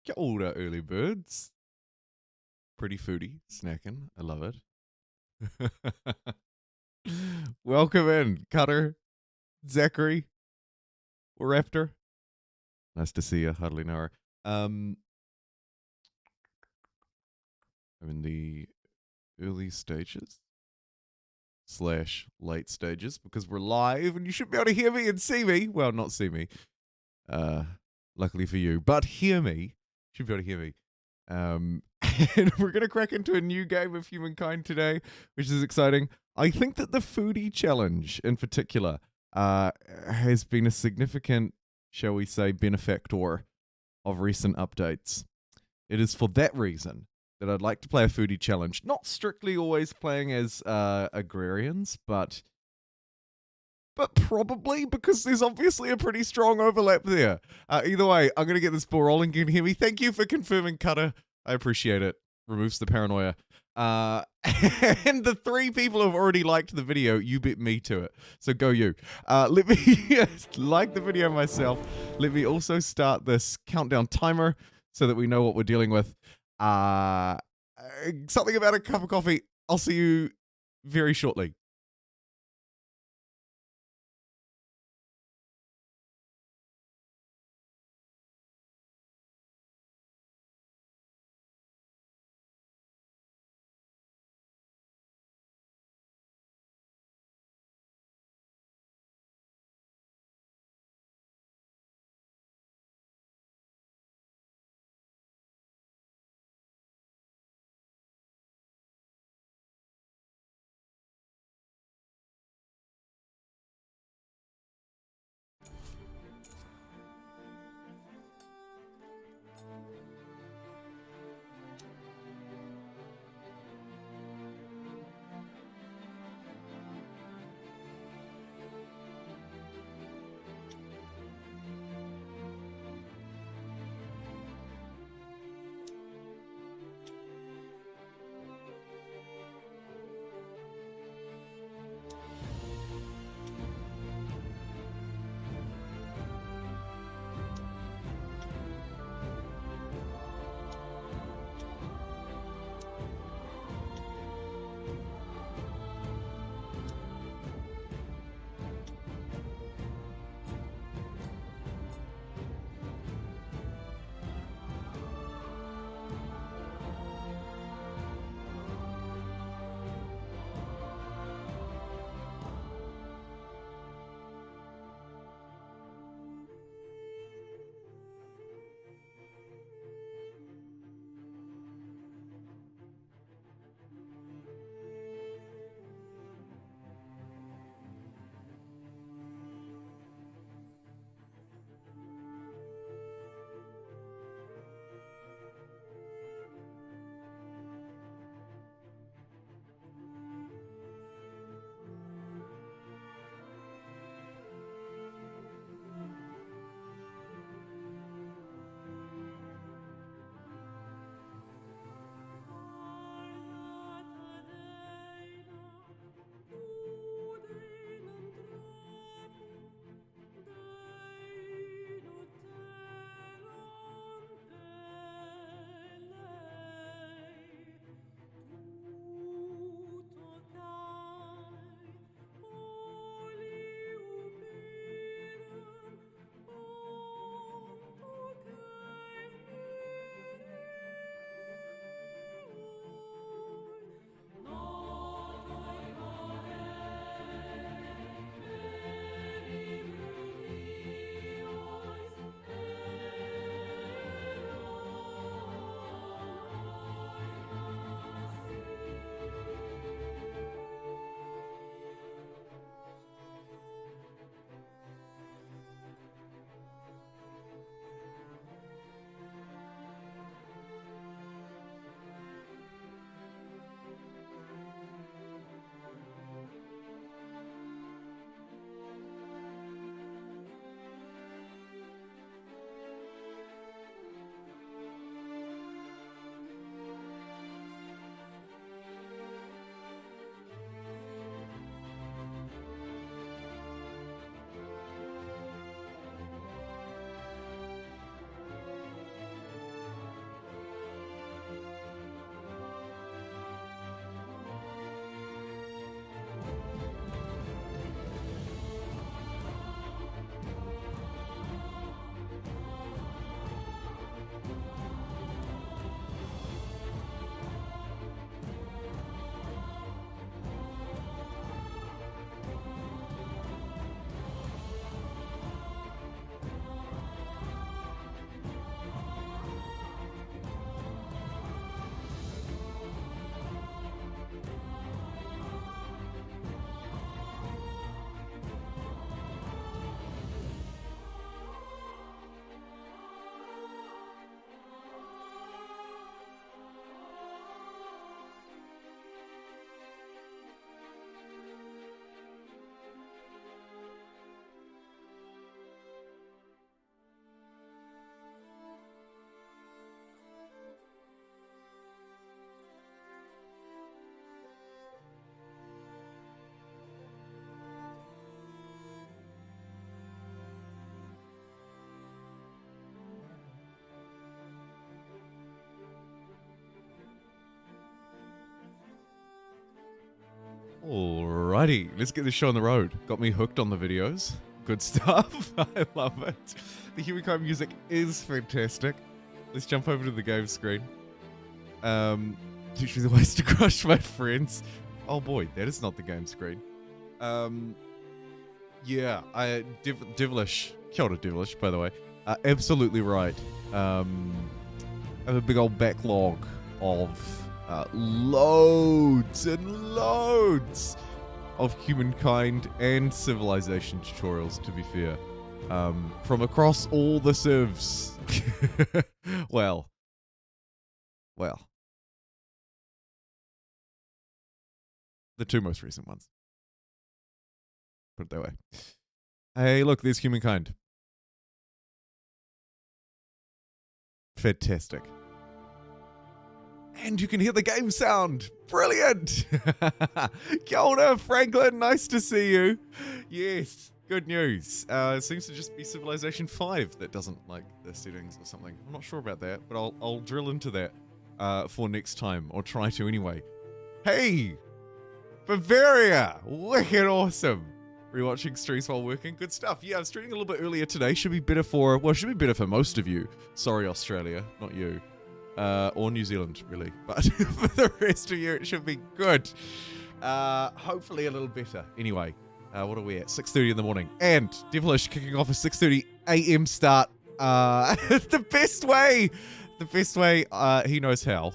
Kia ora, early birds. Pretty foodie, snacking. I love it. Welcome in, Cutter, Zachary, Raptor. Nice to see you, Hardly Know her. I'm in the early stages / late stages because we're live and you should be able to hear me and see me. Well, not see me, luckily for you, but hear me. You should be able to hear me. And we're going to crack into a new game of Humankind today, which is exciting. I think that the foodie challenge in particular has been a significant, shall we say, benefactor of recent updates. It is for that reason that I'd like to play a foodie challenge. Not strictly always playing as agrarians, but probably because there's obviously a pretty strong overlap there. Either way, I'm going to get this ball rolling. You can hear me. Thank you for confirming, Cutter. I appreciate it. Removes the paranoia. And the 3 people who have already liked the video, you beat me to it. So go you. Let me like the video myself. Let me also start this countdown timer so that we know what we're dealing with. Something about a cup of coffee. I'll see you very shortly. Alrighty, let's get this show on the road. Got me hooked on the videos. Good stuff. I love it. The Humankind music is fantastic. Let's jump over to the game screen. Teach me the ways to crush my friends. Oh boy, that is not the game screen. Yeah, Devilish. Kia ora, Devilish, by the way. Absolutely right. I have a big old backlog of loads and loads of Humankind and Civilization tutorials, to be fair. From across all the civs. well. The two most recent ones. Put it that way. Hey, look, there's Humankind. Fantastic. And you can hear the game sound. Brilliant. Kia ora, Franklin. Nice to see you. Yes, good news. It seems to just be Civilization 5 that doesn't like the settings or something. I'm not sure about that, but I'll drill into that for next time, or try to anyway. Hey, Bavaria. Wicked awesome. Rewatching streams while working. Good stuff. Yeah, I'm streaming a little bit earlier today. Should be better for most of you. Sorry, Australia, not you. Or New Zealand, really. But for the rest of you, it should be good. Hopefully a little better. Anyway, what are we at? 6:30 in the morning. And Devilish kicking off a 6:30 a.m. start. The best way. The best way he knows how,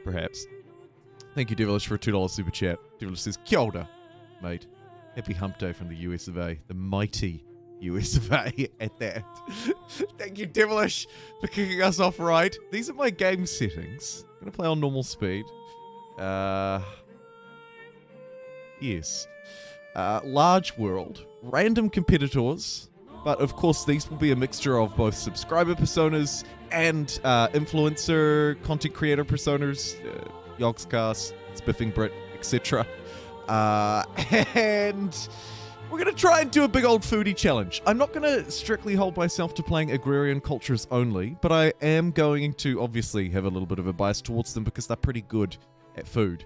perhaps. Thank you, Devilish, for a $2 super chat. Devilish says, Kia ora, mate. Happy hump day from the US of A. The mighty US of A at that. Thank you, Devilish, for kicking us off right. These are my game settings. I'm going to play on normal speed. Yes. Large world. Random competitors. But, of course, these will be a mixture of both subscriber personas and influencer, content creator personas, Yogscast, Spiffing Brit, etc. And we're going to try and do a big old foodie challenge. I'm not going to strictly hold myself to playing agrarian cultures only, but I am going to obviously have a little bit of a bias towards them because they're pretty good at food.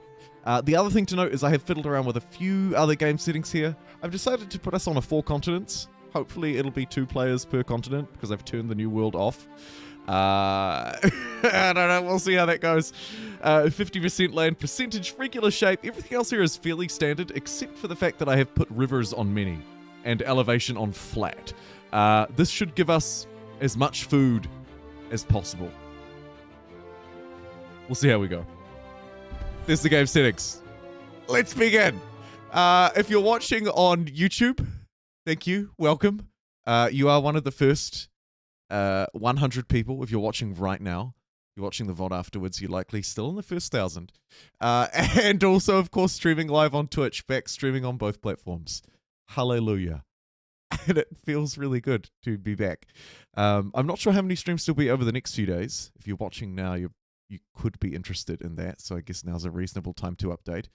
The other thing to note is I have fiddled around with a few other game settings here. I've decided to put us on a 4 continents. Hopefully it'll be 2 players per continent because I've turned the New World off. I don't know, we'll see how that goes. 50% land percentage, regular shape. Everything else here is fairly standard, except for the fact that I have put rivers on many and elevation on flat. This should give us as much food as possible. We'll see how we go. There's the game settings. Let's begin. If you're watching on YouTube, thank you. Welcome. You are one of the first 100 people. If you're watching right now, you're watching the VOD afterwards, you're likely still in the first 1,000. And also, of course, streaming live on Twitch, back streaming on both platforms. Hallelujah. And it feels really good to be back. I'm not sure how many streams there'll be over the next few days. If you're watching now, you could be interested in that, so I guess now's a reasonable time to update.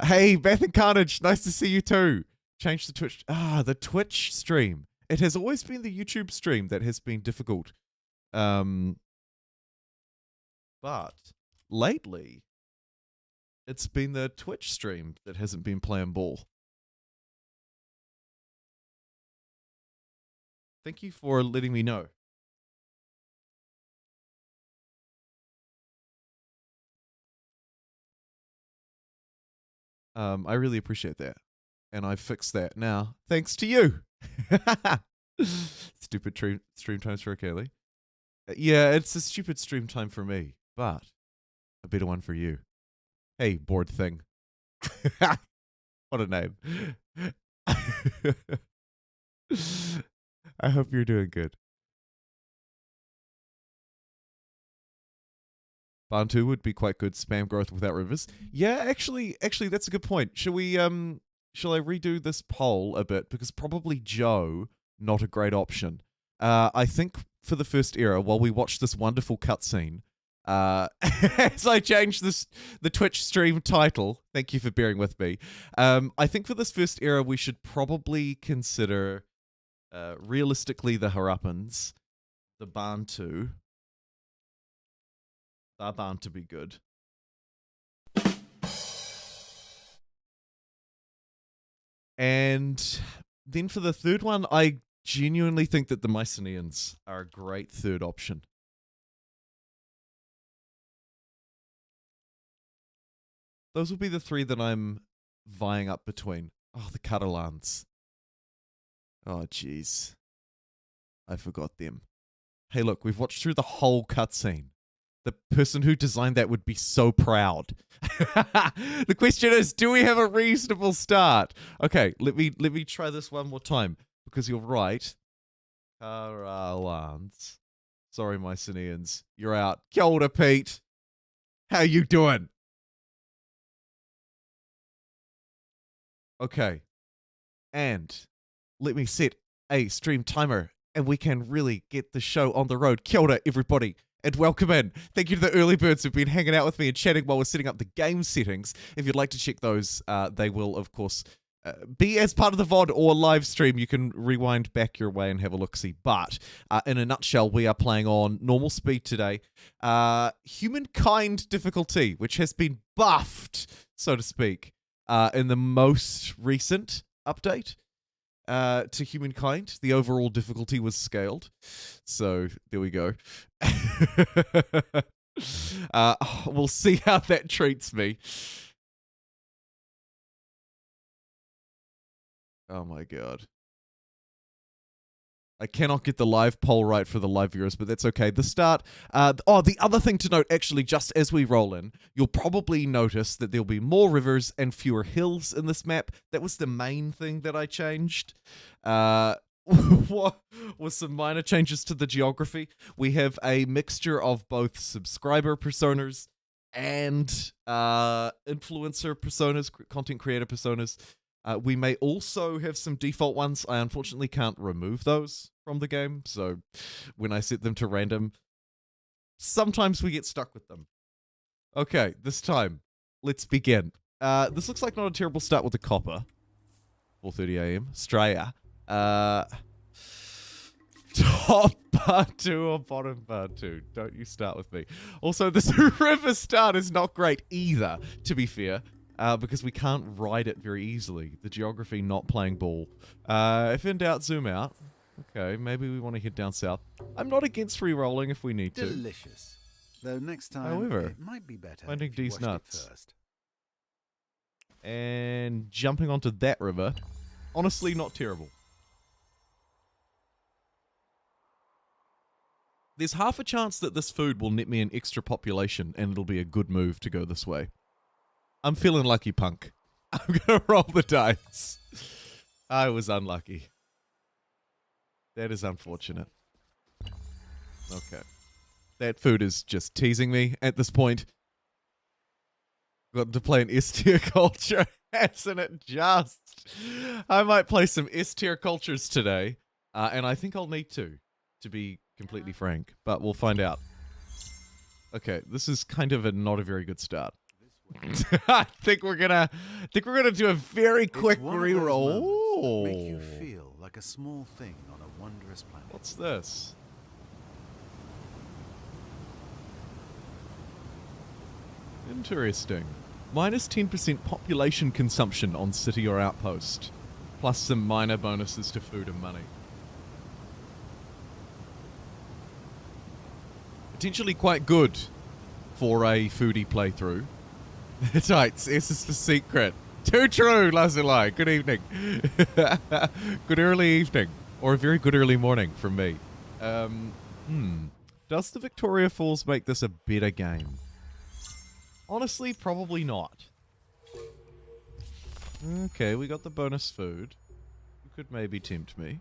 Hey, Bath and Carnage, nice to see you too. Change the Twitch. The Twitch stream. It has always been the YouTube stream that has been difficult. But lately, it's been the Twitch stream that hasn't been playing ball. Thank you for letting me know. I really appreciate that. And I fixed that now, thanks to you. Stupid stream times for Kelly. Yeah, it's a stupid stream time for me, but a better one for you. Hey, bored thing. What a name. I hope you're doing good. Bantu would be quite good. Spam growth without rivers. Yeah, actually, that's a good point. Shall I redo this poll a bit? Because probably Joe, not a great option. I think for the first era, while we watch this wonderful cutscene, as I change the Twitch stream title, thank you for bearing with me. I think for this first era, we should probably consider realistically the Harappans, the Bantu. They're bound to be good. And then for the third one, I genuinely think that the Mycenaeans are a great third option. Those will be the three that I'm vying up between. Oh, the Catalans. Oh, jeez. I forgot them. Hey, look, we've watched through the whole cutscene. The person who designed that would be so proud. The question is, do we have a reasonable start? Okay, let me try this one more time, because you're right. Harappans. Sorry, Mycenaeans. You're out. Kia ora, Pete. How you doing? Okay. And let me set a stream timer, and we can really get the show on the road. Kia ora, everybody, and welcome in. Thank you to the early birds who've been hanging out with me and chatting while we're setting up the game settings. If you'd like to check those, they will, of course, be as part of the VOD or live stream. You can rewind back your way and have a look-see. But in a nutshell, we are playing on normal speed today. Humankind difficulty, which has been buffed, so to speak, in the most recent update. To Humankind, the overall difficulty was scaled. So there we go. We'll see how that treats me. Oh my god. I cannot get the live poll right for the live viewers, but that's okay. The start. The other thing to note, actually, just as we roll in, you'll probably notice that there'll be more rivers and fewer hills in this map. That was the main thing that I changed. With some minor changes to the geography. We have a mixture of both subscriber personas and influencer personas, content creator personas. We may also have some default ones. I unfortunately can't remove those from the game, so when I set them to random, sometimes we get stuck with them. Okay, this time, let's begin. This looks like not a terrible start with the copper. 4:30 a.m. Straya. Top part 2 or bottom part 2? Don't you start with me. Also, this river start is not great either, to be fair. Because we can't ride it very easily. The geography not playing ball. If in doubt, zoom out. Okay, maybe we want to head down south. I'm not against re-rolling if we need to. Delicious. Though next time, however, it might be better finding if you these washed it nuts. first. And jumping onto that river. Honestly, not terrible. There's half a chance that this food will net me an extra population, and it'll be a good move to go this way. I'm feeling lucky, punk. I'm gonna roll the dice. I was unlucky. That is unfortunate. Okay. That food is just teasing me at this point. Got to play an S-tier culture, hasn't it just? I might play some S-tier cultures today, and I think I'll need to be completely frank, but we'll find out. Okay, this is kind of not a very good start. I think we're gonna do a very quick reroll. Make you feel like a small thing on a wondrous planet. What's this? Interesting. Minus 10% population consumption on city or outpost, plus some minor bonuses to food and money. Potentially quite good for a foodie playthrough. Tights, S is for secret. Too true, Lazuli. Good evening. Good early evening. Or a very good early morning from me. Does the Victoria Falls make this a better game? Honestly, probably not. Okay, we got the bonus food. You could maybe tempt me.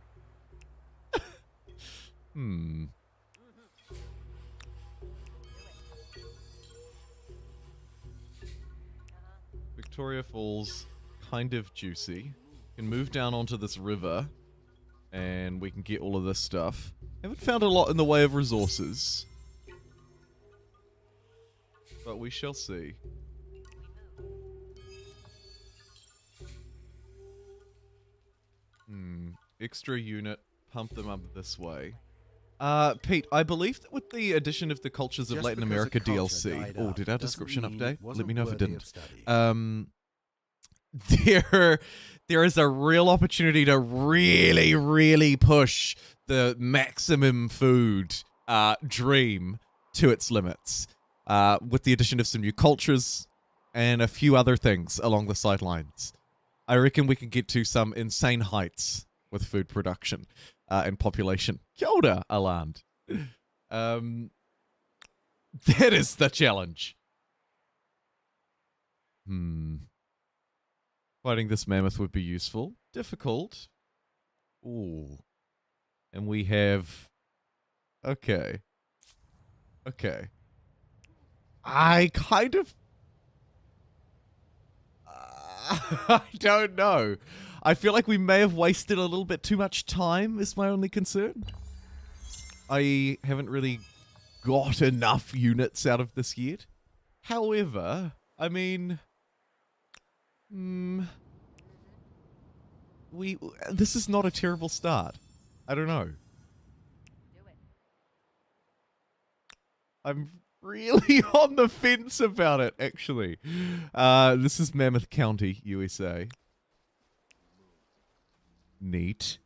Victoria Falls, kind of juicy. Can move down onto this river, and we can get all of this stuff. Haven't found a lot in the way of resources, but we shall see. Extra unit, pump them up this way. Pete, I believe that with the addition of the Cultures of Latin America DLC... Oh, did our description update? Let me know if it didn't. there is a real opportunity to really, really push the maximum food dream to its limits with the addition of some new cultures and a few other things along the sidelines. I reckon we can get to some insane heights with food production and population. Kia ora, Aland. That is the challenge. Fighting this mammoth would be useful. Difficult. Ooh. And we have... Okay. I kind of... I don't know. I feel like we may have wasted a little bit too much time, is my only concern. I haven't really got enough units out of this yet. However, I mean... this is not a terrible start. I don't know. I'm really on the fence about it, actually. This is Mammoth County, USA. Neat.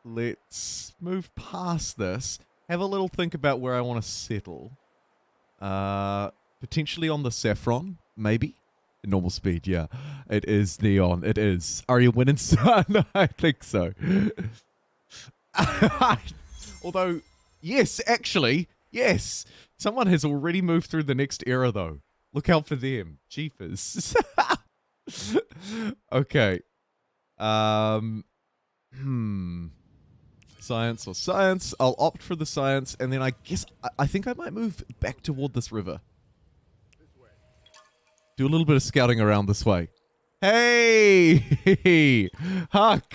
Let's move past this. Have a little think about where I want to settle. Potentially on the Saffron, maybe? Normal speed, yeah. It is neon. It is. Are you winning, son? I think so. Although, yes, actually, yes. Someone has already moved through the next era, though. Look out for them. Jeepers. Okay. Science or science. I'll opt for the science, and then I guess I think I might move back toward this river. Do a little bit of scouting around this way. Hey! Huck!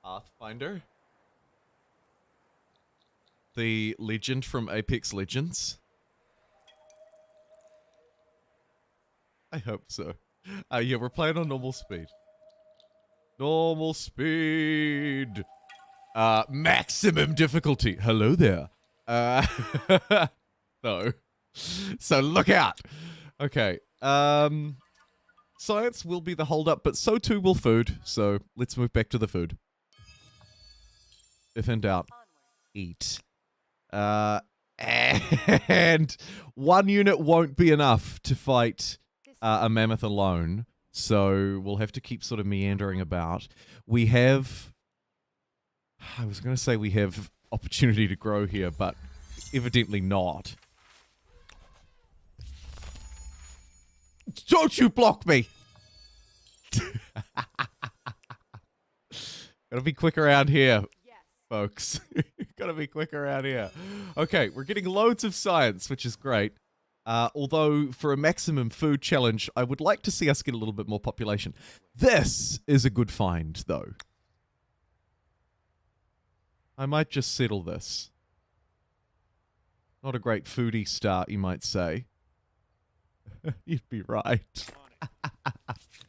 Pathfinder? The legend from Apex Legends? I hope so. Yeah, we're playing on normal speed. Normal speed! Maximum difficulty. Hello there. No. So look out! Okay, science will be the holdup, but so too will food. So let's move back to the food. If in doubt, eat. And one unit won't be enough to fight a mammoth alone. So we'll have to keep sort of meandering about. We have... I was going to say we have opportunity to grow here, but evidently not. Don't you block me! Gotta be quick around here, folks. Gotta be quick around here. Okay, we're getting loads of science, which is great. Although, for a maximum food challenge, I would like to see us get a little bit more population. This is a good find, though. I might just settle this. Not a great foodie start, you might say. You'd be right.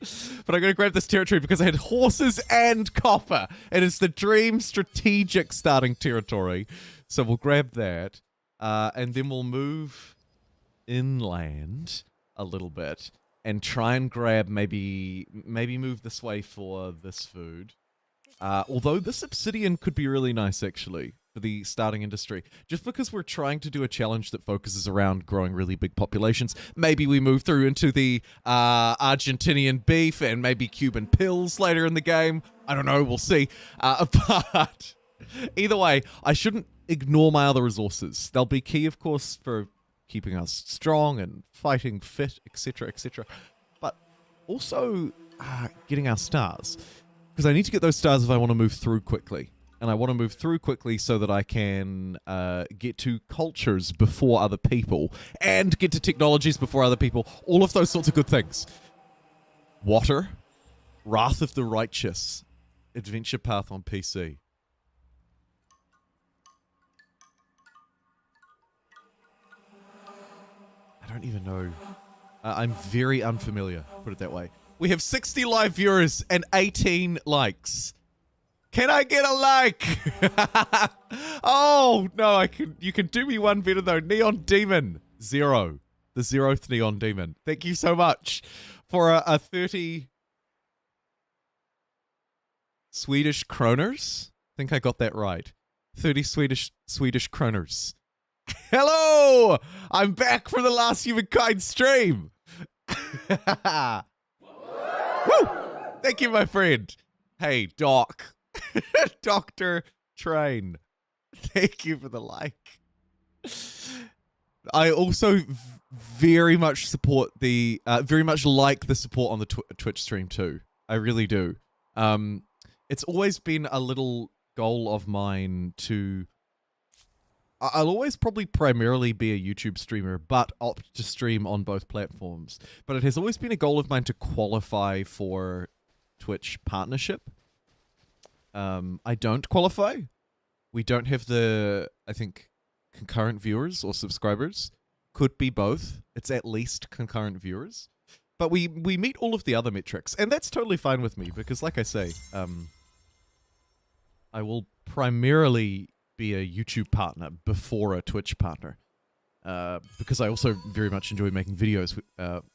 But I'm going to grab this territory because I had horses and copper. It is the dream strategic starting territory. So we'll grab that. And then we'll move inland a little bit. And try and grab maybe move this way for this food. Although this obsidian could be really nice, actually, for the starting industry. Just because we're trying to do a challenge that focuses around growing really big populations. Maybe we move through into the Argentinian beef and maybe Cuban pills later in the game. I don't know, we'll see. But either way, I shouldn't ignore my other resources. They'll be key, of course, for keeping us strong and fighting fit, etc., etc. But also getting our stars. Because I need to get those stars if I want to move through quickly. And I want to move through quickly so that I can get to cultures before other people. And get to technologies before other people. All of those sorts of good things. Water. Wrath of the Righteous. Adventure Path on PC. I don't even know. I'm very unfamiliar, put it that way. We have 60 live viewers and 18 likes. Can I get a like? Oh, no, you can do me one better though. Neon Demon, 0. The 0th Neon Demon. Thank you so much for a 30 Swedish kroners. I think I got that right. 30 Swedish kroners. Hello! I'm back for the last Humankind stream. Woo! Thank you, my friend. Hey, Doc. Dr. Train. Thank you for the like. I also very much support the, very much like the support on the Twitch stream too. I really do. It's always been a little goal of mine to... I'll always probably primarily be a YouTube streamer, but opt to stream on both platforms. But it has always been a goal of mine to qualify for Twitch partnership. I don't qualify. We don't have the, I think, concurrent viewers or subscribers. Could be both. It's at least concurrent viewers. But we meet all of the other metrics, and that's totally fine with me because, like I say, I will primarily be a YouTube partner before a Twitch partner, because I also very much enjoy making videos,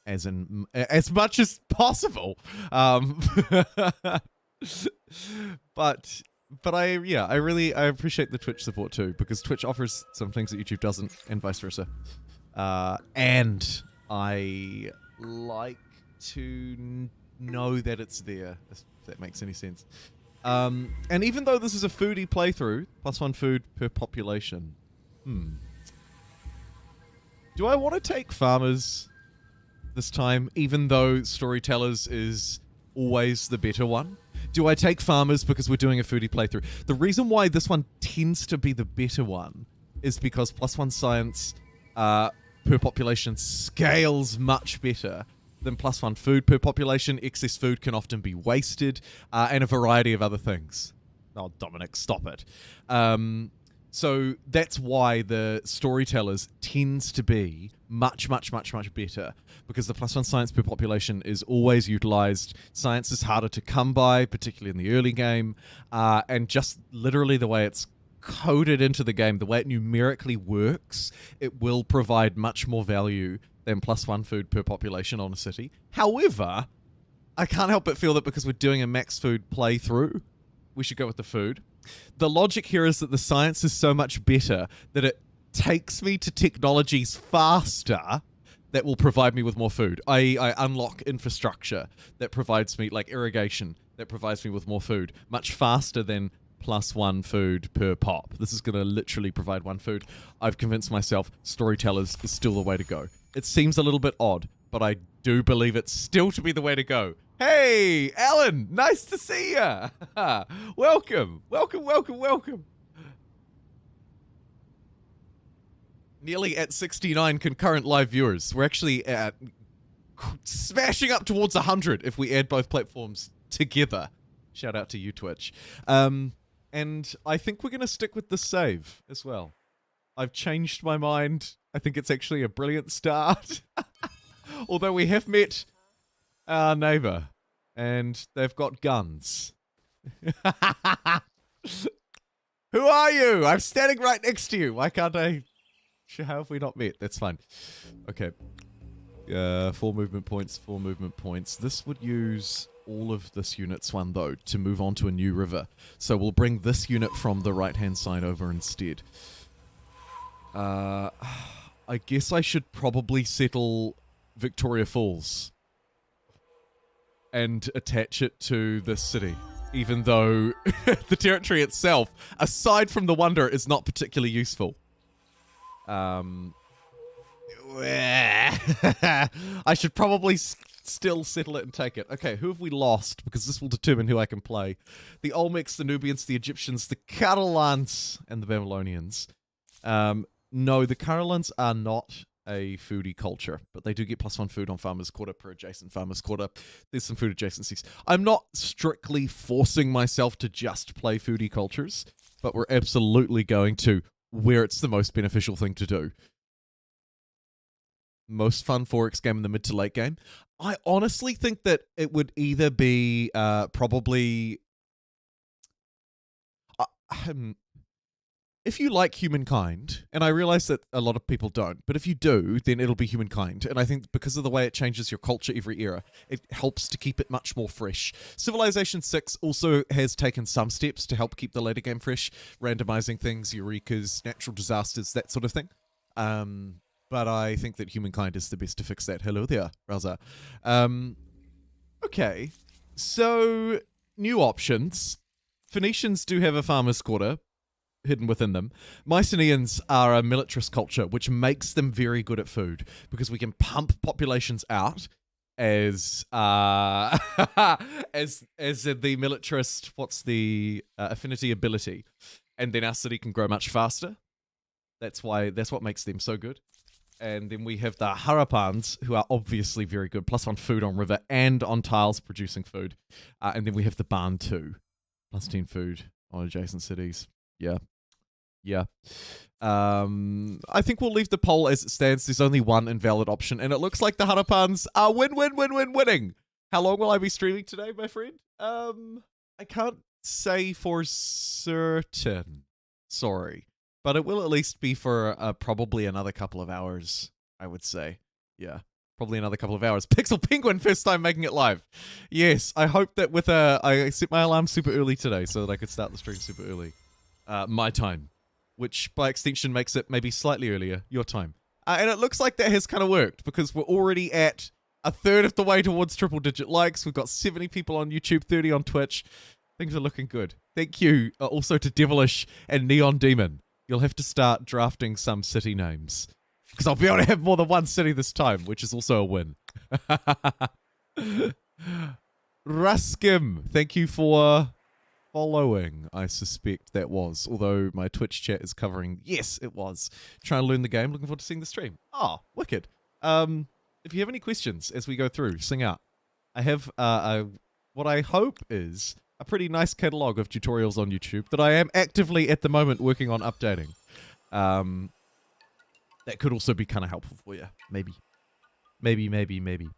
as much as possible. But I appreciate the Twitch support too, because Twitch offers some things that YouTube doesn't, and vice versa. And I like to know that it's there, if that makes any sense. And even though this is a foodie playthrough, +1 food per population, do I want to take farmers this time, even though storytellers is always the better one? Do I take farmers because we're doing a foodie playthrough? The reason why this one tends to be the better one is because +1 science per population scales much better than +1 food per population. Excess food can often be wasted, and a variety of other things. Oh, Dominic, stop it. So that's why the storytellers tends to be much better, because the +1 science per population is always utilized. Science is harder to come by, particularly in the early game, and just literally the way it's coded into the game, the way it numerically works, it will provide much more value than +1 food per population on a city. However, I can't help but feel that because we're doing a max food playthrough, we should go with the food. The logic here is that the science is so much better that it takes me to technologies faster that will provide me with more food. I unlock infrastructure that provides me, like irrigation, that provides me with more food much faster than +1 food per pop. This is going to literally provide 1 food. I've convinced myself storytellers is still the way to go. It seems a little bit odd, but I do believe it's still to be the way to go. Hey, Alan, nice to see ya. Welcome. Nearly at 69 concurrent live viewers. We're actually at smashing up towards 100 if we add both platforms together. Shout out to you, Twitch. And I think we're going to stick with the save as well. I've changed my mind. I think it's actually a brilliant start. Although we have met our neighbor, and they've got guns. Who are you? I'm standing right next to you. Why can't I? How have we not met? That's fine. Okay. 4 movement points, 4 movement points. This would use all of this unit's one, though, to move on to a new river. So we'll bring this unit from the right-hand side over instead. I guess I should probably settle Victoria Falls and attach it to this city, even though the territory itself, aside from the wonder, is not particularly useful. I should probably still settle it and take it. Okay, who have we lost? Because this will determine who I can play. The Olmecs, the Nubians, the Egyptians, the Catalans, and the Babylonians. No, the Catalans are not a foodie culture, but they do get +1 food on Farmers Quarter per adjacent Farmers Quarter. There's some food adjacencies. I'm not strictly forcing myself to just play foodie cultures, but we're absolutely going to where it's the most beneficial thing to do. Most fun 4X game in the mid to late game. I honestly think that it would either be probably if you like Humankind, and I realize that a lot of people don't, but if you do, then it'll be Humankind. And I think because of the way it changes your culture every era, it helps to keep it much more fresh. Civilization 6 also has taken some steps to help keep the later game fresh, randomizing things, eurekas, natural disasters, that sort of thing. But I think that Humankind is the best to fix that. Hello there, Raza. Okay, so new options. Phoenicians do have a farmer's quarter hidden within them. Mycenaeans are a militarist culture, which makes them very good at food because we can pump populations out as as the militarist. What's the affinity ability, and then our city can grow much faster. That's what makes them so good. And then we have the Harappans, who are obviously very good, plus on food on river and on tiles producing food. And then we have the Barn 2, plus 10 food on adjacent cities. Yeah. I think we'll leave the poll as it stands. There's only one invalid option, and it looks like the Harappans are winning. How long will I be streaming today, my friend? I can't say for certain. Sorry. But it will at least be for probably another couple of hours, I would say. Yeah, probably another couple of hours. Pixel Penguin, first time making it live. Yes, I hope that I set my alarm super early today so that I could start the stream super early. My time. Which by extension makes it maybe slightly earlier, your time. And it looks like that has kind of worked because we're already at a third of the way towards triple digit likes. We've got 70 people on YouTube, 30 on Twitch. Things are looking good. Thank you also to Devilish and Neon Demon. You'll have to start drafting some city names because I'll be able to have more than one city this time, which is also a win. Ruskim, thank you for following, I suspect that was, although my Twitch chat is covering, yes, it was. Trying to learn the game, looking forward to seeing the stream. Oh, wicked. If you have any questions as we go through, sing out. I have what I hope is a pretty nice catalogue of tutorials on YouTube that I am actively at the moment working on updating. That could also be kind of helpful for you, maybe. Maybe.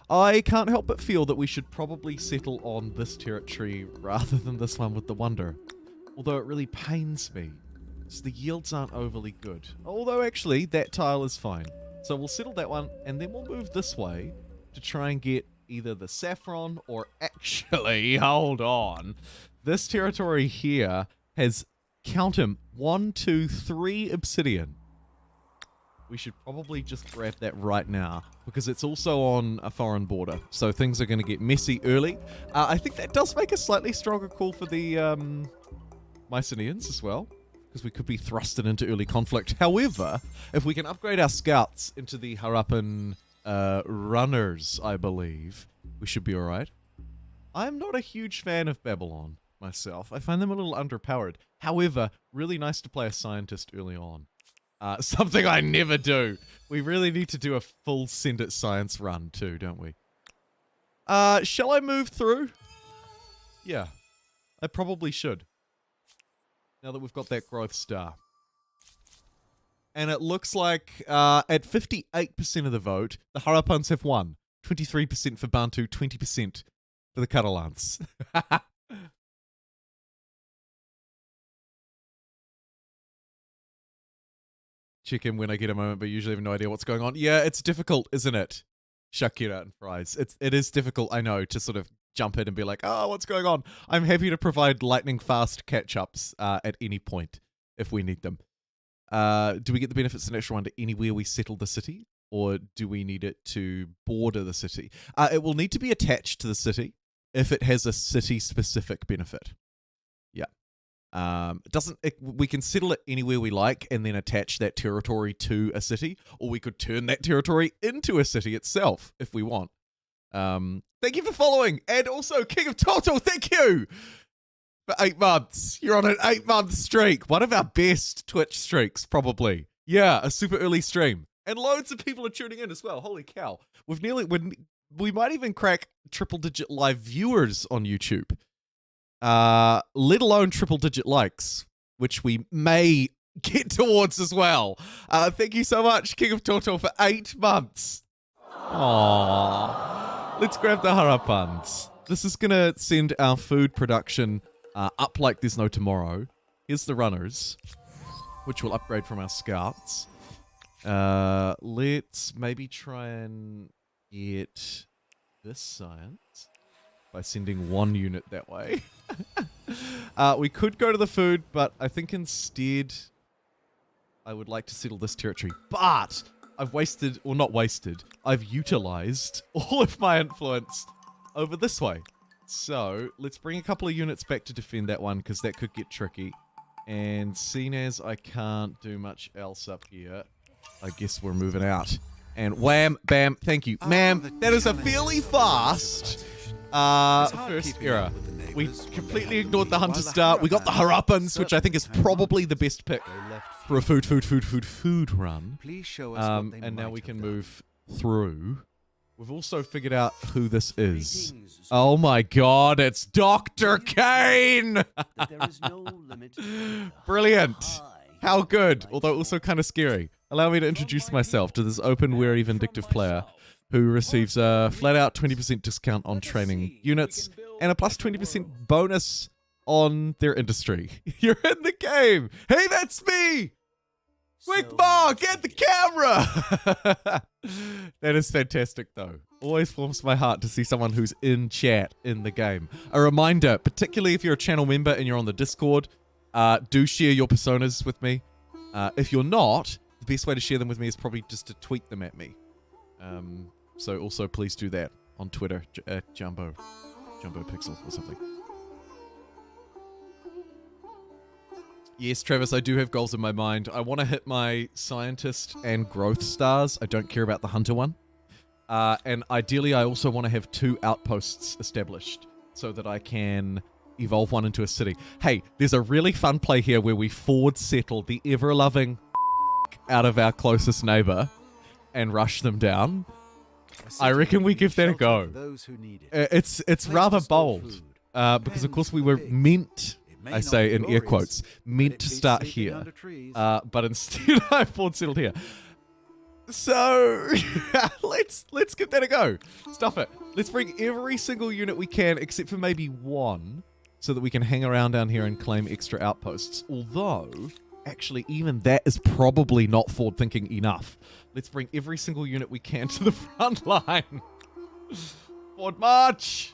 I can't help but feel that we should probably settle on this territory rather than this one with the Wonder. Although it really pains me, because the yields aren't overly good. Although actually, that tile is fine. So we'll settle that one, and then we'll move this way to try and get either the saffron or actually, hold on. This territory here has, count 'em, 1, 2, 3 obsidian. We should probably just grab that right now because it's also on a foreign border. So things are going to get messy early. I think that does make a slightly stronger call for the Mycenaeans as well, because we could be thrusted into early conflict. However, if we can upgrade our scouts into the Harappan runners, I believe, we should be all right. I'm not a huge fan of Babylon myself. I find them a little underpowered. However, really nice to play a scientist early on. Something I never do. We really need to do a full Send It Science run too, don't we? Shall I move through? Yeah, I probably should. Now that we've got that growth star. And it looks like at 58% of the vote, the Harappans have won. 23% for Bantu, 20% for the Catalans. Check in when I get a moment, but usually have no idea what's going on. Yeah, it's difficult, isn't it? Shakira and fries. It is difficult, I know, to sort of jump in and be like, oh, what's going on? I'm happy to provide lightning fast catch-ups at any point if we need them. Do we get the benefits of Natural Wonder anywhere we settle the city? Or do we need it to border the city? It will need to be attached to the city if it has a city-specific benefit. Yeah. We can settle it anywhere we like and then attach that territory to a city, or we could turn that territory into a city itself if we want. Thank you for following, and also King of Total, thank you for 8 months. You're on an 8-month streak, one of our best Twitch streaks, probably. Yeah, a super early stream, and loads of people are tuning in as well. Holy cow, we might even crack triple-digit live viewers on YouTube. Let alone triple-digit likes, which we may get towards as well. Thank you so much, King of Toto, for 8 months. Aww. Let's grab the Harappans. This is going to send our food production up like there's no tomorrow. Here's the runners. which will upgrade from our scouts. Let's maybe try and get this science by sending 1 unit that way. We could go to the food, but I think instead I would like to settle this territory. But I've wasted, or not wasted, I've utilized all of my influence over this way. So let's bring a couple of units back to defend that one, because that could get tricky. And seeing as I can't do much else up here, I guess we're moving out. And wham, bam, thank you. Ma'am, that is a fairly fast first era. We completely ignored the Hunter Star. We got the Harappans, which I think is probably the best pick for a food run. And now we can move through. We've also figured out who this is. Oh my god, it's Dr. Kane! Brilliant. How good, although also kind of scary. Allow me to introduce myself to this open, wary, vindictive player who receives a flat-out 20% discount on training units and a plus 20% bonus on their industry. You're in the game! Hey, that's me! Quick, Bar, get the camera! That is fantastic, though. Always warms my heart to see someone who's in chat in the game. A reminder, particularly if you're a channel member and you're on the Discord, do share your personas with me. If you're not, the best way to share them with me is probably just to tweet them at me. So also please do that on Twitter at JumboPixel or something. Yes, Travis, I do have goals in my mind. I want to hit my scientist and growth stars. I don't care about the hunter one. And ideally, I also want to have 2 outposts established so that I can evolve one into a city. Hey, there's a really fun play here where we forward settle the ever-loving out of our closest neighbor and rush them down. I reckon we give that a go. It's rather bold because, of course, we were meant, I say in air quotes, meant to start here, but instead I forward settled here. So let's give that a go. Stuff it. Let's bring every single unit we can, except for maybe 1, so that we can hang around down here and claim extra outposts. Although, actually, even that is probably not forward-thinking enough. Let's bring every single unit we can to the front line. Forward march!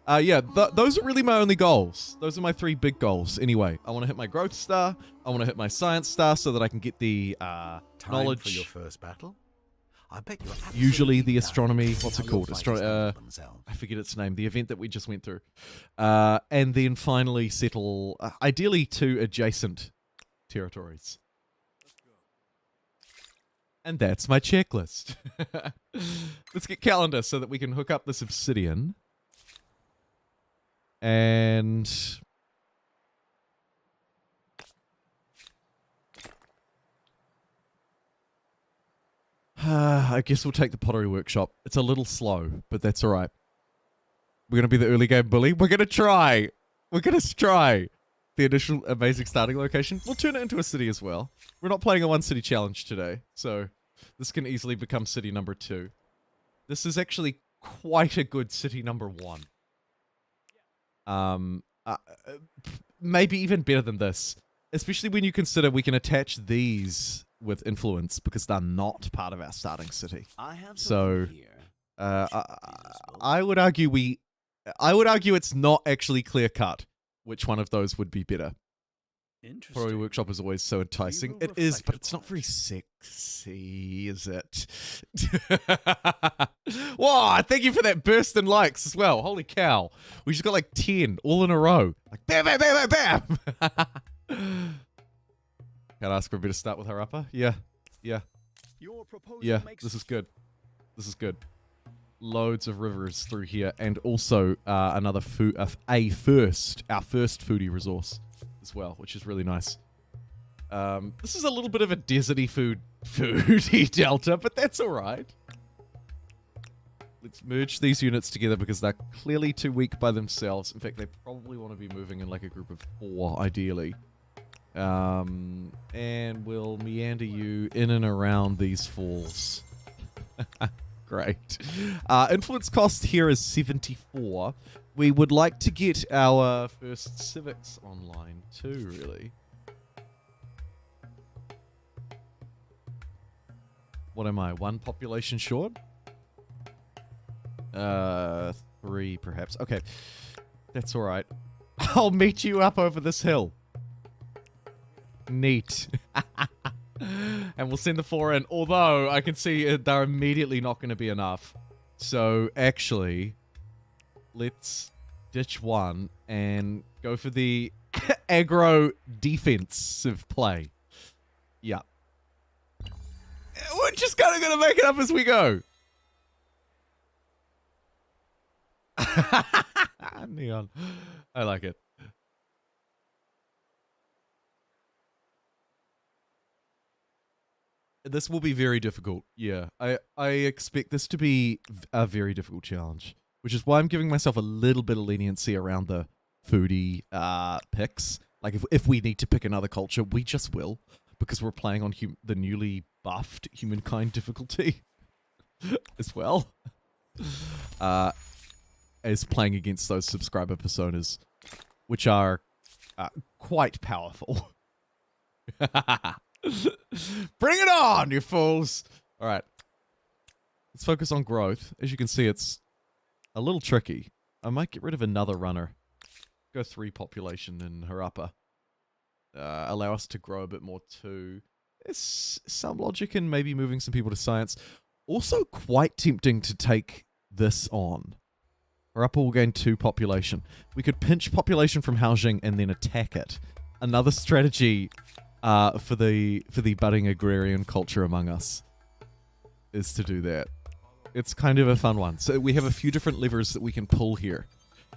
Yeah, those are really my only goals. Those are my 3 big goals. Anyway, I want to hit my growth star. I want to hit my science star so that I can get the knowledge. For your first battle? I bet you're usually the astronomy. What's it called? I forget its name. The event that we just went through. And then finally settle, ideally 2 adjacent territories. And that's my checklist. Let's get calendar so that we can hook up this obsidian. And I guess we'll take the pottery workshop. It's a little slow, but that's all right. We're going to be the early game bully. We're going to try. We're going to try the initial amazing starting location. We'll turn it into a city as well. We're not playing a 1 city challenge today, so this can easily become city number 2. This is actually quite a good city number 1. Maybe even better than this, especially when you consider we can attach these with influence because they're not part of our starting city. So I would argue it's not actually clear cut which one of those would be better. Pottery workshop is always so enticing. It is, but it's not very sexy, is it? Wow, thank you for that burst in likes as well. Holy cow. We just got like 10 all in a row. Like bam, bam, bam, bam, bam. Can I ask for a bit of start with Harappa? Yeah. Yeah. Yeah, this is good. This is good. Loads of rivers through here, and also another our first foodie resource as well, which is really nice. This is a little bit of a deserty foodie delta, but that's all right. Let's merge these units together because they're clearly too weak by themselves. In fact, they probably want to be moving in like a group of 4, ideally. And we'll meander you in and around these falls. Great. Influence cost here is 74. We would like to get our first civics online too, really. What am I? 1 population short? 3 perhaps. Okay. That's alright. I'll meet you up over this hill. Neat. And we'll send the 4 in. Although, I can see they're immediately not going to be enough. So, actually, let's ditch 1 and go for the aggro defensive play. Yeah. We're just kind of going to make it up as we go. Neon. I like it. This will be very difficult. Yeah, I expect this to be a very difficult challenge, which is why I'm giving myself a little bit of leniency around the foodie picks. Like, if we need to pick another culture, we just will, because we're playing on the newly buffed Humankind difficulty as well. As playing against those subscriber personas, which are quite powerful. Bring it on, you fools! All right. Let's focus on growth. As you can see, it's a little tricky. I might get rid of another runner. Go 3 population in Harappa. Allow us to grow a bit more too. There's some logic in maybe moving some people to science. Also quite tempting to take this on. Harappa will gain 2 population. We could pinch population from Haojing and then attack it. Another strategy for the budding agrarian culture among us is to do that. It's kind of a fun one. So we have a few different levers that we can pull here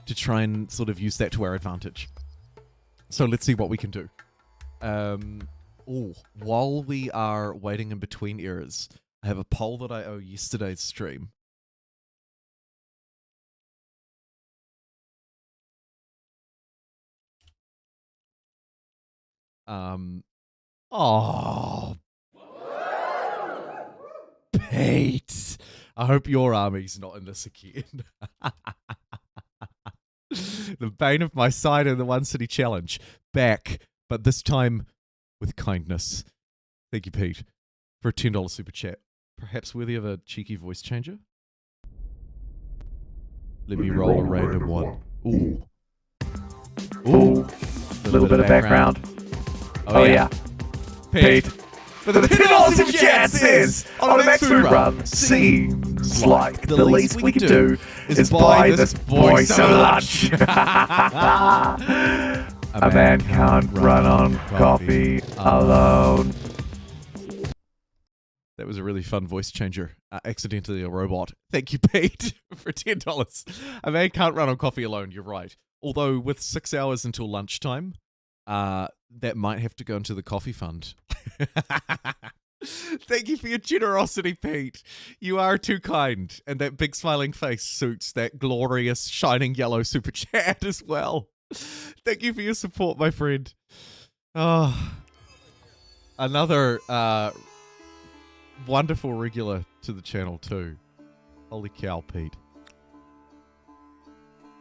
to try and sort of use that to our advantage. So let's see what we can do. While we are waiting in between eras, I have a poll that I owe yesterday's stream. Oh, Pete. I hope your army's not in this again. The bane of my side in the One City Challenge. Back, but this time with kindness. Thank you, Pete, for a $10 super chat. Perhaps worthy of a cheeky voice changer? Let me roll a random one. Ooh. Ooh. A little bit of background. Oh yeah. Pete. For the $10 super chat says, on a max food run, seems like the least we can do is buy this boy some lunch. A man can't run on coffee alone. That was a really fun voice changer. Accidentally a robot. Thank you, Pete, for $10. A man can't run on coffee alone, you're right. Although with 6 hours until lunchtime, that might have to go into the coffee fund. Thank you for your generosity, Pete. You are too kind. And that big smiling face suits that glorious shining yellow super chat as well. Thank you for your support, my friend. Oh, another wonderful regular to the channel too. Holy cow, Pete.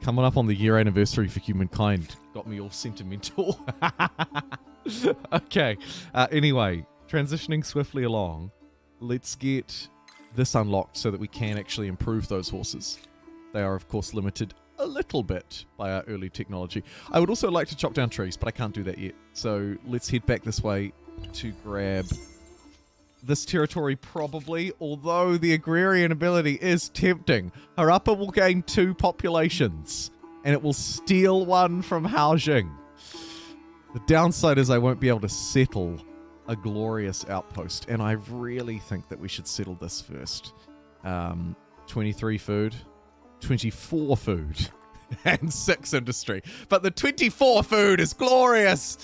Coming up on the year anniversary for Humankind. Got me all sentimental. Okay. Anyway, transitioning swiftly along. Let's get this unlocked so that we can actually improve those horses. They are, of course, limited a little bit by our early technology. I would also like to chop down trees, but I can't do that yet. So let's head back this way to grab this territory probably, although the agrarian ability is tempting. Harappa will gain 2 populations, and it will steal 1 from Haojing. The downside is I won't be able to settle a glorious outpost, and I really think that we should settle this first. 23 food, 24 food, and 6 industry. But the 24 food is glorious!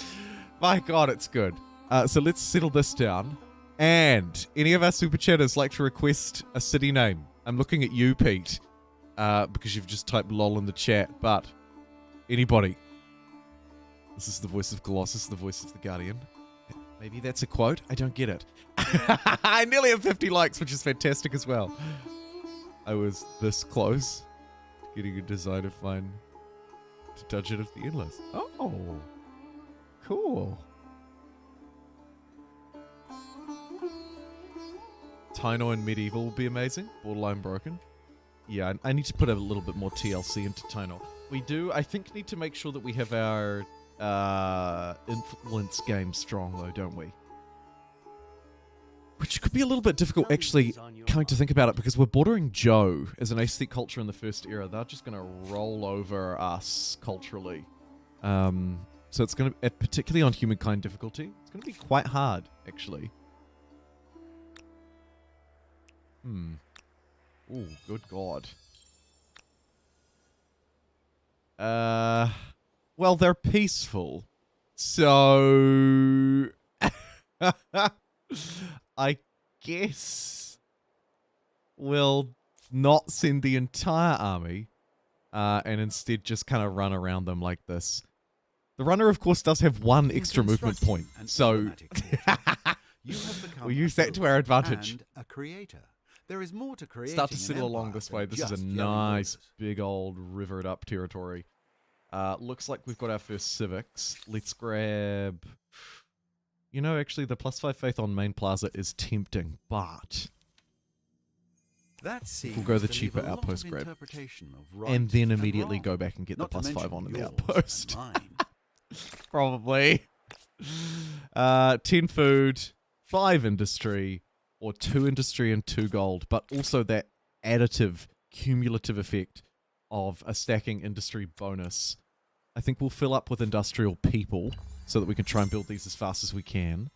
My god, it's good. So let's settle this down. And any of our super chatters like to request a city name? I'm looking at you, Pete, because you've just typed lol in the chat, but anybody? This is the voice of Colossus, the voice of the Guardian. Maybe that's a quote? I don't get it. I nearly have 50 likes, which is fantastic as well. I was this close to getting a design of mine to Dungeon of the Endless. Oh, cool. Taino and Medieval will be amazing. Borderline Broken. Yeah, I need to put a little bit more TLC into Taino. We do, I think, need to make sure that we have our influence game strong, though, don't we? Which could be a little bit difficult, actually, coming to think about it, because we're bordering Joe as an aesthetic culture in the first era. They're just going to roll over us culturally. So it's going to, particularly on Humankind difficulty, it's going to be quite hard, actually. Oh, good God. Well, they're peaceful. So... I guess we'll not send the entire army and instead just kind of run around them like this. The runner, of course, does have one extra movement point, so we'll use that to our advantage. And a creator. There is more to creating. Start to settle along this way. This is a nice, big old rivered up territory. Looks like we've got our first civics. Let's grab... You know, actually, the +5 faith on main plaza is tempting, but we'll go the cheaper outpost grab. And then immediately go back and get the +5 on in the outpost. Probably. 10 food, 5 industry, or 2 industry and 2 gold, but also that additive, cumulative effect of a stacking industry bonus. I think we'll fill up with industrial people so that we can try and build these as fast as we can.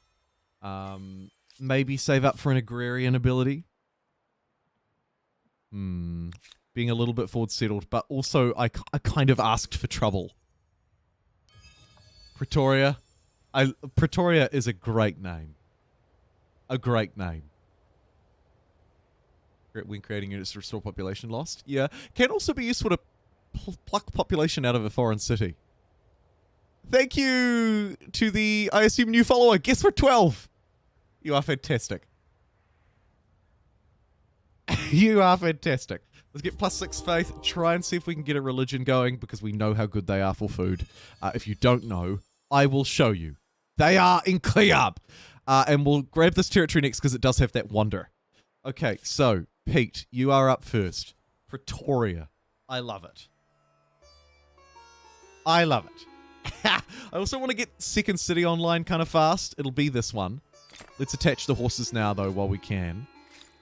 Maybe save up for an agrarian ability. Being a little bit forward settled, but also I kind of asked for trouble. Pretoria. Pretoria is a great name. A great name. When creating units to restore population lost. Yeah. Can also be useful to pluck population out of a foreign city. Thank you to the, I assume, new follower. Guess we're 12. You are fantastic. You are fantastic. Let's get +6 faith. Try and see if we can get a religion going because we know how good they are for food. If you don't know, I will show you. They are in Kleab. And we'll grab this territory next because it does have that wonder. Okay, so, Pete, you are up first. Pretoria. I love it. I love it. I also want to get second city online kind of fast. It'll be this one. Let's attach the horses now, though, while we can.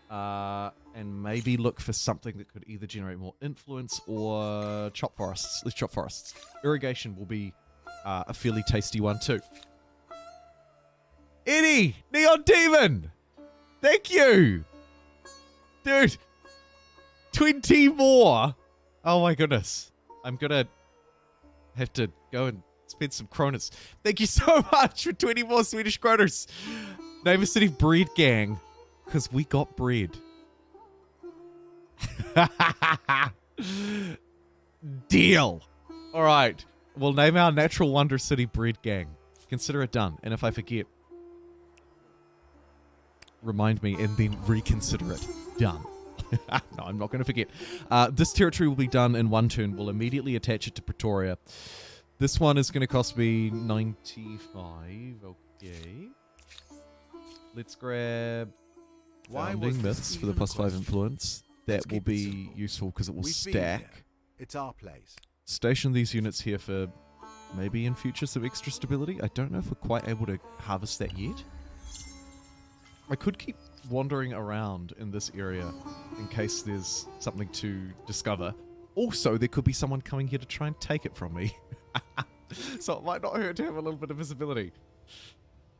And maybe look for something that could either generate more influence or chop forests. Let's chop forests. Irrigation will be a fairly tasty one, too. Eddie! Neon Demon! Thank you! Dude! 20 more! Oh my goodness. I'm gonna have to go and spend some kronas. Thank you so much for 20 more Swedish kroners. Name a city breed gang. Because we got bread. Deal. Alright. We'll name our natural wonder city breed gang. Consider it done. And if I forget, remind me and then reconsider it. Done. No, I'm not going to forget. This territory will be done in one turn. We'll immediately attach it to Pretoria. This one is going to cost me 95. Okay. Let's grab Founding Myths for the +5 influence. That will be useful because it will stack. It's our place. Station these units here for maybe in future some extra stability. I don't know if we're quite able to harvest that yet. I could keep wandering around in this area in case there's something to discover. Also, there could be someone coming here to try and take it from me. So it might not hurt to have a little bit of visibility.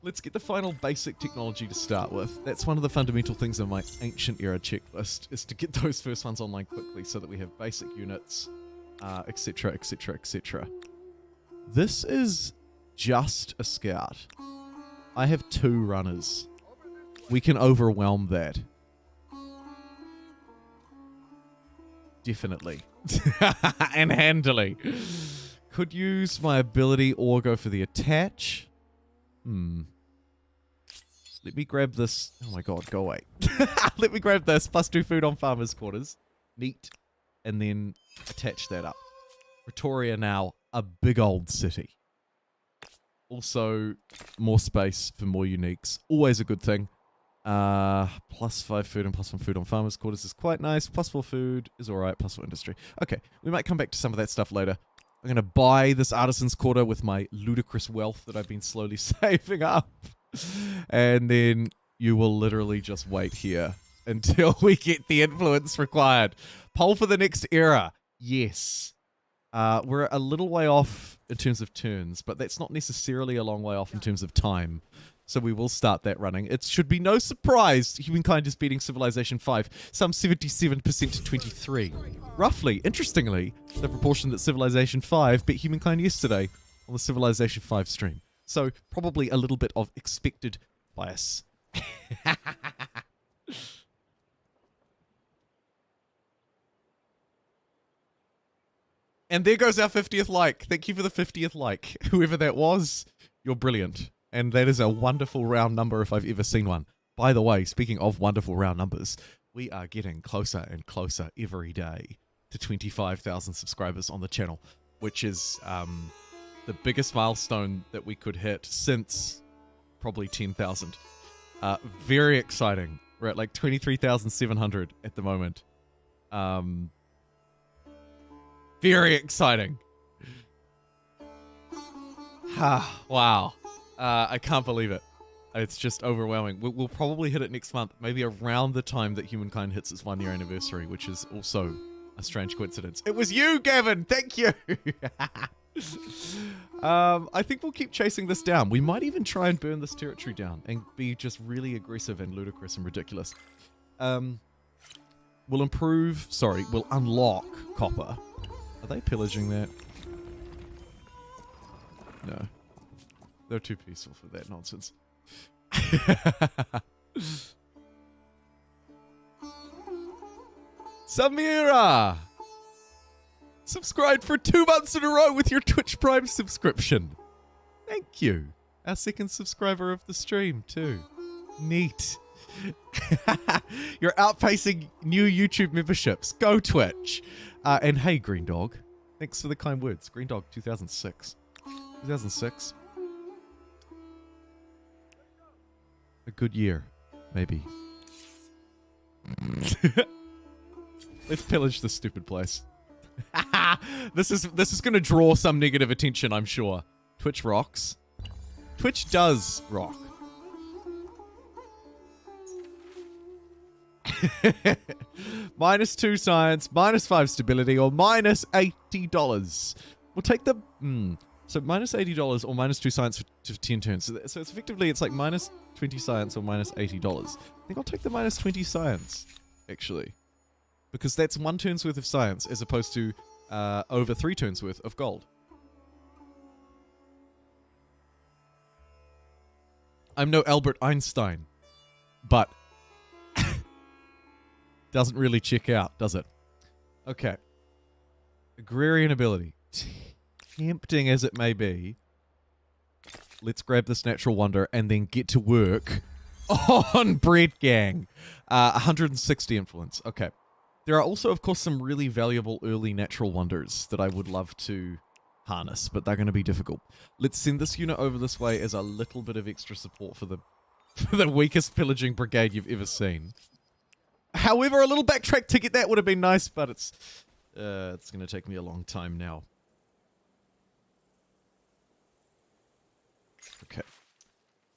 Let's get the final basic technology to start with. That's one of the fundamental things in my ancient era checklist, is to get those first ones online quickly so that we have basic units, etc, etc, etc. This is just a scout. I have 2 runners. We can overwhelm that. Definitely. And handily. Could use my ability or go for the attach. Let me grab this. Oh my god, go away. Let me grab this. +2 food on farmers' quarters. Neat. And then attach that up. Pretoria now, a big old city. Also, more space for more uniques. Always a good thing. +5 food and +1 food on farmers' quarters is quite nice. +4 food is alright. +4 industry. Okay, we might come back to some of that stuff later. I'm going to buy this artisan's quarter with my ludicrous wealth that I've been slowly saving up. And then you will literally just wait here until we get the influence required. Poll for the next era. Yes. We're a little way off in terms of turns, but that's not necessarily a long way off in terms of time. So we will start that running. It should be no surprise Humankind is beating Civilization 5, some 77% to 23. Roughly, interestingly, the proportion that Civilization 5 beat Humankind yesterday on the Civilization 5 stream. So probably a little bit of expected bias. And there goes our 50th like. Thank you for the 50th like. Whoever that was, you're brilliant. And that is a wonderful round number if I've ever seen one. By the way, speaking of wonderful round numbers, we are getting closer and closer every day to 25,000 subscribers on the channel, which is the biggest milestone that we could hit since probably 10,000. Very exciting. We're at like 23,700 at the moment. Very exciting. Wow. I can't believe it. It's just overwhelming. We'll probably hit it next month, maybe around the time that Humankind hits its 1-year anniversary, which is also a strange coincidence. It was you, Gavin! Thank you! I think we'll keep chasing this down. We might even try and burn this territory down and be just really aggressive and ludicrous and ridiculous. We'll unlock copper. Are they pillaging that? No. They're too peaceful for that nonsense. Samira! Subscribed for 2 months in a row with your Twitch Prime subscription. Thank you. Our second subscriber of the stream, too. Neat. You're outpacing new YouTube memberships. Go Twitch. And hey, Green Dog. Thanks for the kind words. Green Dog 2006. 2006. A good year, maybe. Let's pillage this stupid place. This is gonna draw some negative attention, I'm sure. Twitch rocks. Twitch does rock. -2 science, -5 stability, or -$80. We'll take the so -$80 or -2 science for 10 turns. So it's effectively it's like -20 science or -$80. I think I'll take the -20 science, actually. Because that's 1 turn's worth of science as opposed to over 3 turns worth of gold. I'm no Albert Einstein, but doesn't really check out, does it? Okay. Agrarian ability. Tempting as it may be, let's grab this natural wonder and then get to work on Bread Gang. 160 influence. Okay. There are also, of course, some really valuable early natural wonders that I would love to harness, but they're going to be difficult. Let's send this unit over this way as a little bit of extra support for the weakest pillaging brigade you've ever seen. However, a little backtrack to get that would have been nice, but it's going to take me a long time now. Okay.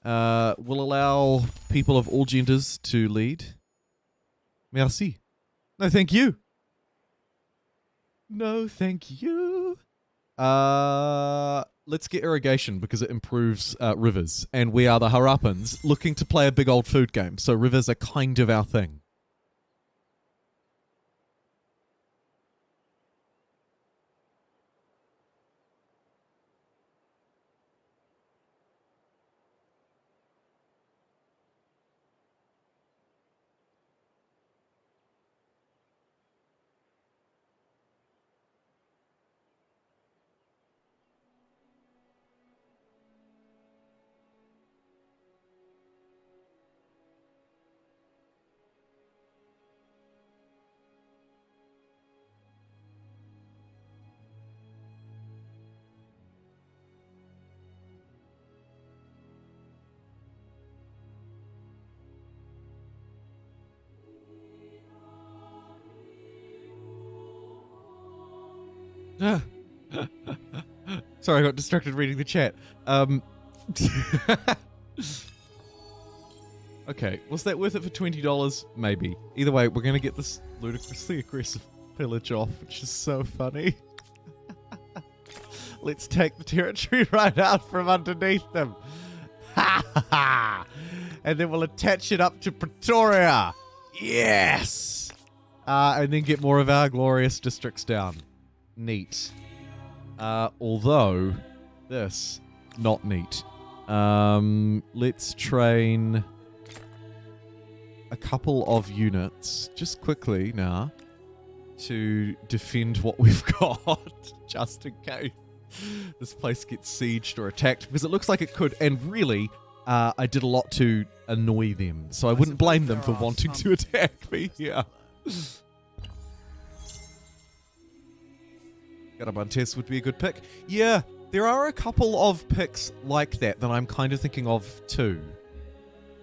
We'll allow people of all genders to lead. Merci. No, thank you. No, thank you. Let's get irrigation because it improves rivers. And we are the Harappans looking to play a big old food game. So rivers are kind of our thing. Sorry, I got distracted reading the chat. Okay, was that worth it for $20? Maybe. Either way, we're going to get this ludicrously aggressive pillage off, which is so funny. Let's take the territory right out from underneath them. And then we'll attach it up to Pretoria. Yes! And then get more of our glorious districts down. Neat. Although, this, not neat. Let's train a couple of units, just quickly now, to defend what we've got, just in case this place gets sieged or attacked, because it looks like it could, and really, I did a lot to annoy them, so I wouldn't blame them for wanting to attack me here. Harappans would be a good pick. Yeah, there are a couple of picks like that I'm kind of thinking of too.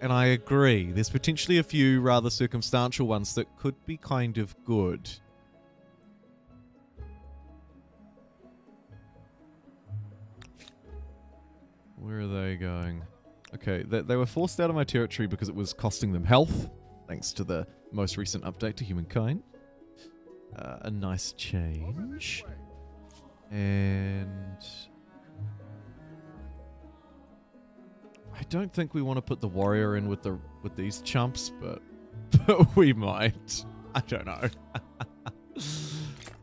And I agree, there's potentially a few rather circumstantial ones that could be kind of good. Where are they going? Okay, they were forced out of my territory because it was costing them health, thanks to the most recent update to Humankind. A nice change. And I don't think we want to put the warrior in with these chumps, but we might. I don't know.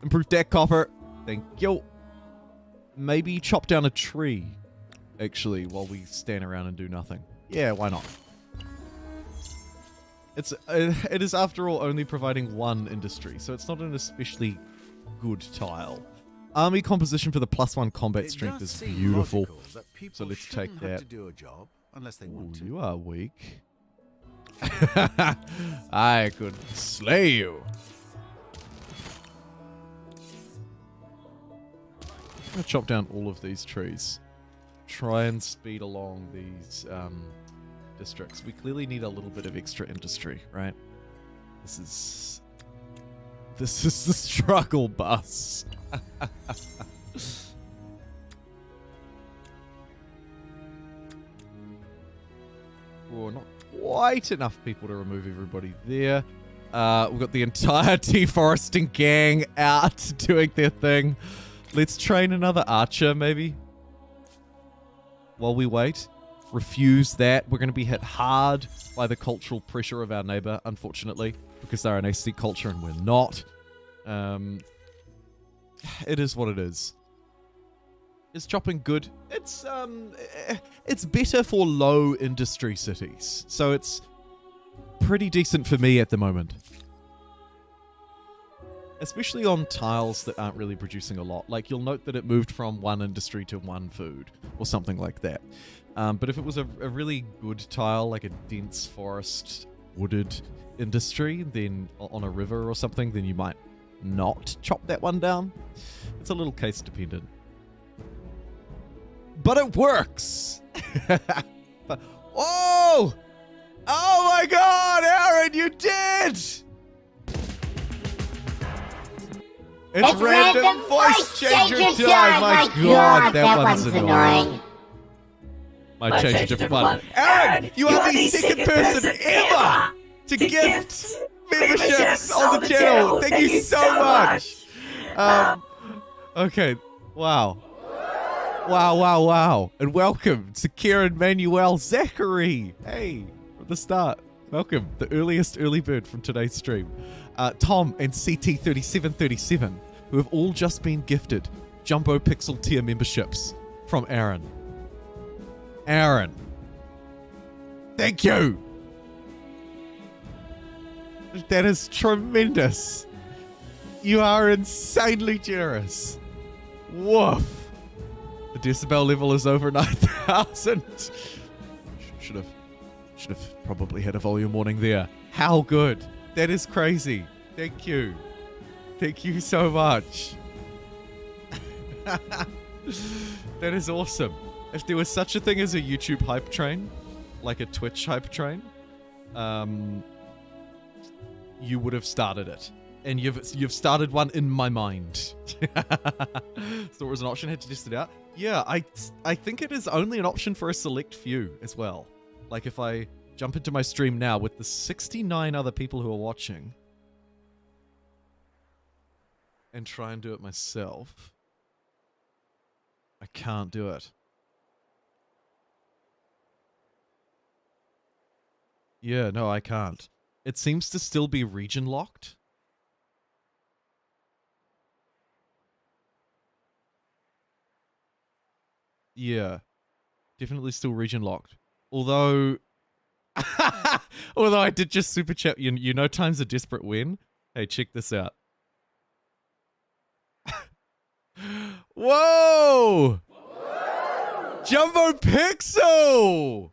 Improve deck copper. Thank you. Maybe chop down a tree, actually, while we stand around and do nothing. Yeah, why not? It is, after all, only providing one industry, so it's not an especially good tile. Army composition for the +1 combat strength is beautiful. So let's take that. To do a job unless they want to. You are weak. I could slay you. I'm going to chop down all of these trees. Try and speed along these districts. We clearly need a little bit of extra industry, right? This is the struggle bus. Oh, not quite enough people to remove everybody there. We've got the entire deforesting gang out doing their thing. Let's train another archer, maybe. While we wait. Refuse that. We're going to be hit hard by the cultural pressure of our neighbor, unfortunately, because they're an aesthetic culture and we're not. It is what it is. Is chopping good? It's better for low industry cities. So it's pretty decent for me at the moment. Especially on tiles that aren't really producing a lot. Like, you'll note that it moved from one industry to one food, or something like that. But if it was a really good tile, like a dense forest, wooded industry, then on a river or something, then you might not chop that one down. It's a little case dependent. But it works! Oh! Oh my god, Aaron, you did! It's random voice changer time! My god, that one's annoying. My change to fun. Aaron, you are the second person ever to gift memberships on the channel. Thank you so much. Okay, wow. Wow. And welcome to Kieran Manuel Zachary. Hey, from the start. Welcome, the earliest early bird from today's stream. Tom and CT3737, who have all just been gifted JumboPixel tier memberships from Aaron. Aaron, thank you. That is tremendous. You are insanely generous. Woof. The decibel level is over 9,000. Should have probably had a volume warning there. How good. That is crazy. Thank you. Thank you so much. That is awesome. If there was such a thing as a YouTube hype train, like a Twitch hype train, you would have started it. And you've started one in my mind. So it was an option, had to test it out. Yeah, I think it is only an option for a select few as well. Like if I jump into my stream now with the 69 other people who are watching and try and do it myself, I can't do it. Yeah, no, I can't. It seems to still be region locked. Yeah, definitely still region locked. Although, although I did just super chat. You know, times are desperate when. Hey, check this out. Whoa! JumboPixel!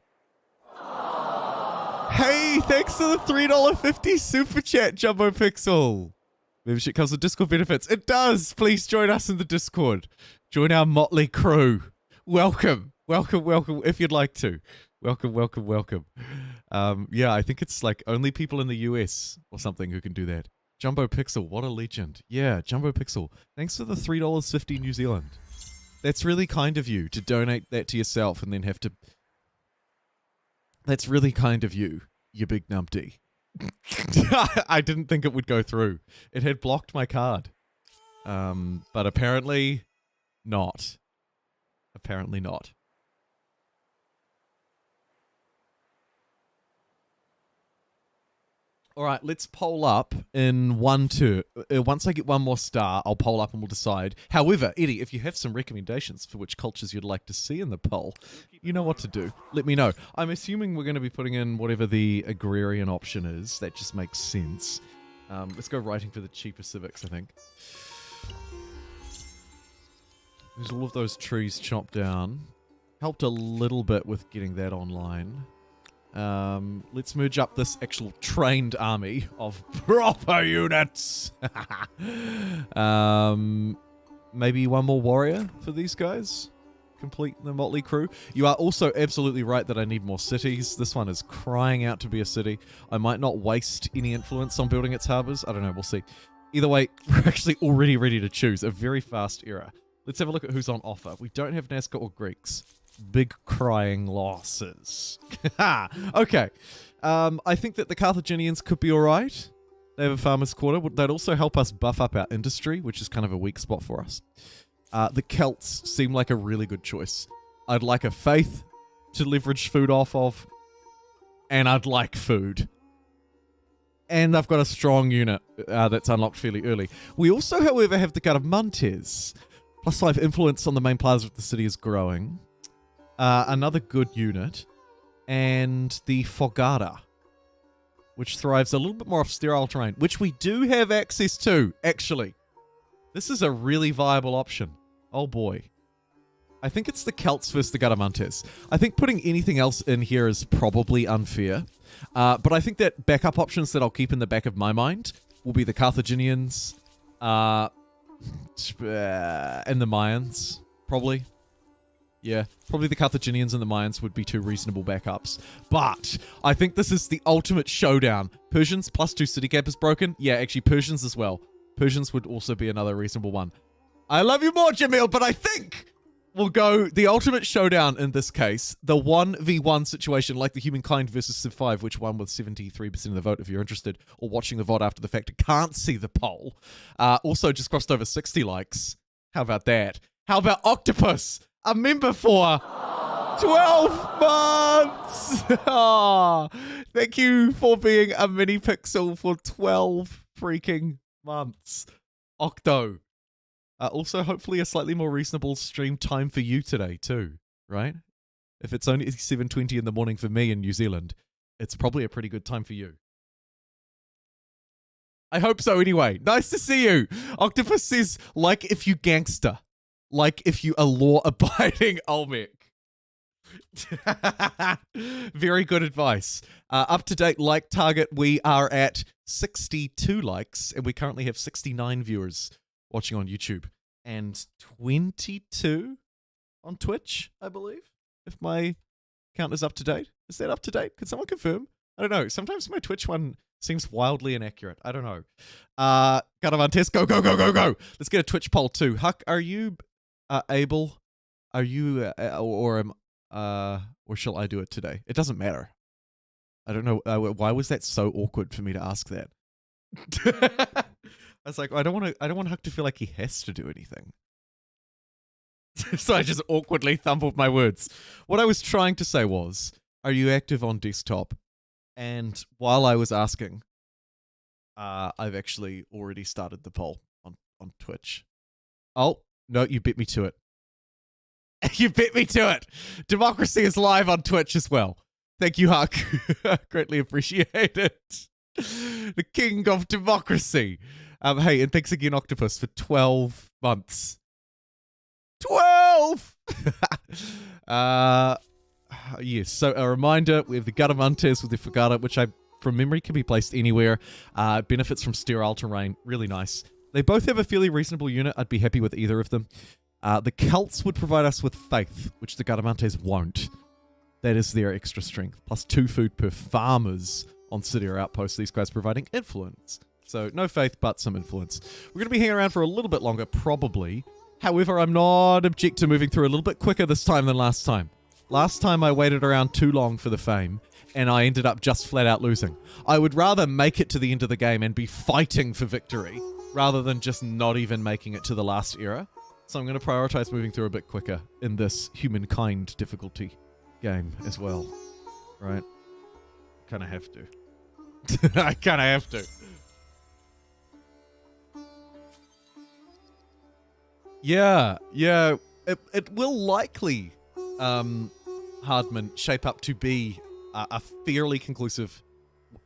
Hey, thanks for the $3.50 super chat, JumboPixel. Membership comes with Discord benefits. It does. Please join us in the Discord. Join our motley crew. Welcome, welcome, welcome. If you'd like to, welcome, welcome, welcome. Yeah, I think it's like only people in the US or something who can do that. JumboPixel, what a legend. Yeah, JumboPixel. Thanks for the $3.50 New Zealand. That's really kind of you to donate that to yourself and then have to. That's really kind of you, you big numpty. I didn't think it would go through. It had blocked my card. But apparently not. Apparently not. All right, let's poll up in 1, 2. Once I get one more star, I'll poll up and we'll decide. However, Eddie, if you have some recommendations for which cultures you'd like to see in the poll, you know what to do. Let me know. I'm assuming we're going to be putting in whatever the agrarian option is. That just makes sense. Let's go writing for the cheaper civics, I think. There's all of those trees chopped down. Helped a little bit with getting that online. Let's merge up this actual trained army of proper units. Maybe one more warrior for these guys. Complete the motley crew. You are also absolutely right that I need more cities. This one is crying out to be a city. I might not waste any influence on building its harbors. I don't know. We'll see. Either way, we're actually already ready to choose a very fast era. Let's have a look at who's on offer. We don't have Nazca or Greeks. Big crying losses. Okay. I think that the Carthaginians could be alright. They have a farmer's quarter. They'd also help us buff up our industry, which is kind of a weak spot for us. The Celts seem like a really good choice. I'd like a faith to leverage food off of. And I'd like food. And I've got a strong unit that's unlocked fairly early. We also, however, have the Harappans. +5 influence on the main plaza of the city is growing. Another good unit, and the Fogada, which thrives a little bit more off sterile terrain, which we do have access to, actually. This is a really viable option. Oh boy. I think it's the Celts versus the Garamantes. I think putting anything else in here is probably unfair, but I think that backup options that I'll keep in the back of my mind will be the Carthaginians and the Mayans, probably. Yeah, probably the Carthaginians and the Mayans would be two reasonable backups. But I think this is the ultimate showdown. Persians +2 city cap is broken. Yeah, actually Persians as well. Persians would also be another reasonable one. I love you more, Jamil, but I think we'll go the ultimate showdown in this case. The 1v1 situation, like the Humankind versus Civ 5, which won with 73% of the vote if you're interested, or watching the VOD after the fact and can't see the poll. Also just crossed over 60 likes. How about that? How about Octopus? A member for 12 months! Oh, thank you for being a mini pixel for 12 freaking months. Octo. Also, hopefully a slightly more reasonable stream time for you today too, right? If it's only 7:20 in the morning for me in New Zealand, it's probably a pretty good time for you. I hope so anyway. Nice to see you. Octopus says, like if you gangster. Like if you a law-abiding Olmec. Very good advice. Up to date like target, we are at 62 likes, and we currently have 69 viewers watching on YouTube, and 22 on Twitch, I believe, if my count is up to date. Is that up to date? Can someone confirm? I don't know. Sometimes my Twitch one seems wildly inaccurate. I don't know. Garavantes, go, go, go, go, go. Let's get a Twitch poll too. Huck, are you able? Are you or shall I do it today? It doesn't matter. I don't know. Why was that so awkward for me to ask that? I was like, I don't want Huck to feel like he has to do anything. So I just awkwardly thumbled my words. What I was trying to say was, are you active on desktop? And while I was asking, I've actually already started the poll on Twitch. Oh, no, you beat me to it. You beat me to it. Democracy is live on Twitch as well. Thank you, Huck. Greatly appreciate it. The king of democracy. Hey, and thanks again, Octopus, for 12 months. 12! Yes, so a reminder, we have the Garamantes with the Fagata, which from memory, can be placed anywhere. Benefits from sterile terrain, really nice. They both have a fairly reasonable unit. I'd be happy with either of them. The Celts would provide us with faith, which the Garamantes won't. That is their extra strength. Plus 2 food per farmers on city or outpost. These guys providing influence. So no faith, but some influence. We're going to be hanging around for a little bit longer, probably. However, I'm not object to moving through a little bit quicker this time than last time. Last time I waited around too long for the fame, and I ended up just flat out losing. I would rather make it to the end of the game and be fighting for victory, rather than just not even making it to the last era. So I'm going to prioritize moving through a bit quicker in this Humankind difficulty game as well. Right? Kind of have to. I kind of have to. Yeah. It will likely, Hardman, shape up to be a fairly conclusive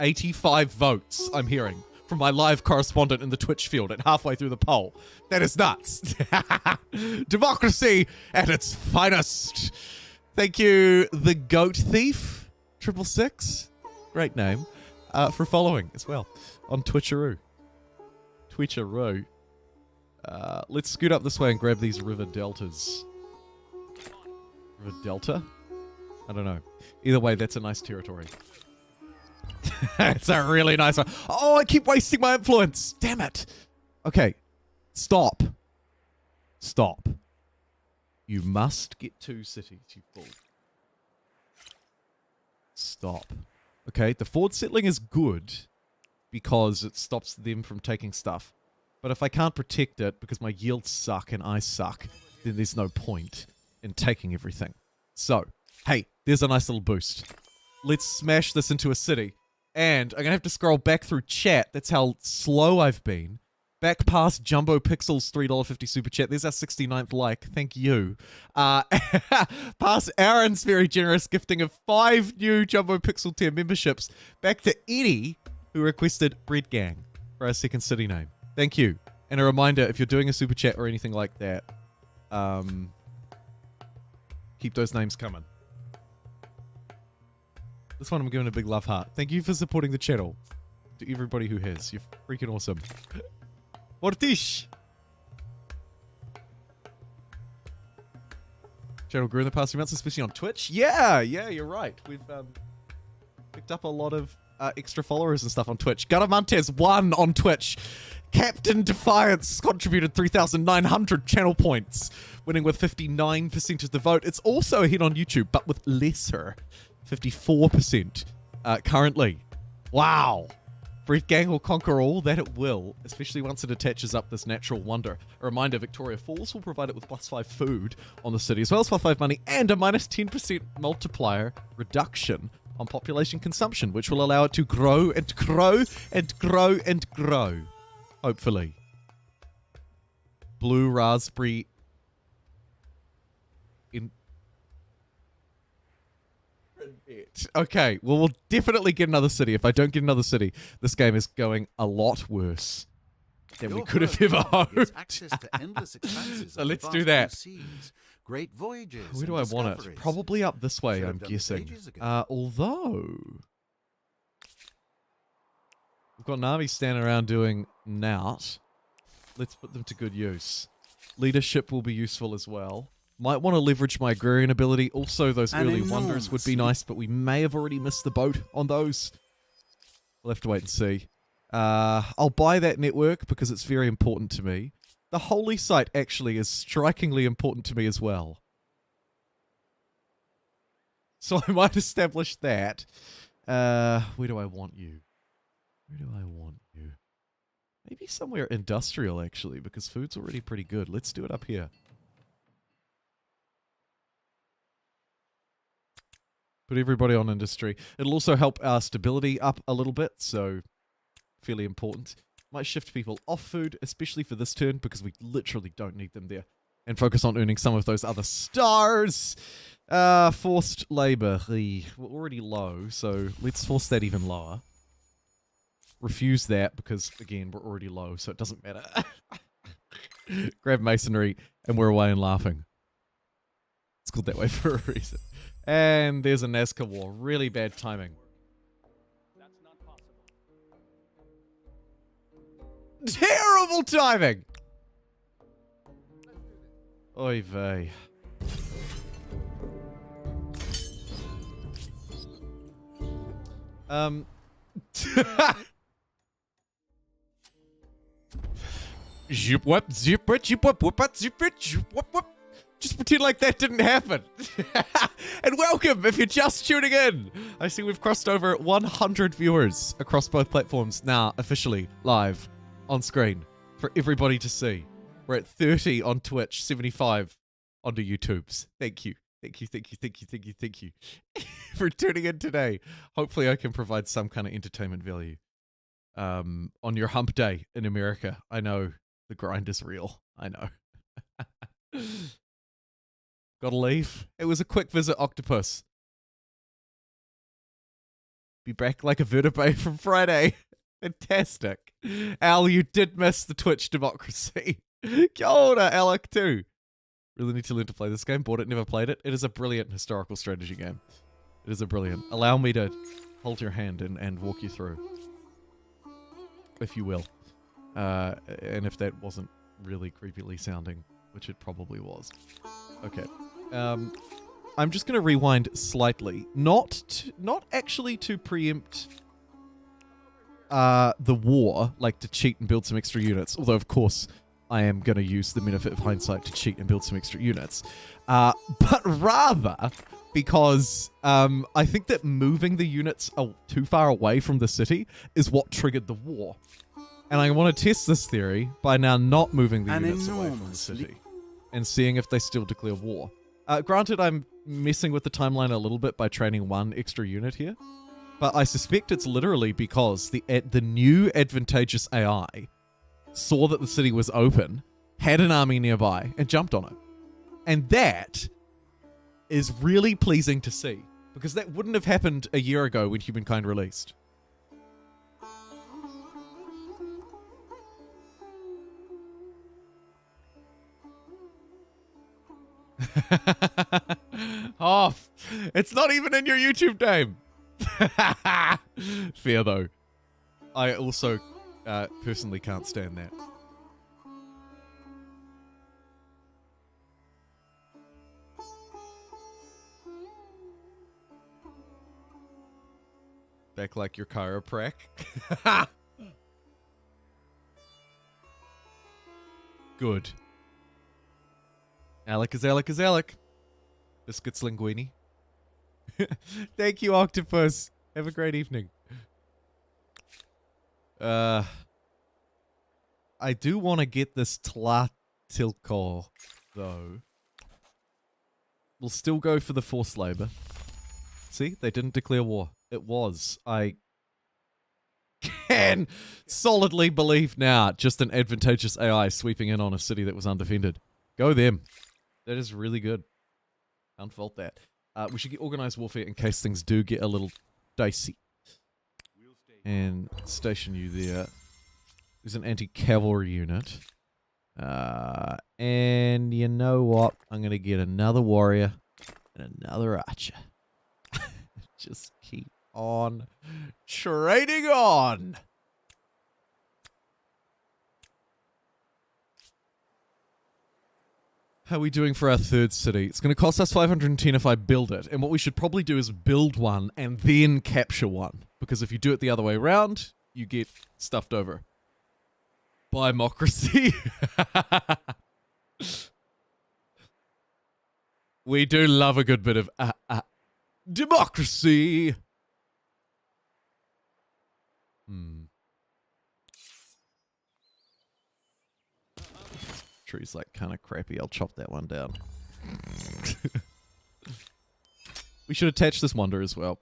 85 votes, I'm hearing, from my live correspondent in the Twitch field at halfway through the poll. That is nuts. Democracy at its finest. Thank you, the Goat Thief, 666, great name, for following as well on Twitcheroo. Twitcheroo. Let's scoot up this way and grab these river deltas. River delta? I don't know. Either way, that's a nice territory. It's a really nice one. Oh, I keep wasting my influence. Damn it. Okay. Stop. Stop. You must get 2 cities, you fool. Stop. Okay, the forward settling is good because it stops them from taking stuff. But if I can't protect it because my yields suck and I suck, then there's no point in taking everything. So, hey, there's a nice little boost. Let's smash this into a city. And I'm going to have to scroll back through chat. That's how slow I've been. Back past JumboPixel's $3.50 super chat. There's our 69th like. Thank you. Past Aaron's very generous gifting of 5 new JumboPixel tier memberships. Back to Eddie, who requested Bread Gang for our second city name. Thank you. And a reminder, if you're doing a super chat or anything like that, keep those names coming. This one I'm giving a big love heart. Thank you for supporting the channel. To everybody who has. You're freaking awesome. Mortish! Channel grew in the past few months, especially on Twitch. Yeah, you're right. We've picked up a lot of extra followers and stuff on Twitch. Garamantes won on Twitch. Captain Defiance contributed 3,900 channel points, winning with 59% of the vote. It's also a hit on YouTube, but with lesser, 54% currently. Wow. Breed Gang will conquer all, that it will, especially once it attaches up this natural wonder. A reminder, Victoria Falls will provide it with +5 food on the city, as well as +5 money, and a -10% multiplier reduction on population consumption, which will allow it to grow and grow and grow and grow. Hopefully. Blue raspberry in it. Okay, well, we'll definitely get another city. If I don't get another city, this game is going a lot worse than we could have ever hoped. Access to endless expanses So of let's vast do that. blue seas, great voyages. Where do and I want it? discoveries. Probably up this way, Should have I'm done this guessing. ages ago. Although we've got Navi standing around doing nout. Let's put them to good use. Leadership will be useful as well. Might want to leverage my agrarian ability. Also, those An early wonders would be enormous nice, but we may have already missed the boat on those. We'll have to wait and see. I'll buy that network because it's very important to me. The holy site actually is strikingly important to me as well. So I might establish that. Where do I want you? Where do I want you? Maybe somewhere industrial, actually, because food's already pretty good. Let's do it up here. Put everybody on industry. It'll also help our stability up a little bit, so fairly important. Might shift people off food, especially for this turn, because we literally don't need them there. And focus on earning some of those other stars. Forced labor. We're already low, so let's force that even lower. Refuse that, because, again, we're already low, so it doesn't matter. Grab masonry, and we're away and laughing. It's called that way for a reason. And there's a Nazca war. Really bad timing. That's not possible. Terrible timing! Oy vey. Zip whoop, zip it, zip whoop, whoop it, zip it, zip whoop, whoop. Just pretend like that didn't happen. And welcome if you're just tuning in. I see we've crossed over 100 viewers across both platforms now, officially live on screen for everybody to see. We're at 30 on Twitch, 75 onto YouTube's. Thank you. Thank you, thank you, thank you, thank you, thank you for tuning in today. Hopefully I can provide some kind of entertainment value on your hump day in America. I know the grind is real. I know. Gotta leave. It was a quick visit, Octopus. Be back like a vertebrae from Friday. Fantastic. Al, you did miss the Twitch democracy. Kia ora, Alec, too. Really need to learn to play this game. Bought it, never played it. It is a brilliant historical strategy game. It is a brilliant. Allow me to hold your hand and walk you through. If you will. And if that wasn't really creepily sounding, which it probably was. Okay. I'm just going to rewind slightly. Not actually to preempt the war, like to cheat and build some extra units. Although, of course, I am going to use the benefit of hindsight to cheat and build some extra units. But rather because I think that moving the units too far away from the city is what triggered the war. And I want to test this theory by now not moving the units away from the city and seeing if they still declare war. Granted, I'm messing with the timeline a little bit by training one extra unit here, but I suspect it's literally because the new advantageous AI saw that the city was open, had an army nearby, and jumped on it. And that is really pleasing to see, because that wouldn't have happened a year ago when Humankind released. Oh, it's not even in your YouTube name. Fair though. I also personally can't stand that. Back like your chiroprac. Good. Alec is Alec is Alec. Biscuits linguini. Thank you, Octopus. Have a great evening. I do want to get this Tlatilko, though. We'll still go for the forced labor. See, they didn't declare war. It was. I can solidly believe now just an advantageous AI sweeping in on a city that was undefended. Go them. That is really good. Can't fault that. We should get organized warfare in case things do get a little dicey. And station you there. There's an anti-cavalry unit. And you know what? I'm going to get another warrior and another archer. Just keep on trading on. How are we doing for our third city? It's going to cost us 510 if I build it. And what we should probably do is build one and then capture one. Because if you do it the other way around, you get stuffed over. Bimocracy. We do love a good bit of democracy. Tree's like kind of crappy. I'll chop that one down. We should attach this wonder as well.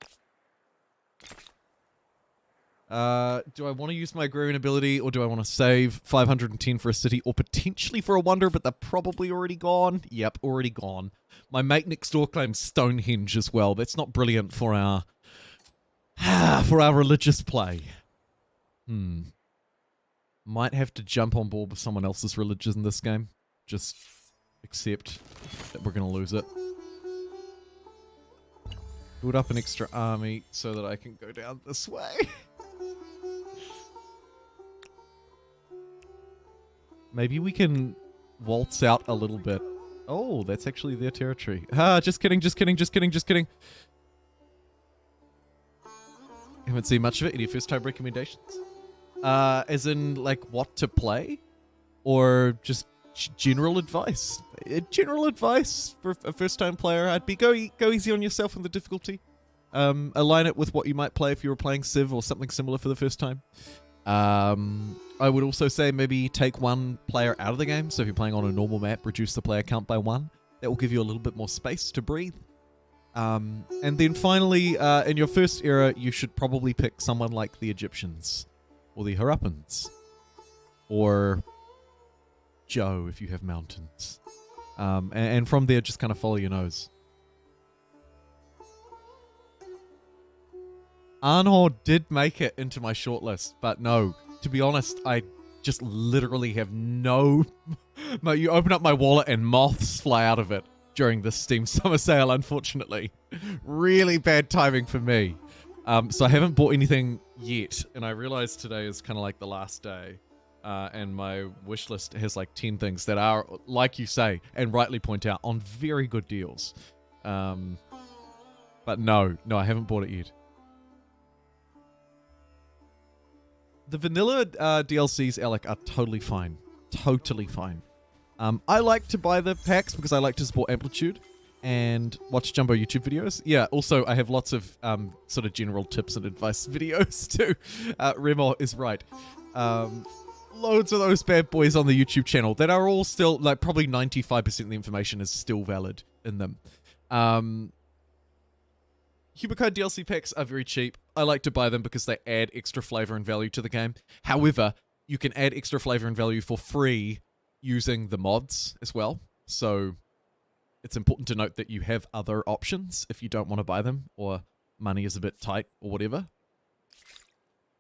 Do I want to use my agrarian ability, or do I want to save 510 for a city, or potentially for a wonder, but they're probably already gone? Yep, already gone. My mate next door claims Stonehenge as well. That's not brilliant for our religious play. Might have to jump on board with someone else's religion in this game. Just accept that we're going to lose it. Build up an extra army so that I can go down this way. Maybe we can waltz out a little bit. Oh, that's actually their territory. Just kidding, just kidding, just kidding, just kidding. Haven't seen much of it. Any first-time recommendations? As in, like, what to play? Or just general advice? General advice for a first-time player, I'd be go easy on yourself in the difficulty. Align it with what you might play if you were playing Civ or something similar for the first time. I would also say maybe take one player out of the game. So if you're playing on a normal map, reduce the player count by 1. That will give you a little bit more space to breathe. And then finally, in your first era, you should probably pick someone like the Egyptians. Or the Harappans. Or Joe, if you have mountains. And from there, just kind of follow your nose. Arnor did make it into my shortlist, but no. To be honest, I just literally have no... You open up my wallet and moths fly out of it during this Steam Summer Sale, unfortunately. Really bad timing for me. So I haven't bought anything yet, and I realized today is kind of like the last day. And my wish list has like 10 things that are, like you say, and rightly point out, on very good deals. But no, I haven't bought it yet. The vanilla DLCs, Alec, are totally fine. Totally fine. I like to buy the packs because I like to support Amplitude and watch Jumbo YouTube videos. Yeah, also I have lots of sort of general tips and advice videos too. Remo is right. Loads of those bad boys on the YouTube channel that are all still, like, probably 95% of the information is still valid in them. Humankind DLC packs are very cheap. I like to buy them because they add extra flavor and value to the game. However, you can add extra flavor and value for free using the mods as well. So it's important to note that you have other options if you don't want to buy them or money is a bit tight or whatever.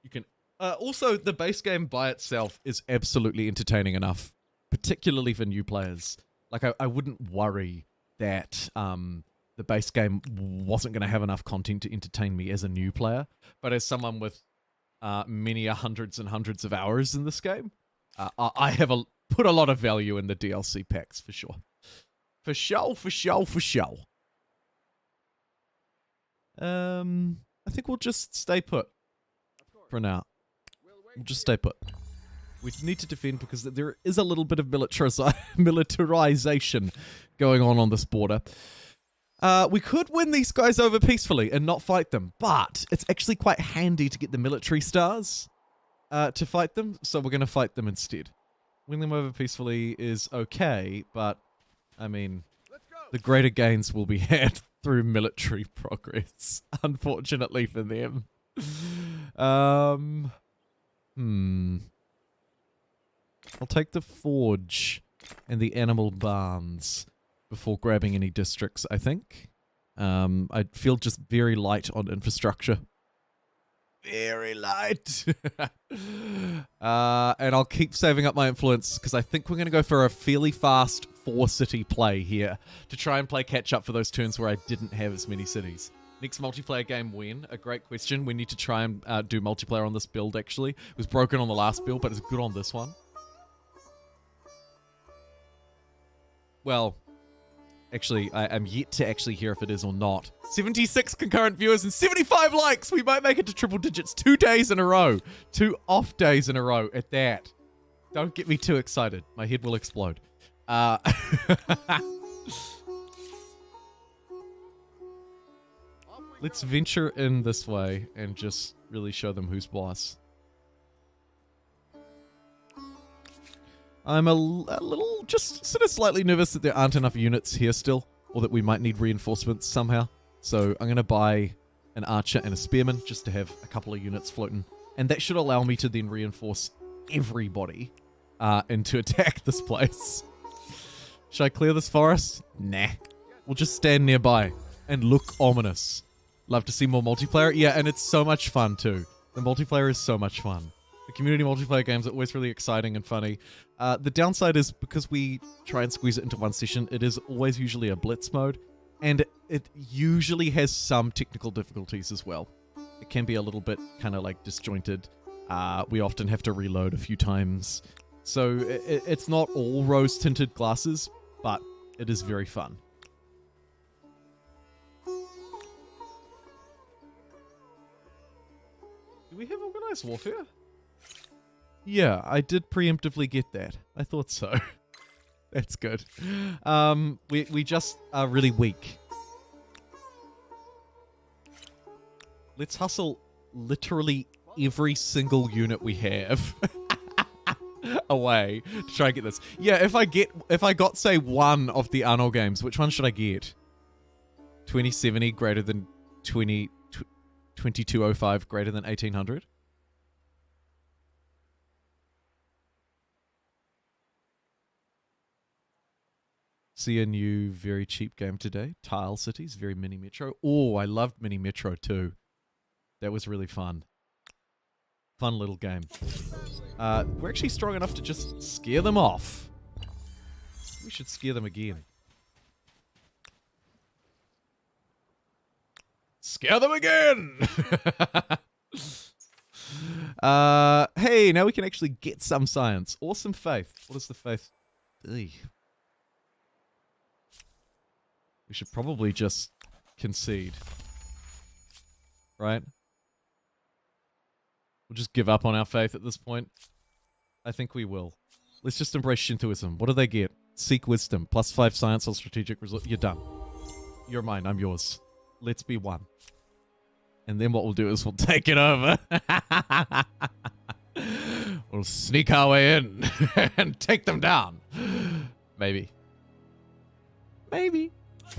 You can... also, the base game by itself is absolutely entertaining enough, particularly for new players. Like, I wouldn't worry that the base game wasn't going to have enough content to entertain me as a new player. But as someone with many hundreds and hundreds of hours in this game, I have put a lot of value in the DLC packs, for sure. For sure, for sure, for sure. I think we'll just stay put for now. We'll just stay put. We need to defend because there is a little bit of militarization going on this border. We could win these guys over peacefully and not fight them, but it's actually quite handy to get the military stars to fight them, so we're going to fight them instead. Winning them over peacefully is okay, but, I mean, the greater gains will be had through military progress, unfortunately for them. I'll take the forge and the animal barns before grabbing any districts, I think. I feel just very light on infrastructure. Very light. And I'll keep saving up my influence because I think we're going to go for a fairly fast 4-city play here to try and play catch up for those turns where I didn't have as many cities. Next multiplayer game when? A great question. We need to try and do multiplayer on this build, actually. It was broken on the last build, but it's good on this one. Well, Actually, I am yet to actually hear if it is or not. 76 concurrent viewers and 75 likes. We might make it to triple digits 2 days in a row. 2 off days in a row at that. Don't get me too excited. My head will explode. Let's venture in this way and just really show them who's boss. I'm a little, just sort of slightly nervous that there aren't enough units here still, or that we might need reinforcements somehow. So I'm going to buy an archer and a spearman just to have a couple of units floating. And that should allow me to then reinforce everybody and to attack this place. Should I clear this forest? Nah. We'll just stand nearby and look ominous. Love to see more multiplayer. Yeah, and it's so much fun too. The multiplayer is so much fun. The community multiplayer games are always really exciting and funny. The downside is because we try and squeeze it into one session, it is always usually a blitz mode, and it usually has some technical difficulties as well. It can be a little bit kind of like disjointed. We often have to reload a few times. So it's not all rose-tinted glasses, but it is very fun. Do we have organized warfare? Yeah, I did preemptively get that. I thought so. That's good. We just are really weak. Let's hustle literally every single unit we have away to try and get this. Yeah, if I got say one of the Arnold games, which one should I get? 2070 greater than 2205 greater than 1800? See a new, very cheap game today. Tile Cities, very mini Metro. Oh, I loved mini Metro too. That was really fun. Fun little game. We're actually strong enough to just scare them off. We should scare them again. Scare them again! Hey, now we can actually get some science. Awesome faith. What is the faith? Ugh. We should probably just concede. Right? We'll just give up on our faith at this point. I think we will. Let's just embrace Shintoism. What do they get? Seek wisdom. +5 science on strategic result. You're done. You're mine. I'm yours. Let's be one. And then what we'll do is we'll take it over. We'll sneak our way in and take them down. Maybe. Maybe. I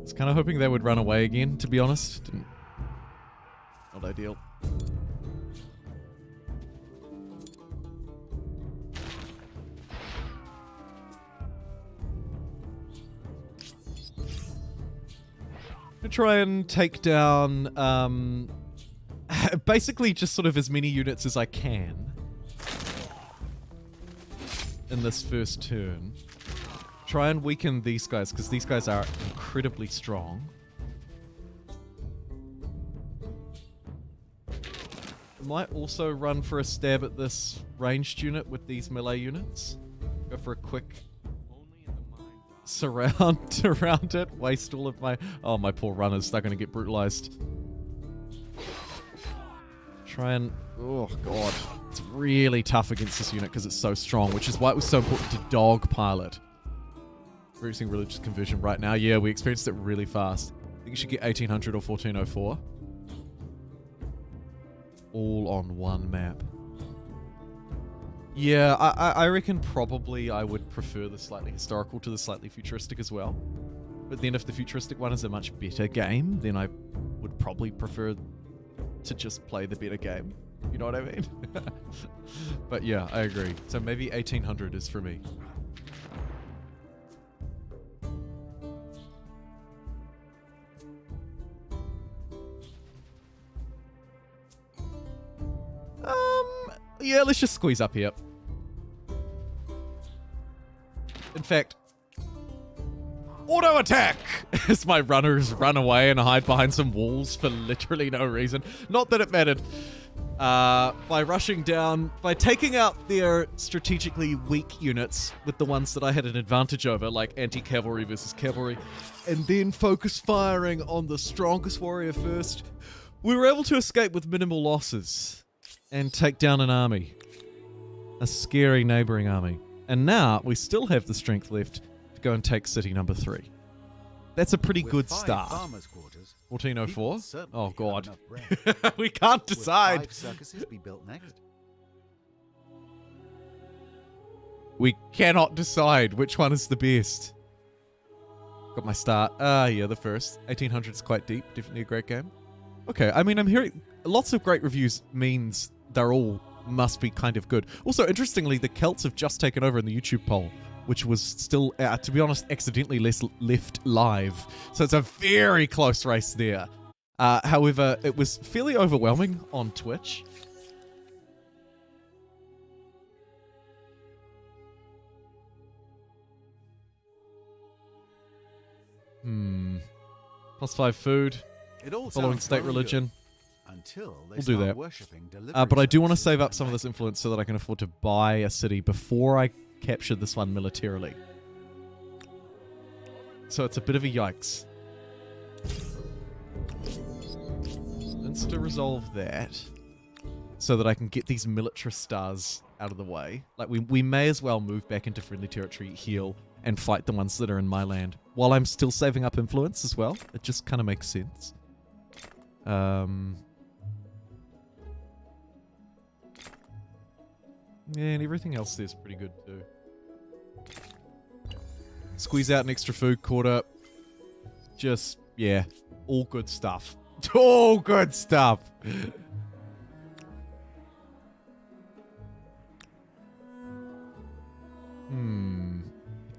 was kind of hoping they would run away again, to be honest. Not ideal. To try and take down basically just sort of as many units as I can in this first turn. Try and weaken these guys, because these guys are incredibly strong. Might also run for a stab at this ranged unit with these melee units. Go for a quick surround around it. Waste all of my... Oh, my poor runners. They're going to get brutalized. Try and... Oh, God. It's really tough against this unit because it's so strong, which is why it was so important to dogpile it. Experiencing religious conversion right now. Yeah, we experienced it really fast. I think you should get 1800 or 1404. All on one map. Yeah, I reckon probably I would prefer the slightly historical to the slightly futuristic as well. But then if the futuristic one is a much better game, then I would probably prefer to just play the better game. You know what I mean? But yeah, I agree. So maybe 1800 is for me. Yeah, let's just squeeze up here. In fact, auto attack as my runners run away and hide behind some walls for literally no reason. Not that it mattered. by rushing down, by taking out their strategically weak units with the ones that I had an advantage over, like anti-cavalry versus cavalry, and then focus firing on the strongest warrior first. We were able to escape with minimal losses and take down an army. A scary neighboring army. And now we still have the strength left to go and take city number 3. That's a pretty With good 5 start. farmers' quarters, 1404? people certainly Oh have god. enough bread. We can't Would decide. 5 circuses be built next? We cannot decide which one is the best. Got my start. Yeah, the first. 1800's quite deep. Definitely a great game. Okay, I mean, I'm hearing lots of great reviews means they're all must be kind of good. Also, interestingly, the Celts have just taken over in the YouTube poll, which was still, to be honest, accidentally left live. So it's a very close race there. However, it was fairly overwhelming on Twitch. +5 food. It all Following sounds state very religion. good, until they We'll do start that. worshipping delivery But I do want to services save up and some of this that. influence so that I can afford to buy a city before I capture this one militarily. So it's a bit of a yikes. Insta-resolve that so that I can get these militarist stars out of the way. Like, we may as well move back into friendly territory, heal, and fight the ones that are in my land while I'm still saving up influence as well. It just kind of makes sense. Yeah, and everything else there's pretty good too. Squeeze out an extra food quarter. Just, yeah, all good stuff. All good stuff.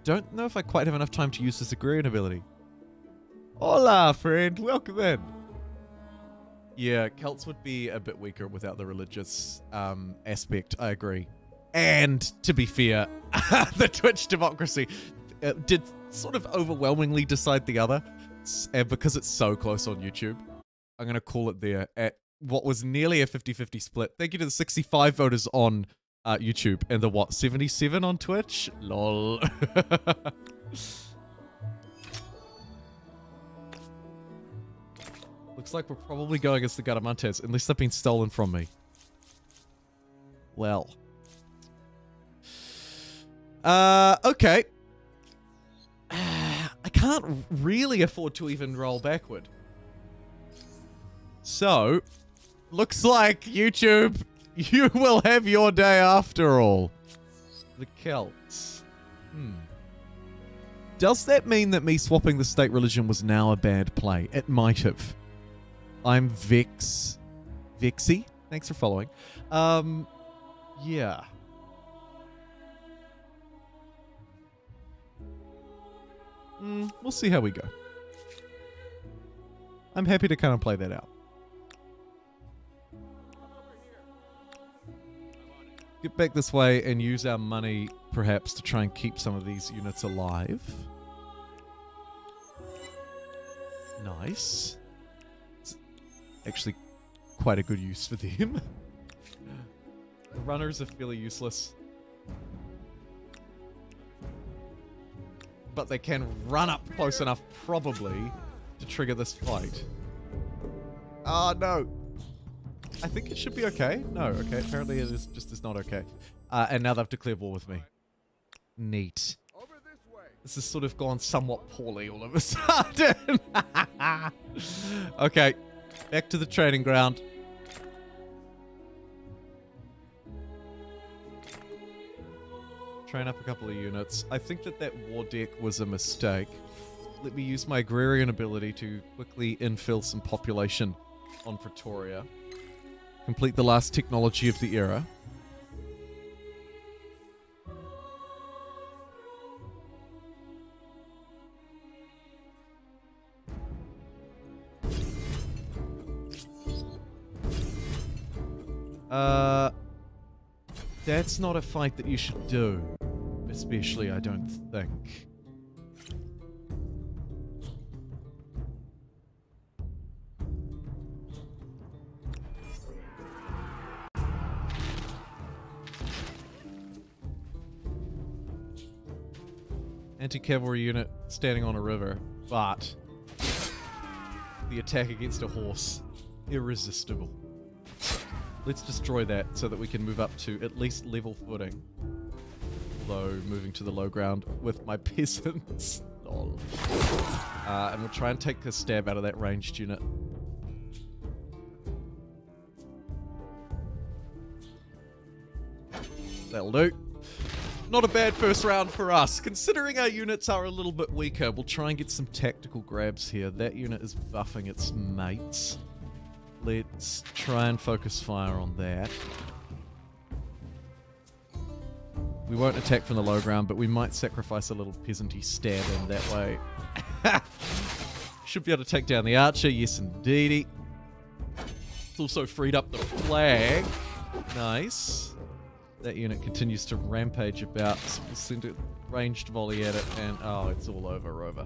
Don't know if I quite have enough time to use this agrarian ability. Hola, friend. Welcome in. Yeah, Celts would be a bit weaker without the religious aspect, I agree. And, to be fair, the Twitch democracy did sort of overwhelmingly decide the other. And because it's so close on YouTube, I'm going to call it there at what was nearly a 50-50 split. Thank you to the 65 voters on YouTube and the, 77 on Twitch? Lol. Looks like we're probably going against the Garamantes, unless they've been stolen from me. Well. Okay. I can't really afford to even roll backward. So, looks like YouTube, you will have your day after all. The Celts. Does that mean that me swapping the state religion was now a bad play? It might have. I'm Vexy. Thanks for following. Yeah. We'll see how we go. I'm happy to kind of play that out. Get back this way and use our money, perhaps, to try and keep some of these units alive. Nice. It's actually quite a good use for them. The runners are fairly useless. But they can run up close enough, probably, to trigger this fight. Oh, no. I think it should be okay. No, okay. Apparently it is not okay. And now they've declared war with me. Neat. This has sort of gone somewhat poorly all of a sudden. Okay. Back to the training ground. Train up a couple of units. I think that war deck was a mistake. Let me use my agrarian ability to quickly infill some population on Pretoria. Complete the last technology of the era. That's not a fight that you should do. Especially, I don't think. Anti-cavalry unit standing on a river, but the attack against a horse, irresistible. Let's destroy that so that we can move up to at least level footing. Although moving to the low ground with my peasants. Lol. And we'll try and take a stab out of that ranged unit. That'll do. Not a bad first round for us. Considering our units are a little bit weaker, we'll try and get some tactical grabs here. That unit is buffing its mates. Let's try and focus fire on that. We won't attack from the low ground, but we might sacrifice a little peasanty stab in that way. Should be able to take down the archer, yes indeedy. It's also freed up the flag. Nice. That unit continues to rampage about. So we'll send a ranged volley at it, and oh, it's all over, Rover.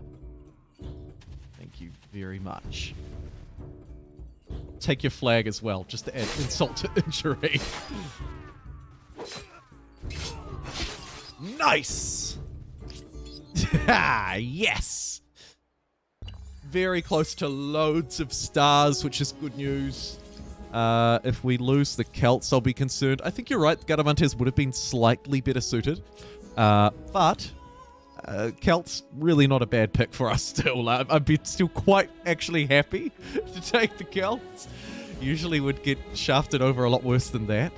Thank you very much. Take your flag as well, just to add insult to injury. Nice! Yes! Very close to loads of stars, which is good news. If we lose the Celts, I'll be concerned. I think you're right, Garavantes would have been slightly better suited. But Celts, really not a bad pick for us still. I'd be still quite actually happy to take the Celts. Usually would get shafted over a lot worse than that.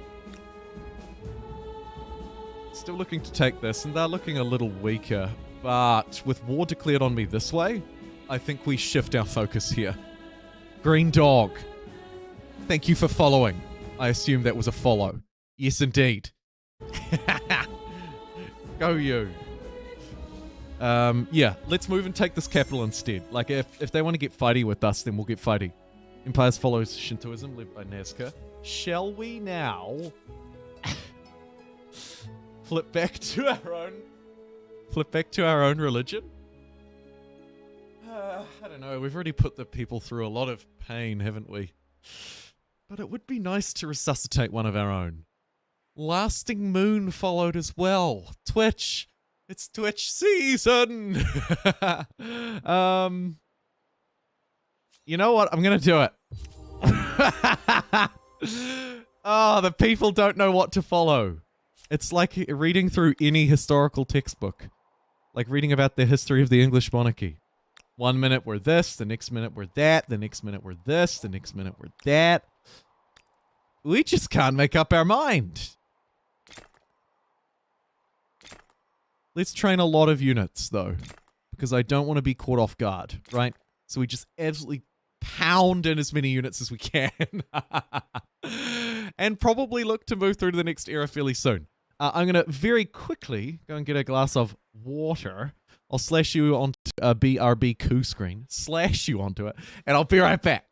Still looking to take this, and they're looking a little weaker. But with war declared on me this way, I think we shift our focus here. Green Dog. Thank you for following. I assume that was a follow. Yes, indeed. Go you. Yeah, let's move and take this capital instead. Like, if they want to get fighty with us, then we'll get fighty. Empires follows Shintoism, led by Nazca. Shall we now flip back to our own religion? I don't know. We've already put the people through a lot of pain, haven't we? But it would be nice to resuscitate one of our own. Lasting Moon followed as well. Twitch. It's Twitch season. You know what? I'm going to do it. Oh, the people don't know what to follow. It's like reading through any historical textbook. Like reading about the history of the English monarchy. 1 minute we're this, the next minute we're that, the next minute we're this, the next minute we're that. We just can't make up our mind. Let's train a lot of units, though, because I don't want to be caught off guard, right? So we just absolutely pound in as many units as we can. And probably look to move through to the next era fairly soon. I'm going to very quickly go and get a glass of water. I'll slash you onto a BRB coup screen. Slash you onto it. And I'll be right back.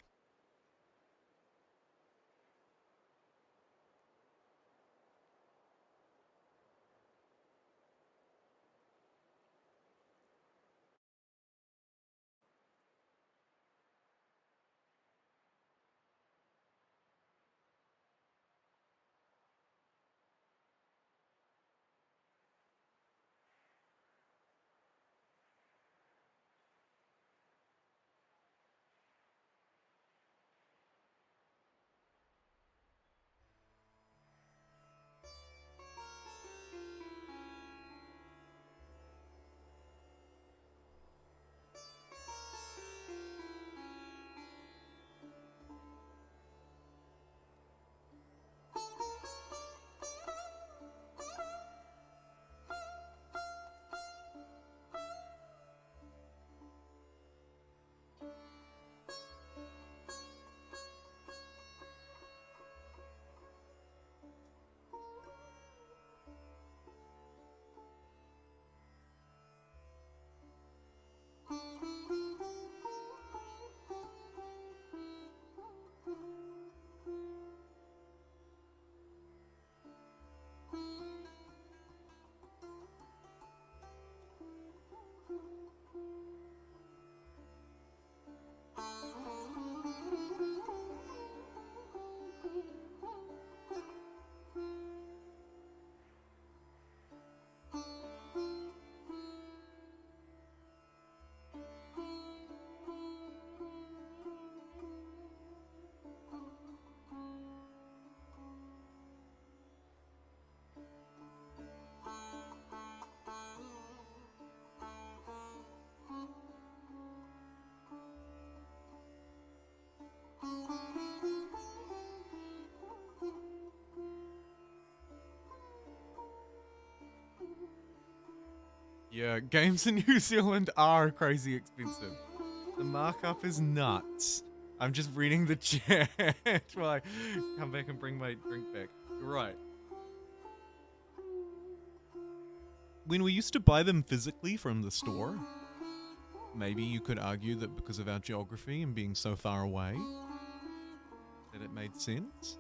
Yeah, games in New Zealand are crazy expensive. The markup is nuts. I'm just reading the chat while I come back and bring my drink back. Right. When we used to buy them physically from the store, maybe you could argue that because of our geography and being so far away, that it made sense.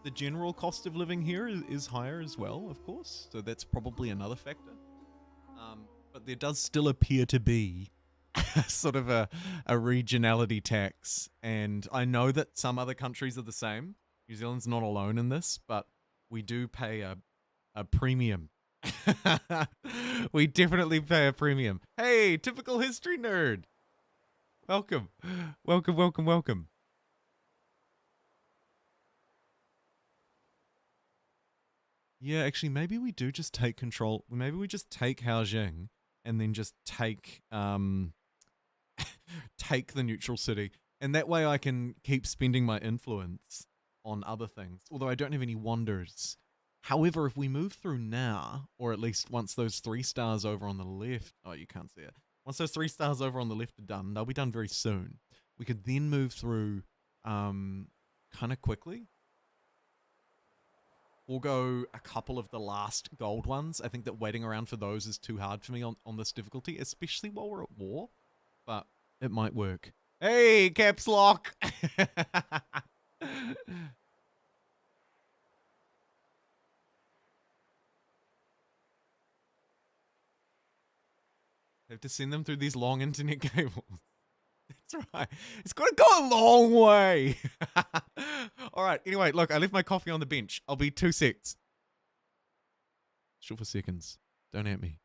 The general cost of living here is higher as well, of course, so that's probably another factor. But there does still appear to be sort of a regionality tax, and I know that some other countries are the same. New Zealand's not alone in this, but we do pay a premium. We definitely pay a premium. Hey, typical history nerd. Welcome. Welcome, welcome, welcome. Yeah, actually, maybe we do just take control. Maybe we just take Haojing and then just take take the neutral city, and that way I can keep spending my influence on other things. Although I don't have any wonders. However, if we move through now, or at least once those 3 stars over on the left, oh, you can't see it. Once those 3 stars over on the left are done, they'll be done very soon. We could then move through kind of quickly. We'll go a couple of the last gold ones. I think that waiting around for those is too hard for me on this difficulty, especially while we're at war. But it might work. Hey, caps lock! Have to send them through these long internet cables. That's right. It's got to go a long way. All right. Anyway, look, I left my coffee on the bench. I'll be 2 secs. Short for seconds. Don't at me.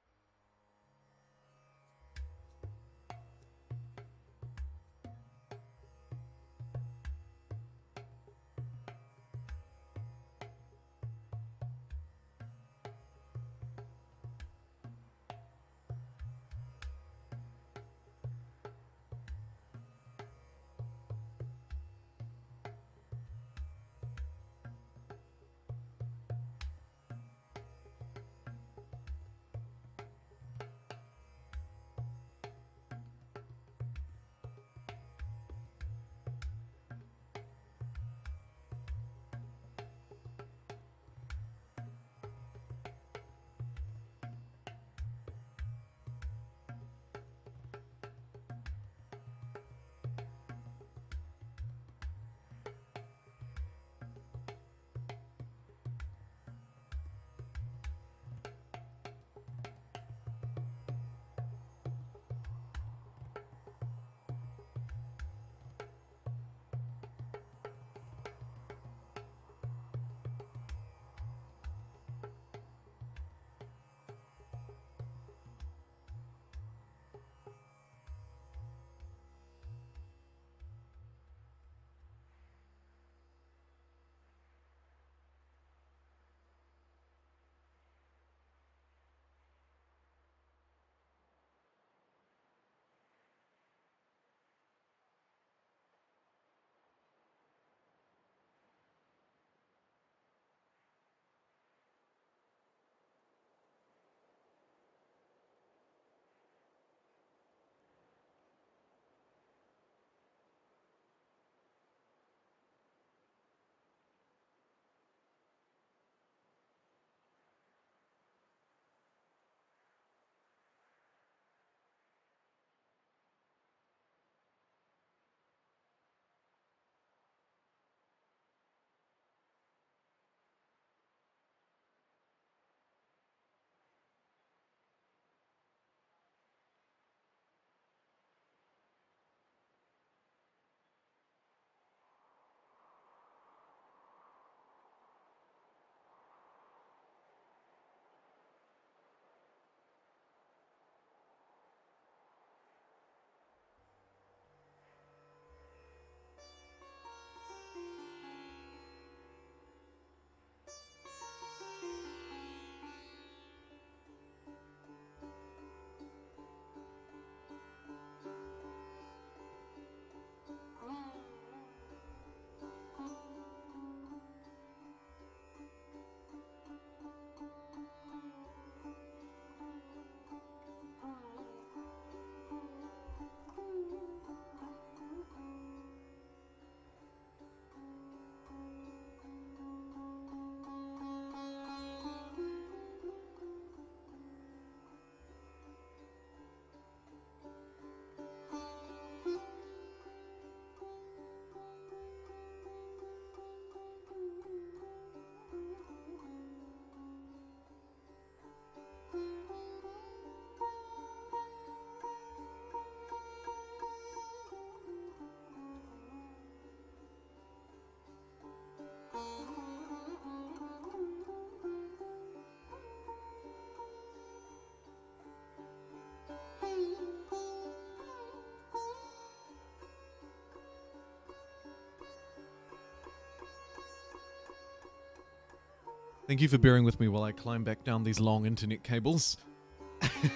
Thank you for bearing with me while I climb back down these long internet cables.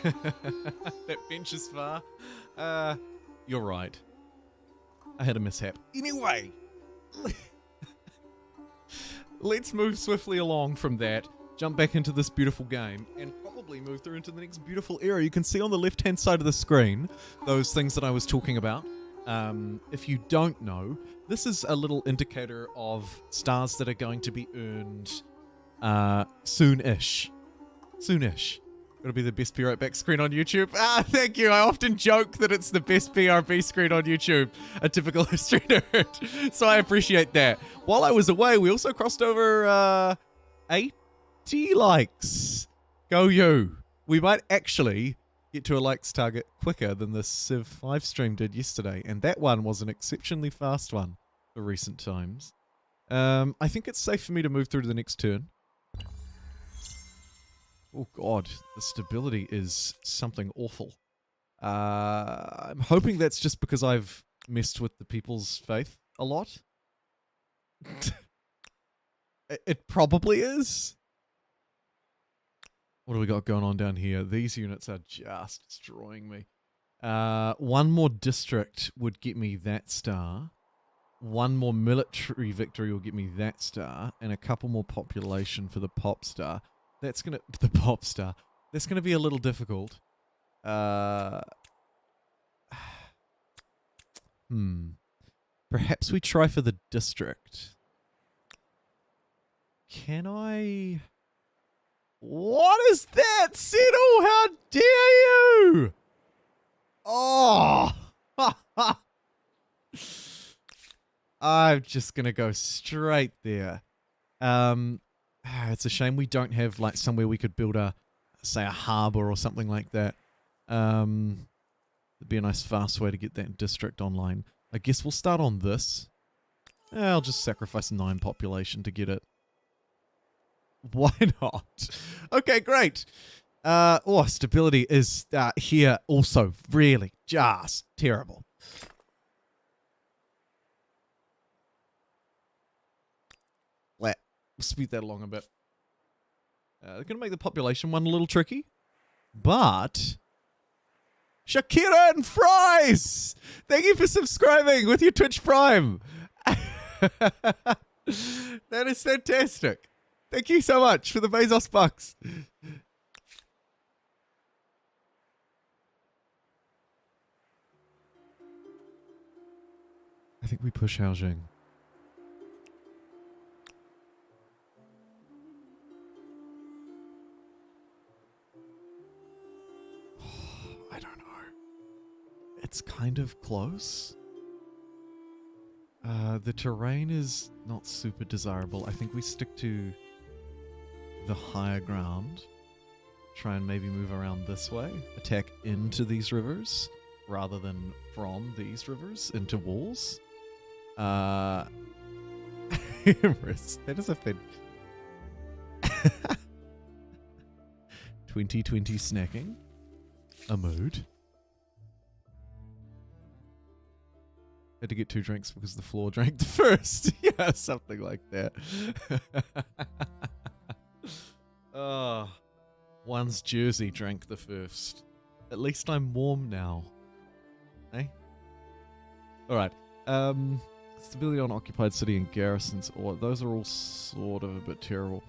That bench is far. You're right. I had a mishap. Anyway, let's move swiftly along from that, jump back into this beautiful game, and probably move through into the next beautiful area. You can see on the left-hand side of the screen those things that I was talking about. If you don't know, this is a little indicator of stars that are going to be earned soon-ish. Soon-ish. It'll be the best Be Right Back screen on YouTube. Thank you. I often joke that it's the best BRB screen on YouTube. A typical history nerd. So I appreciate that. While I was away, we also crossed over 80 likes. Go you. We might actually get to a likes target quicker than the Civ 5 stream did yesterday. And that one was an exceptionally fast one for recent times. I think it's safe for me to move through to the next turn. Oh god, the stability is something awful. I'm hoping that's just because I've messed with the people's faith a lot. It probably is. What do we got going on down here? These units are just destroying me. One more district would get me that star. One more military victory will get me that star. And a couple more population for the pop star. That's gonna the pop star. That's gonna be a little difficult. Perhaps we try for the district. Can I? What is that, Settle? How dare you? Oh! I'm just gonna go straight there. It's a shame we don't have like somewhere we could build say a harbor or something like that. It'd be a nice fast way to get that district online. I guess we'll start on this. I'll just sacrifice 9 population to get it. Why not? Okay, great. Stability is here also really just terrible. Speed that along a bit. They're going to make the population one a little tricky. But Shakira and Fries! Thank you for subscribing with your Twitch Prime. That is fantastic. Thank you so much for the Bezos bucks. I think we push Haojing. I don't know. It's kind of close. The terrain is not super desirable. I think we stick to the higher ground. Try and maybe move around this way. Attack into these rivers rather than from these rivers into walls. That is a fin. 2020 snacking. A mood. Had to get 2 drinks because the floor drank the first. Yeah, something like that. One's jersey drank the first. At least I'm warm now. Eh? Alright. Stability on occupied city and garrisons. Those are all sort of a bit terrible.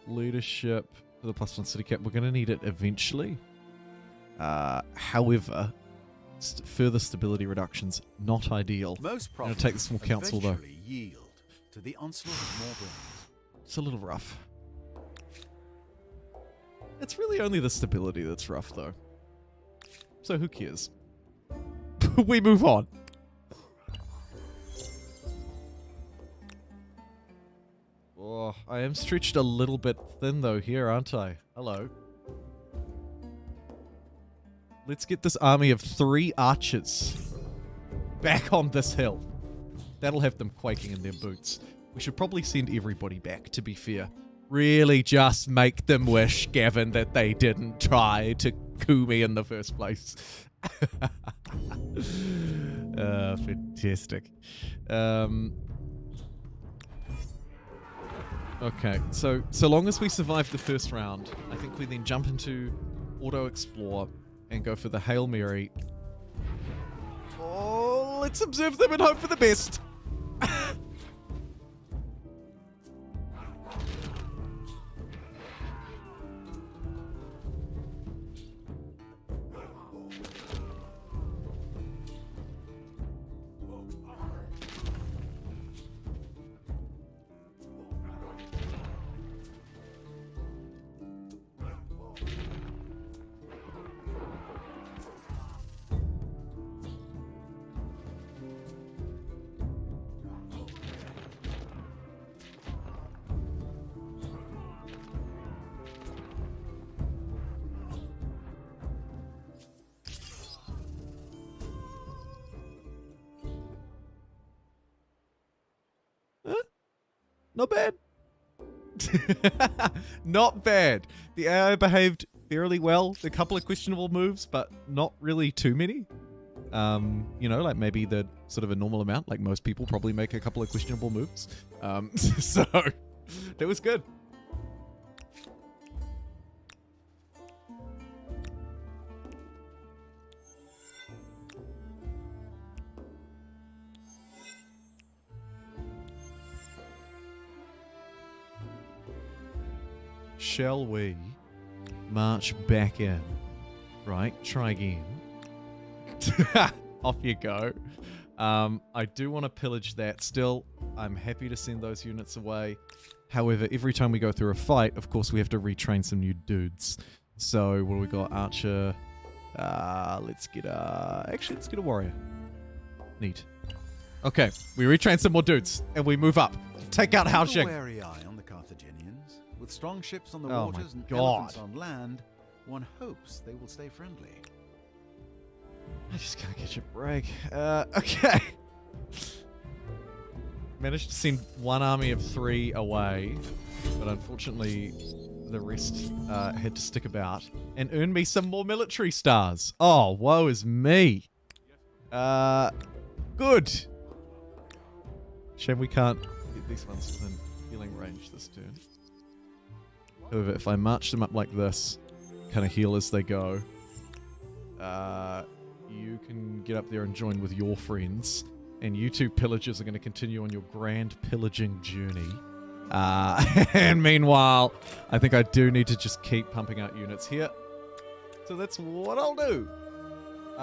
Leadership for the +1 city cap. We're going to need it eventually. However, further stability reductions, not ideal. Most I'm going to take the small council though. Yield to the onslaught of more brains. It's a little rough. It's really only the stability that's rough though. So who cares? We move on. Oh, I am stretched a little bit thin though here, aren't I? Hello. Let's get this army of 3 archers back on this hill. That'll have them quaking in their boots. We should probably send everybody back, to be fair. Really just make them wish, Gavin, that they didn't try to coup me in the first place. Fantastic. Okay, so long as we survive the first round, I think we then jump into auto explore and go for the Hail Mary. Oh, let's observe them and hope for the best. Not bad. Not bad. The AI behaved fairly well. A couple of questionable moves, but not really too many. You know, like maybe the sort of a normal amount. Like most people probably make a couple of questionable moves. So that was good. Shall we march back in? Right, try again. Off you go. I do want to pillage that still. I'm happy to send those units away. However, every time we go through a fight, of course, we have to retrain some new dudes. So, what do we got? Archer. Let's get a warrior. Neat. Okay, we retrain some more dudes, and we move up. Take out Hao Keep a Jing. wary eye on the Carthaginians. With strong ships on the Oh waters my and God. elephants on land, one hopes they will stay friendly. I just can't catch a break. Okay. Managed to send one army of 3 away, but unfortunately the rest had to stick about and earn me some more military stars. Oh, woe is me. Good. Shame we can't get these ones within healing range this turn. However, if I march them up like this, kind of heal as they go, you can get up there and join with your friends, and you two pillagers are going to continue on your grand pillaging journey. And meanwhile, I think I do need to just keep pumping out units here. So that's what I'll do.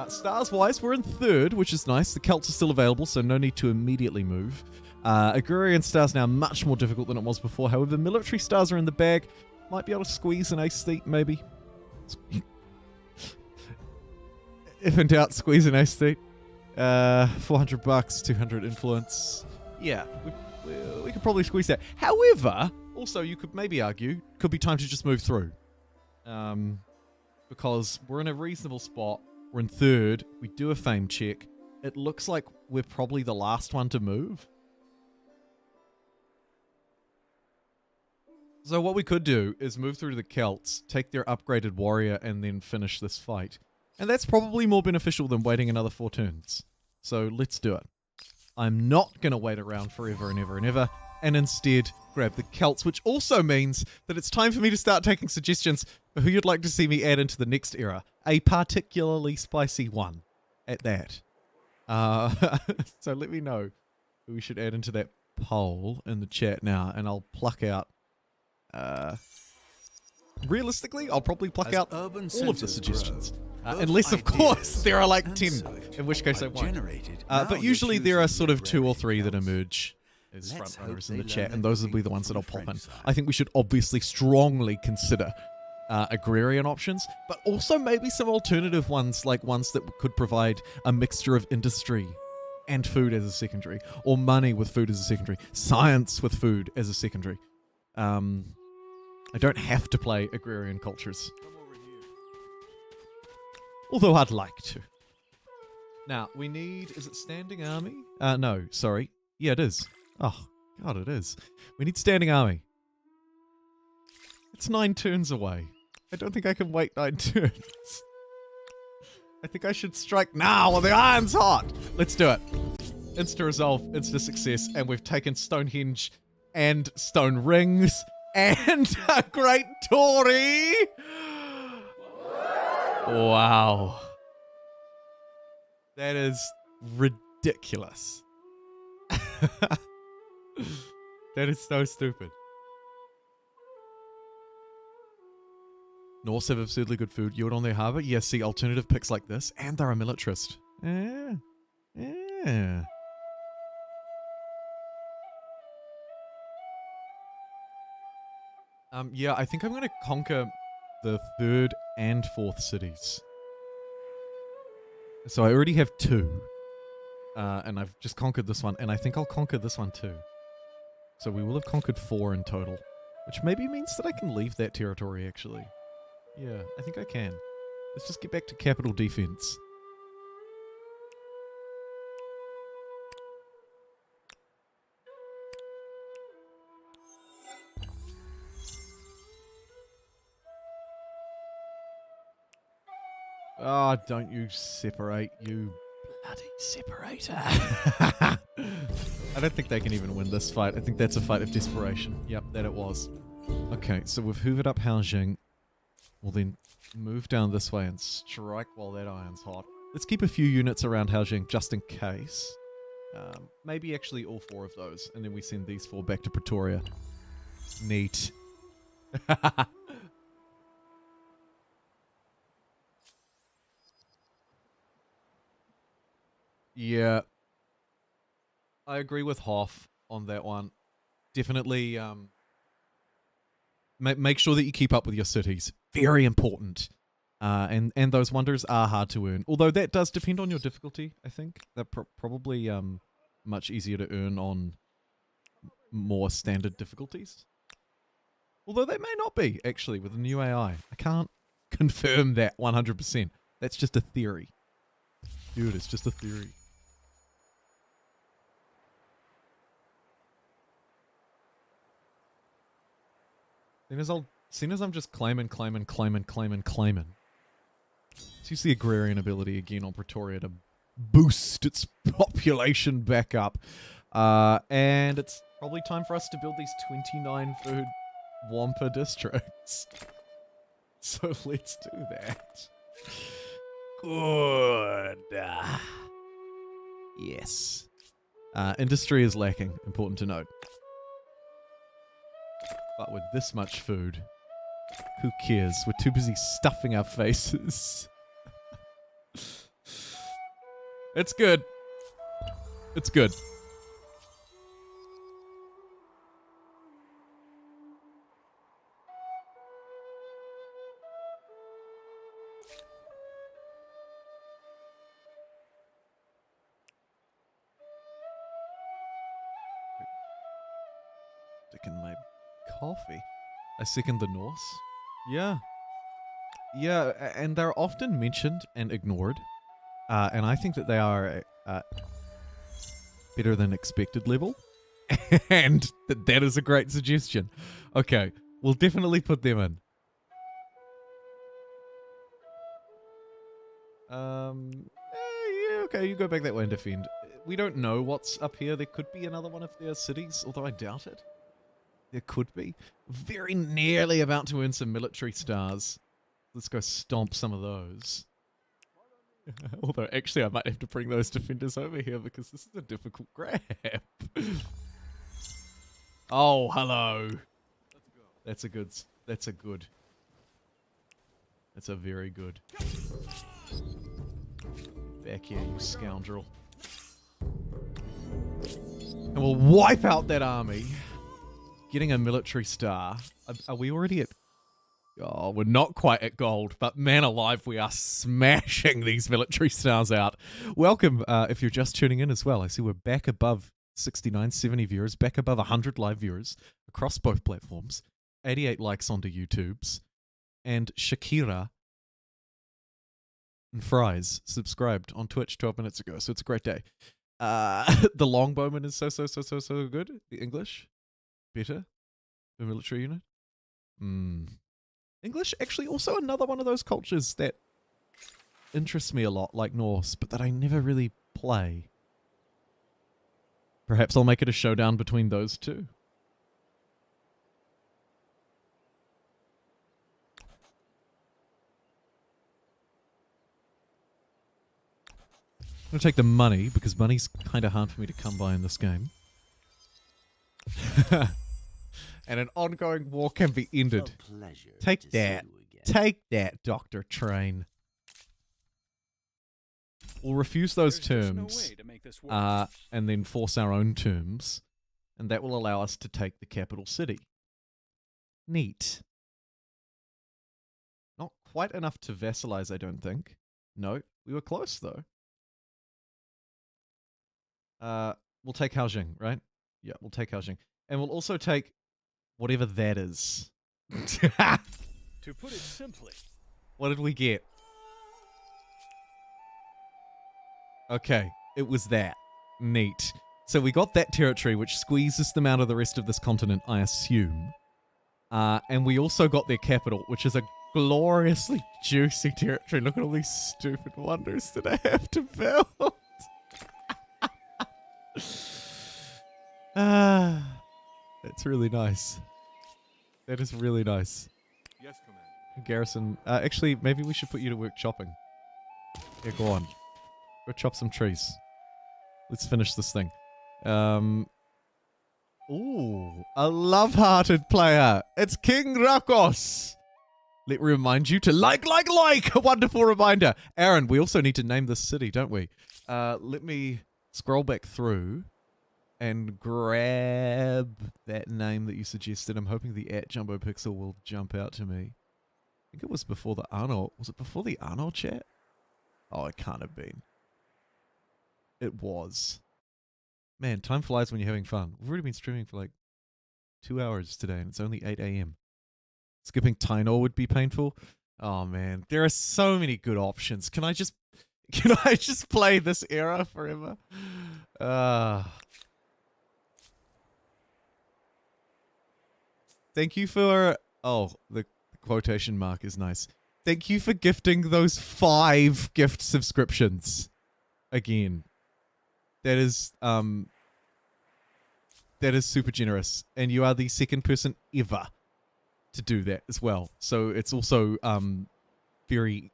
Stars-wise, we're in 3rd, which is nice. The Celts are still available, so no need to immediately move. Agrarian stars now much more difficult than it was before. However, military stars are in the bag. Might be able to squeeze an aesthete, maybe. If in doubt, squeeze an aesthete. $400, 200 influence. Yeah, we could probably squeeze that. However, also you could maybe argue, could be time to just move through. Because we're in a reasonable spot. We're in 3rd. We do a fame check. It looks like we're probably the last one to move. So what we could do is move through to the Celts, take their upgraded warrior, and then finish this fight. And that's probably more beneficial than waiting another 4 turns. So let's do it. I'm not going to wait around forever and ever and ever, and instead grab the Celts, which also means that it's time for me to start taking suggestions for who you'd like to see me add into the next era. A particularly spicy one at that. So let me know who we should add into that poll in the chat now, and I'll pluck out... realistically, I'll probably pluck out all of the suggestions. Unless, of course, there are like 10, in which case I won't. But usually there are sort of 2 or 3 that emerge as frontrunners in the chat, and those will be the ones that I'll pop in. I think we should obviously strongly consider agrarian options, but also maybe some alternative ones, like ones that could provide a mixture of industry and food as a secondary, or money with food as a secondary, science with food as a secondary. I don't have to play agrarian cultures. Although I'd like to. Now, we need... Is it standing army? No, sorry. Yeah, it is. Oh, God, it is. We need standing army. It's 9 turns away. I don't think I can wait 9 turns. I think I should strike now while the iron's hot. Let's do it. Insta-resolve, insta-success, and we've taken Stonehenge and stone rings and a great Tory. Wow. That is ridiculous. That is so stupid. Norse have absurdly good food yield on their harbour. Yes, see alternative picks like this, and they're a militarist. Yeah. Yeah. Yeah, I think I'm going to conquer the 3rd and 4th cities. So I already have 2. And I've just conquered this one, and I think I'll conquer this one too. So we will have conquered 4 in total, which maybe means that I can leave that territory, actually. Yeah, I think I can. Let's just get back to capital defense. Oh, don't you separate, you bloody separator. I don't think they can even win this fight. I think that's a fight of desperation. Yep, that it was. Okay, so we've hoovered up Haojing. We'll then move down this way and strike while that iron's hot. Let's keep a few units around Haojing just in case. Maybe actually all 4 of those, and then we send these 4 back to Pretoria. Neat. Yeah. I agree with Hoff on that one. Definitely make sure that you keep up with your cities. Very important. And those wonders are hard to earn. Although that does depend on your difficulty, I think. They're probably much easier to earn on more standard difficulties. Although they may not be, actually, with the new AI. I can't confirm that 100%. That's just a theory. Dude, it's just a theory. Seeing as I'm just claiming. Let's use the agrarian ability again on Pretoria to boost its population back up. And it's probably time for us to build these 29 food Wampa districts. So let's do that. Good. Yes. Industry is lacking, important to note. But with this much food, who cares? We're too busy stuffing our faces. It's good. It's good. Sticking my coffee. I second the Norse. Yeah. Yeah, and they're often mentioned and ignored. And I think that they are better than expected level. And that is a great suggestion. Okay, we'll definitely put them in. Yeah, okay, you go back that way and defend. We don't know what's up here. There could be another one of their cities, although I doubt it. There could be. Very nearly about to earn some military stars. Let's go stomp some of those. Although, actually, I might have to bring those defenders over here because this is a difficult grab. Oh, hello. That's a good. That's a good. That's a very good. Back here, you scoundrel. And we'll wipe out that army. Getting a military star. Are we already at... Oh, we're not quite at gold, but man alive, we are smashing these military stars out. Welcome, if you're just tuning in as well. I see we're back above 69, 70 viewers, back above 100 live viewers across both platforms, 88 likes onto YouTube's, and Shakira and Fries subscribed on Twitch 12 minutes ago, so it's a great day. The longbowman is so good. The English, better. The military unit. English, actually, also another one of those cultures that interests me a lot, like Norse, but that I never really play. Perhaps I'll make it a showdown between those two. I'm going to take the money, because money's kind of hard for me to come by in this game. And an ongoing war can be ended. A pleasure Take to that. see you again. Take that, Dr. Train. We'll refuse those There's terms, no way to make this work. and then force our own terms, and that will allow us to take the capital city. Neat. Not quite enough to vassalize, I don't think. No, we were close, though. We'll take Haojing, right? Yeah, we'll take Haojing. And we'll also take whatever that is. To put it simply, What did we get? Okay, it was that. Neat. So we got that territory, which squeezes them out of the rest of this continent, I assume. And we also got their capital, which is a gloriously juicy territory. Look at all these stupid wonders that I have to build. That's really nice. That is really nice. yes, Commander. Garrison, actually, maybe we should put you to work chopping. Yeah, go on. Go chop some trees. Let's finish this thing. Ooh, a love-hearted player. It's King Rakos. Let me remind you to like. A wonderful reminder. Aaron, we also need to name this city, don't we? Let me scroll back through and grab that name that you suggested. I'm hoping the @JumboPixel will jump out to me. I think it was before the Arnold. Was it before the Arnold chat? Oh, it can't have been. It was. Man, time flies when you're having fun. We've already been streaming for like 2 hours today, and it's only 8 a.m. Skipping Tylenol would be painful. Oh man, there are so many good options. Can I just play this era forever? Thank you for... Oh, the quotation mark is nice. Thank you for gifting those 5 gift subscriptions. Again. That is super generous. And you are the second person ever to do that as well. So it's also very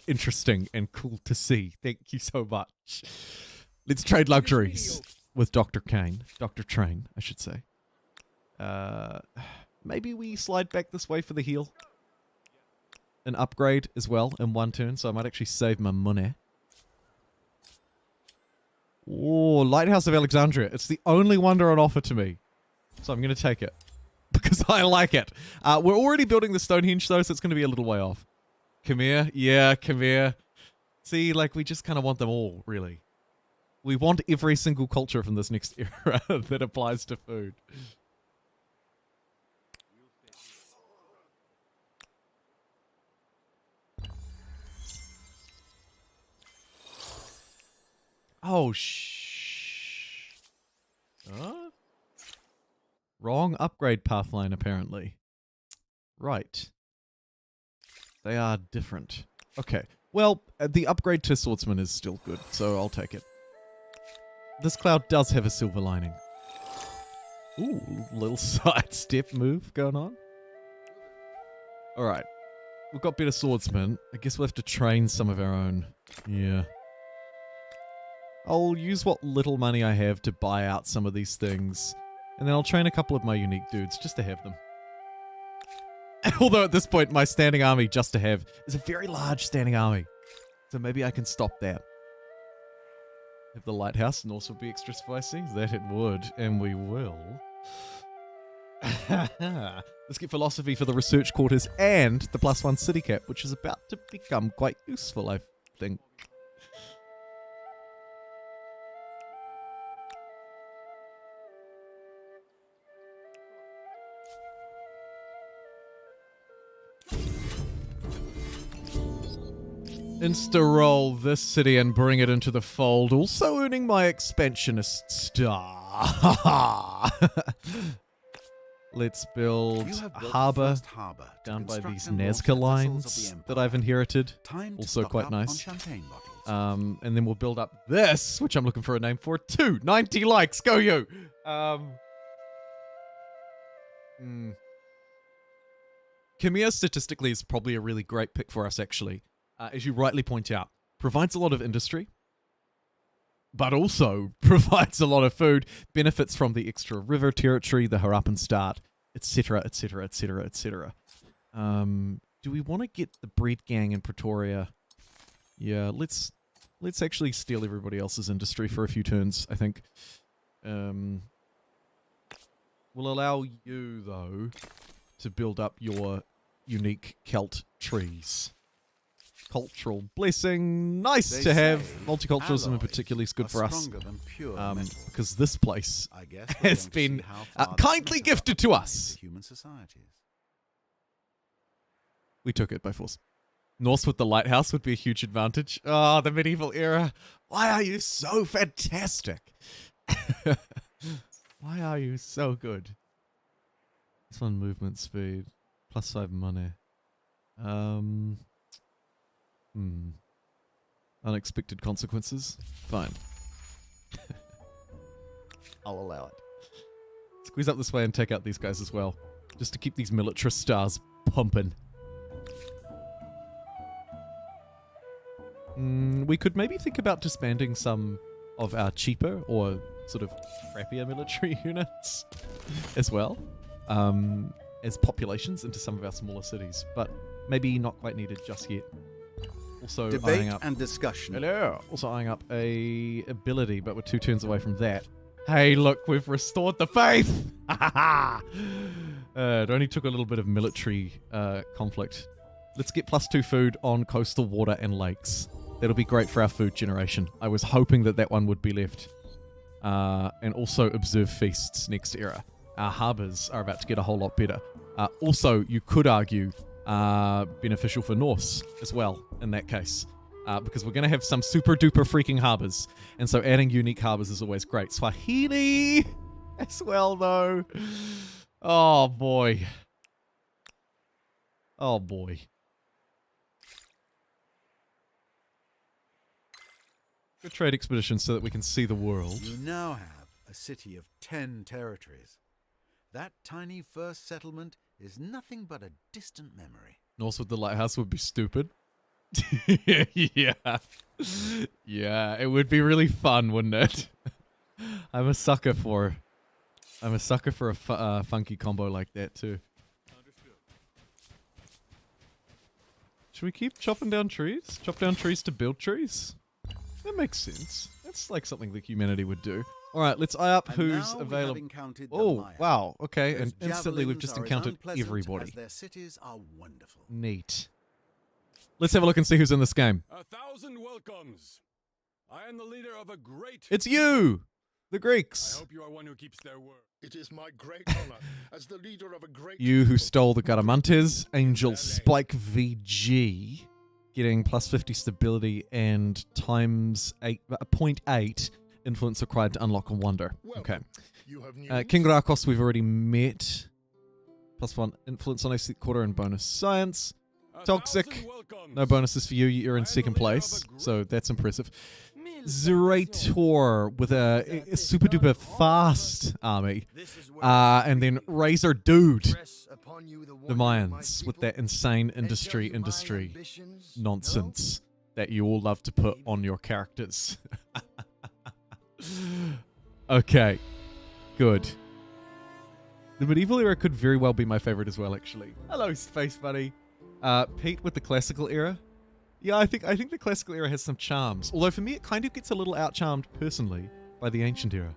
interesting and cool to see. Thank you so much. Let's trade luxuries with Dr. Train, I should say. Maybe we slide back this way for the heal. An upgrade as well in one turn, so I might actually save my money. Oh, Lighthouse of Alexandria. It's the only wonder on offer to me. So I'm going to take it. Because I like it. We're already building the Stonehenge, though, so it's going to be a little way off. Come here. Yeah, come here. See, we just kind of want them all, really. We want every single culture from this next era that applies to food. Oh, Huh? Wrong upgrade pathline, apparently. Right. They are different. Okay. Well, the upgrade to Swordsman is still good, so I'll take it. This cloud does have a silver lining. Ooh, little sidestep move going on. Alright. We've got better swordsmen. I guess we'll have to train some of our own. Yeah. I'll use what little money I have to buy out some of these things. And then I'll train a couple of my unique dudes just to have them. Although at this point, my standing army just to have is a very large standing army. So maybe I can stop that. Have the lighthouse and also be extra spicy? That it would, and we will. Let's get philosophy for the research quarters and the +1 city cap, which is about to become quite useful, I think. Insta-roll this city and bring it into the fold, also earning my expansionist star. Let's build You a have built the harbor first harbour to down by construct these and launch Nazca the vessels lines of the that Empire. I've inherited. Time to Also stock quite up nice. on champagne bottles. And then we'll build up this, which I'm looking for a name for, too. 90 likes, go you! Khmer statistically is probably a really great pick for us, actually. As you rightly point out, provides a lot of industry. but also provides a lot of food, benefits from the extra river territory, the Harappans start, etc., etc., etc., etc. Do we want to get the bread gang in Pretoria? Yeah, let's actually steal everybody else's industry for a few turns, I think. We'll allow you, though, to build up your unique Celt trees. Cultural blessing, nice They to have. say Multiculturalism in alloys particular is good are for us. stronger than pure metal. Because this place I guess we're has going to see been how far this kindly method gifted to applies us. to human societies. We took it by force. Norse with the lighthouse would be a huge advantage. Oh, the medieval era. Why are you so fantastic? Why are you so good? This one, movement speed. +5 money. Unexpected consequences. Fine. I'll allow it. Squeeze up this way and take out these guys as well. Just to keep these militarist stars pumping. We could maybe think about disbanding some of our cheaper or sort of crappier military units as well, as populations into some of our smaller cities, but maybe not quite needed just yet. Also Debate eyeing up, and discussion. hello. Also eyeing up a ability, but we're 2 turns away from that. Hey, look, we've restored the faith. It only took a little bit of military conflict. Let's get +2 food on coastal water and lakes. That'll be great for our food generation. I was hoping that one would be left. And also observe feasts next era. Our harbours are about to get a whole lot better. Also, you could argue beneficial for Norse as well in that case. Because we're going to have some super duper freaking harbours. And so adding unique harbours is always great. Swahili as well though. Oh boy. Oh boy. Good trade expedition so that we can see the world. You now have a city of 10 territories. That tiny first settlement is nothing but a distant memory. Norse with the lighthouse would be stupid. Yeah. Yeah, it would be really fun, wouldn't it? I'm a sucker for a funky combo like that too. Should we keep chopping down trees? Chop down trees to build trees? That makes sense. That's like something that humanity would do. Alright, let's eye up And who's now we have available. encountered the Oh, Maya. wow. Okay, Those and instantly we've javelins just are as encountered unpleasant everybody. as their cities are wonderful. Neat. Let's have a look and see who's in this game. 1,000 welcomes. I am the leader of a great. It's you! The I Greeks. hope you are one who keeps their word. It is my great honor as the leader of a great You who people. stole the Garamantes, Angel Spike VG, getting +50 stability and times 0.8 influence required to unlock a wonder. Okay. You have news? King Rakos we've already met. +1 influence on AC quarter and bonus science. Toxic. 1,000 welcomes. No bonuses for you. You're in second place, so that's impressive. Zerator with a super duper fast army. And then Razor Dude, the Mayans, with that insane industry nonsense that you all love to put on your characters. Okay, good. The medieval era could very well be my favorite as well, actually. Hello, Space Buddy. Pete with the classical era. Yeah, I think the classical era has some charms. Although for me, it kind of gets a little out-charmed personally by the ancient era.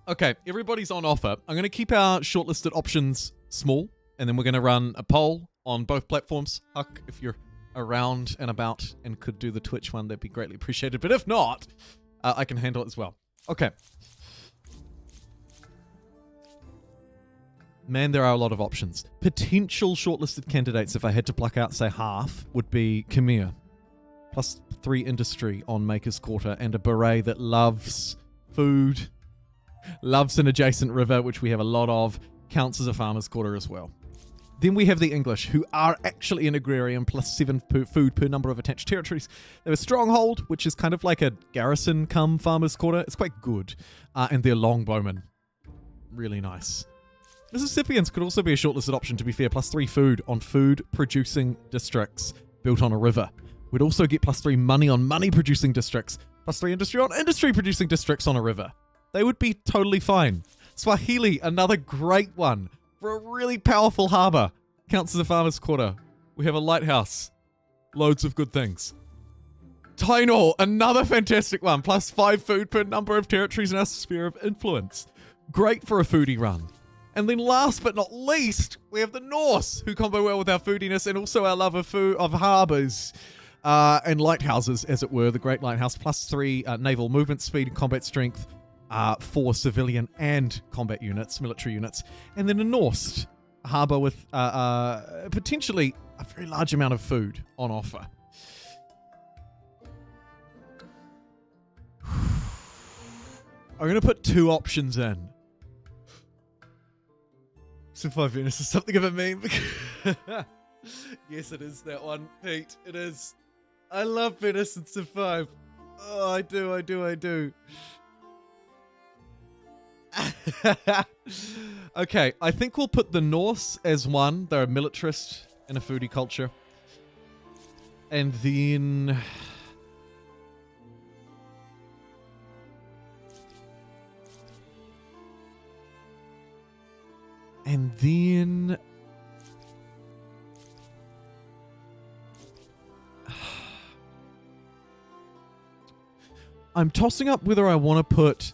Okay, everybody's on offer. I'm going to keep our shortlisted options small, and then we're going to run a poll on both platforms. Huck, if you're around and about and could do the Twitch one, that'd be greatly appreciated. But if not, I can handle it as well. Okay. Man, there are a lot of options. Potential shortlisted candidates, if I had to pluck out, say, half, would be Khmer. +3 industry on Maker's Quarter, and a beret that loves food, loves an adjacent river, which we have a lot of, counts as a farmer's quarter as well. Then we have the English, who are actually an agrarian, +7 food per number of attached territories. They have a stronghold, which is kind of like a garrison come farmer's quarter. It's quite good. And they're longbowmen. Really nice. Mississippians could also be a shortlisted option, to be fair, +3 food on food-producing districts built on a river. We'd also get +3 money on money-producing districts, +3 industry on industry-producing districts on a river. They would be totally fine. Swahili, another great one for a really powerful harbour. Counts as a farmer's quarter. We have a lighthouse. Loads of good things. Tainol, another fantastic one. +5 food per number of territories in our sphere of influence. Great for a foodie run. And then last but not least, we have the Norse, who combo well with our foodiness and also our love of harbours and lighthouses, as it were. The Great Lighthouse, +3 naval movement speed and combat strength for civilian and combat units, military units. And then a Norse harbour with potentially a very large amount of food on offer. I'm going to put 2 options in. Survive Venus is something of a meme. Yes, it is that one, Pete. It is. I love Venice and Survive. Oh, I do. Okay, I think we'll put the Norse as one. They're a militarist and a foodie culture. And then... I'm tossing up whether I want to put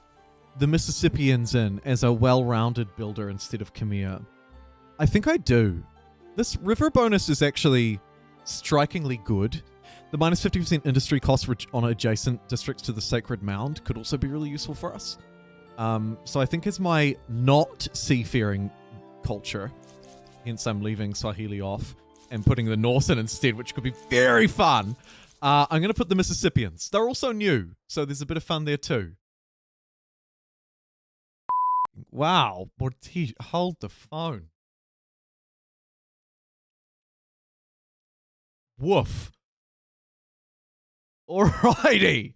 the Mississippians in as a well-rounded builder instead of Khmer. I think I do. This river bonus is actually strikingly good. The minus 50% industry cost on adjacent districts to the Sacred Mound could also be really useful for us. So I think as my not seafaring culture, hence I'm leaving Swahili off and putting the Norse in instead, which could be very fun. I'm going to put the Mississippians. They're also new, so there's a bit of fun there too. Wow, Mortiz, hold the phone. Woof. Alrighty.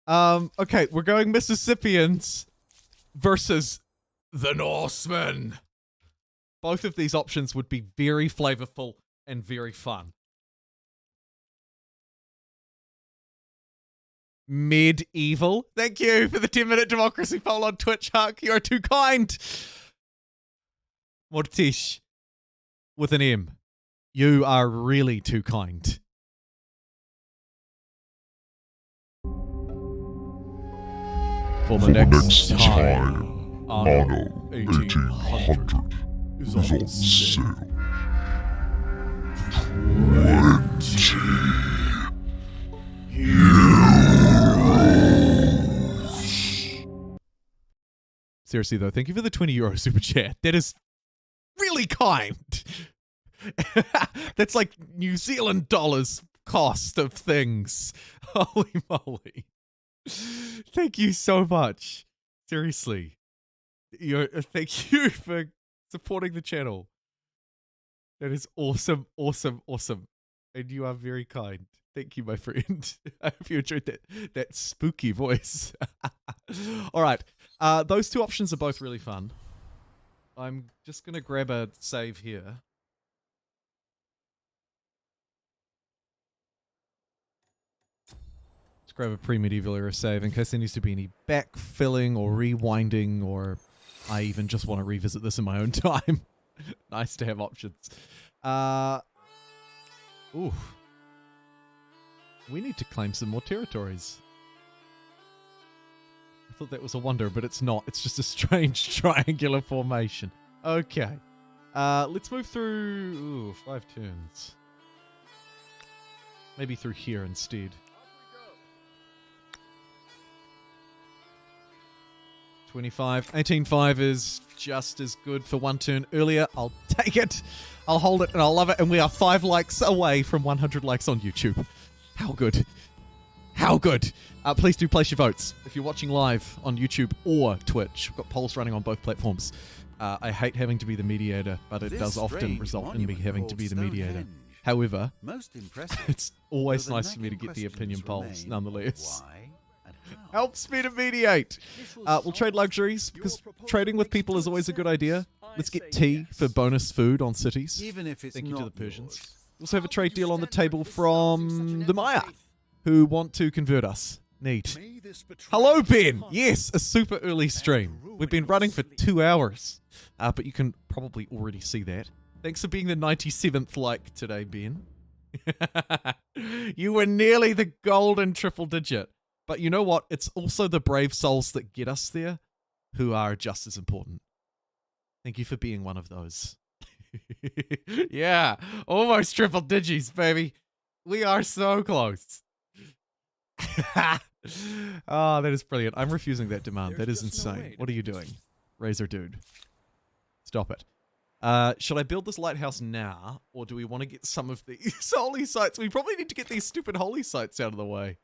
Okay, we're going Mississippians versus the Norsemen. Both of these options would be very flavorful and very fun. Medieval. Thank you for the 10-minute democracy poll on Twitch, Huck. You're too kind. Mortish. With an M. You are really too kind. For the next time, Anno 1800 is on sale. 20 euros. Seriously though, thank you for the 20 euro super chat. That is really kind. That's like New Zealand dollars cost of things. Holy moly. Thank you so much. Seriously. Thank you for supporting the channel. That is awesome, awesome, awesome. And you are very kind. Thank you, my friend. I hope you enjoyed that spooky voice. All right. Those two options are both really fun. I'm just going to grab a save here. Grab a pre-medieval era save in case there needs to be any backfilling or rewinding, or I even just want to revisit this in my own time. Nice to have options. Ooh. We need to claim some more territories. I thought that was a wonder, but it's not. It's just a strange triangular formation. Okay. Let's move through 5 turns. Maybe through here instead. 25. 18.5 is just as good for 1 turn earlier. I'll take it. I'll hold it and I'll love it. And we are 5 likes away from 100 likes on YouTube. How good. How good. Please do place your votes. If you're watching live on YouTube or Twitch, we've got polls running on both platforms. I hate having to be the mediator, but it does often result in me having to be the mediator. However, it's always nice for me to get the opinion polls nonetheless. Helps me to mediate. We'll trade luxuries, because trading with people is always a good idea. Let's get tea for bonus food on cities. Even if it's Thank you to not the Persians. yours, Also have a trade deal on the table from the Maya, who want to convert us. Neat. May this betrayal Hello, Ben. hunt Yes, a super early stream. We've been running for 2 hours, but you can probably already see that. Thanks for being the 97th like today, Ben. You were nearly the golden triple digit. But you know what? It's also the brave souls that get us there who are just as important. Thank you for being one of those. Yeah, almost triple digits, baby. We are so close. Oh, that is brilliant. I'm refusing that demand. That is insane. What are you doing? Razor dude. Stop it. Should I build this lighthouse now, or do we want to get some of these holy sites? We probably need to get these stupid holy sites out of the way.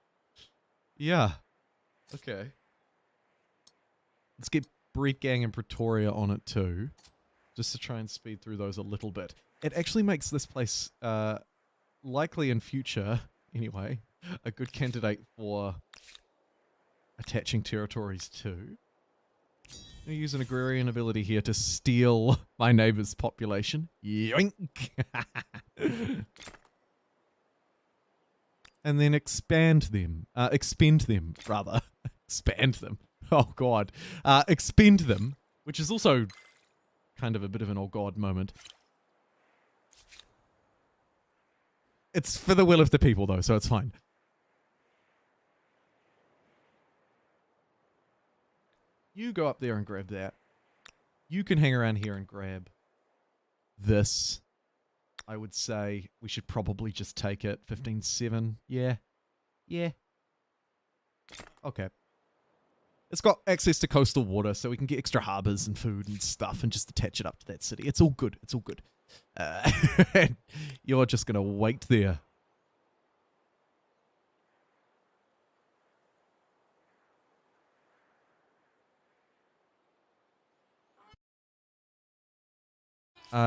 Yeah. Okay. Let's get Breed Gang and Pretoria on it too, just to try and speed through those a little bit. It actually makes this place, likely in future, anyway, a good candidate for attaching territories to. I'm going to use an agrarian ability here to steal my neighbor's population. Yoink! And then expand them. Expend them, rather. Expand them. Oh, God. Expend them, which is also kind of a bit of an oh, God moment. It's for the will of the people, though, so it's fine. You go up there and grab that. You can hang around here and grab this. I would say we should probably just take it. 15-7. Yeah. Yeah. Okay. It's got access to coastal water, so we can get extra harbors and food and stuff and just attach it up to that city. It's all good. It's all good. You're just going to wait there.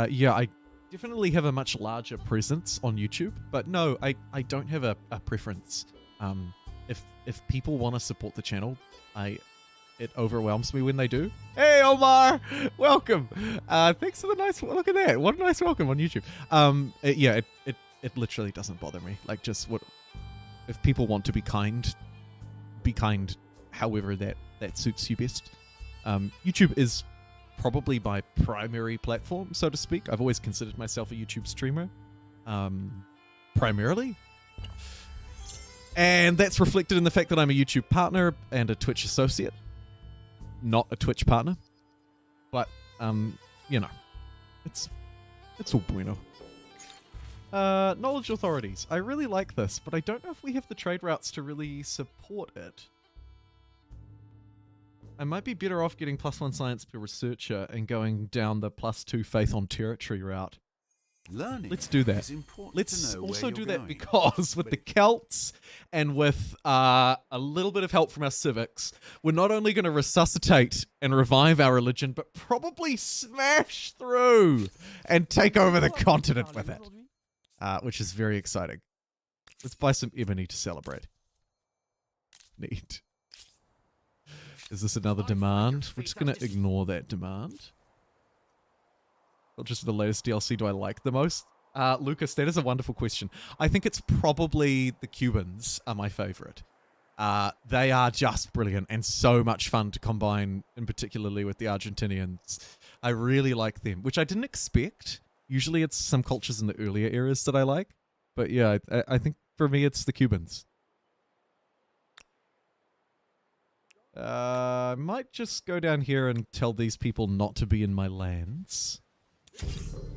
Yeah, I definitely have a much larger presence on YouTube, but no, I don't have a preference. If people want to support the channel, it overwhelms me when they do. Hey, Omar! Welcome! Thanks for the nice... Look at that. What a nice welcome on YouTube. Yeah, it literally doesn't bother me. Like, just what... If people want to be kind however that suits you best. YouTube is probably my primary platform, so to speak. I've always considered myself a YouTube streamer. Primarily. And that's reflected in the fact that I'm a YouTube partner and a Twitch associate. Not a Twitch partner. But, you know, it's all bueno. Knowledge authorities. I really like this, but I don't know if we have the trade routes to really support it. I might be better off getting +1 science per researcher and going down the +2 faith on territory route. Learning Let's do that. is important to Let's know where also you're do that going. because with the Celts and with a little bit of help from our civics, we're not only going to resuscitate and revive our religion, but probably smash through and take over the continent with it, which is very exciting. Let's buy some ebony to celebrate. Neat. Is this another demand? We're just going to ignore that demand. Not just the latest DLC do I like the most? Lucas, that is a wonderful question. I think it's probably the Cubans are my favorite. They are just brilliant and so much fun to combine, in particularly with the Argentinians. I really like them, which I didn't expect. Usually it's some cultures in the earlier eras that I like. But yeah, I think for me it's the Cubans. I might just go down here and tell these people not to be in my lands.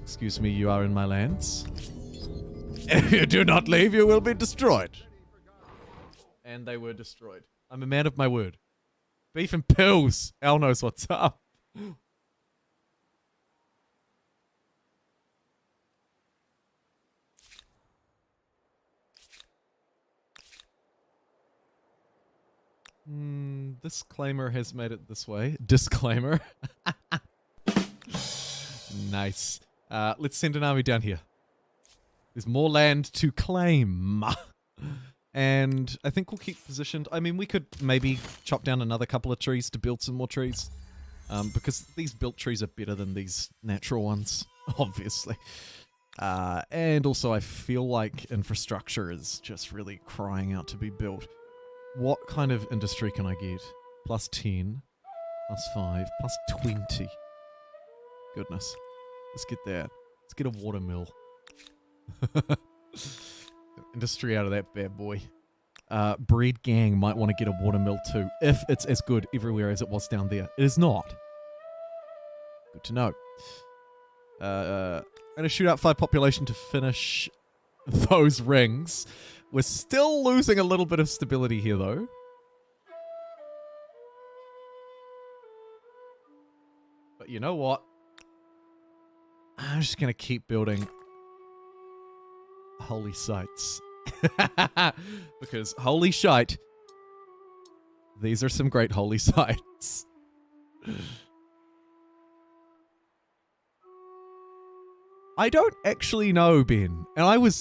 Excuse me, you are in my lands. If you do not leave, you will be destroyed. And they were destroyed. I'm a man of my word. Beef and pills. Al knows what's up. This claimer has made it this way. Disclaimer. Nice. Let's send an army down here. There's more land to claim. And I think we'll keep positioned. I mean, we could maybe chop down another couple of trees to build some more trees. Because these built trees are better than these natural ones, obviously. And also I feel like infrastructure is just really crying out to be built. What kind of industry can I get? Plus 10, plus 5, plus 20. Goodness. Let's get that. Let's get a water mill. Industry out of that bad boy. Breed Gang might want to get a water mill too, if it's as good everywhere as it was down there. It is not. Good to know. I'm going to shoot out 5 population to finish those rings. We're still losing a little bit of stability here, though. But you know what? I'm just going to keep building holy sites. Because holy shite, these are some great holy sites. I don't actually know, Ben. And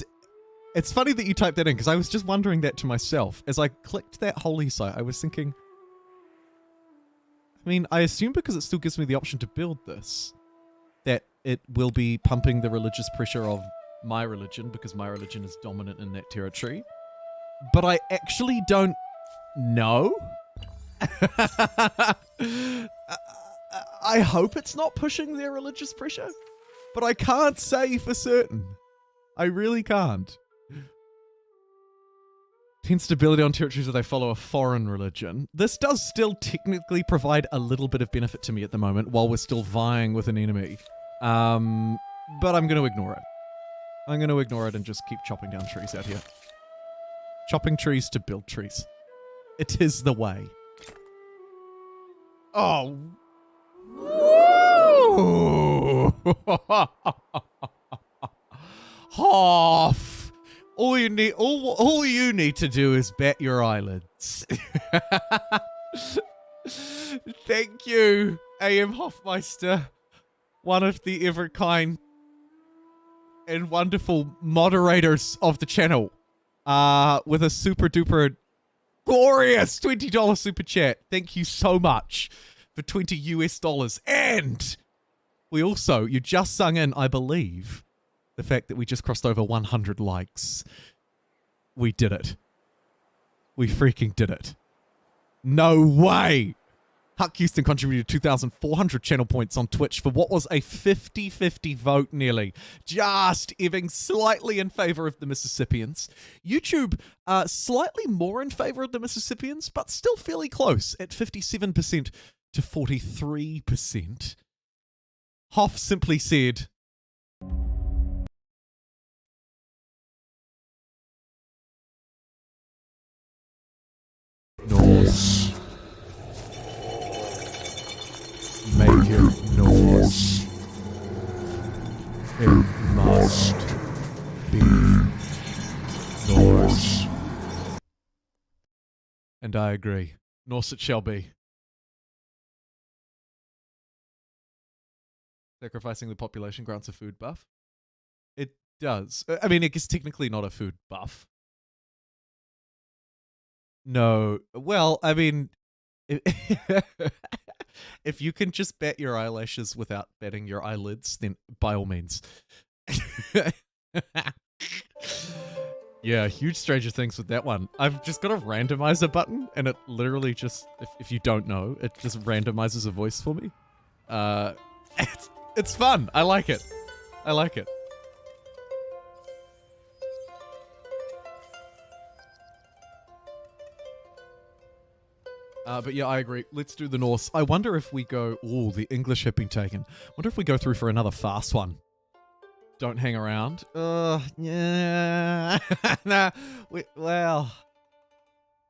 it's funny that you typed that in, because I was just wondering that to myself. As I clicked that holy site, I was thinking, I mean, I assume because it still gives me the option to build this, that it will be pumping the religious pressure of my religion, because my religion is dominant in that territory. But I actually don't know. I hope it's not pushing their religious pressure, but I can't say for certain. I really can't. 10 stability on territories where they follow a foreign religion. This does still technically provide a little bit of benefit to me at the moment while we're still vying with an enemy. But I'm going to ignore it. I'm going to ignore it and just keep chopping down trees out here. Chopping trees to build trees. It is the way. Oh. Half. All you need to do is bat your eyelids. Thank you, AM Hofmeister, one of the ever kind and wonderful moderators of the channel, with a super duper glorious $20 super chat. Thank you so much for $20 US. And you just sung in, I believe, the fact that we just crossed over 100 likes. We did it. We freaking did it. No way. Huck Houston contributed 2,400 channel points on Twitch for what was a 50-50 vote nearly. Just even slightly in favor of the Mississippians. YouTube, slightly more in favor of the Mississippians, but still fairly close at 57% to 43%. Hoff simply said, Norse. Make it Norse. It must be Norse. And I agree. Norse it shall be. Sacrificing the population grants a food buff. It does. I mean, it's technically not a food buff. No. Well, I mean, if you can just bat your eyelashes without batting your eyelids, then by all means. Yeah, huge Stranger Things with that one. I've just got a randomizer button, and it literally just, if you don't know, it just randomizes a voice for me. It's fun. I like it. I like it. But yeah, I agree. Let's do the Norse. I wonder if we go... Oh, the English have been taken. Wonder if we go through for another fast one. Don't hang around. Yeah. Nah. Well...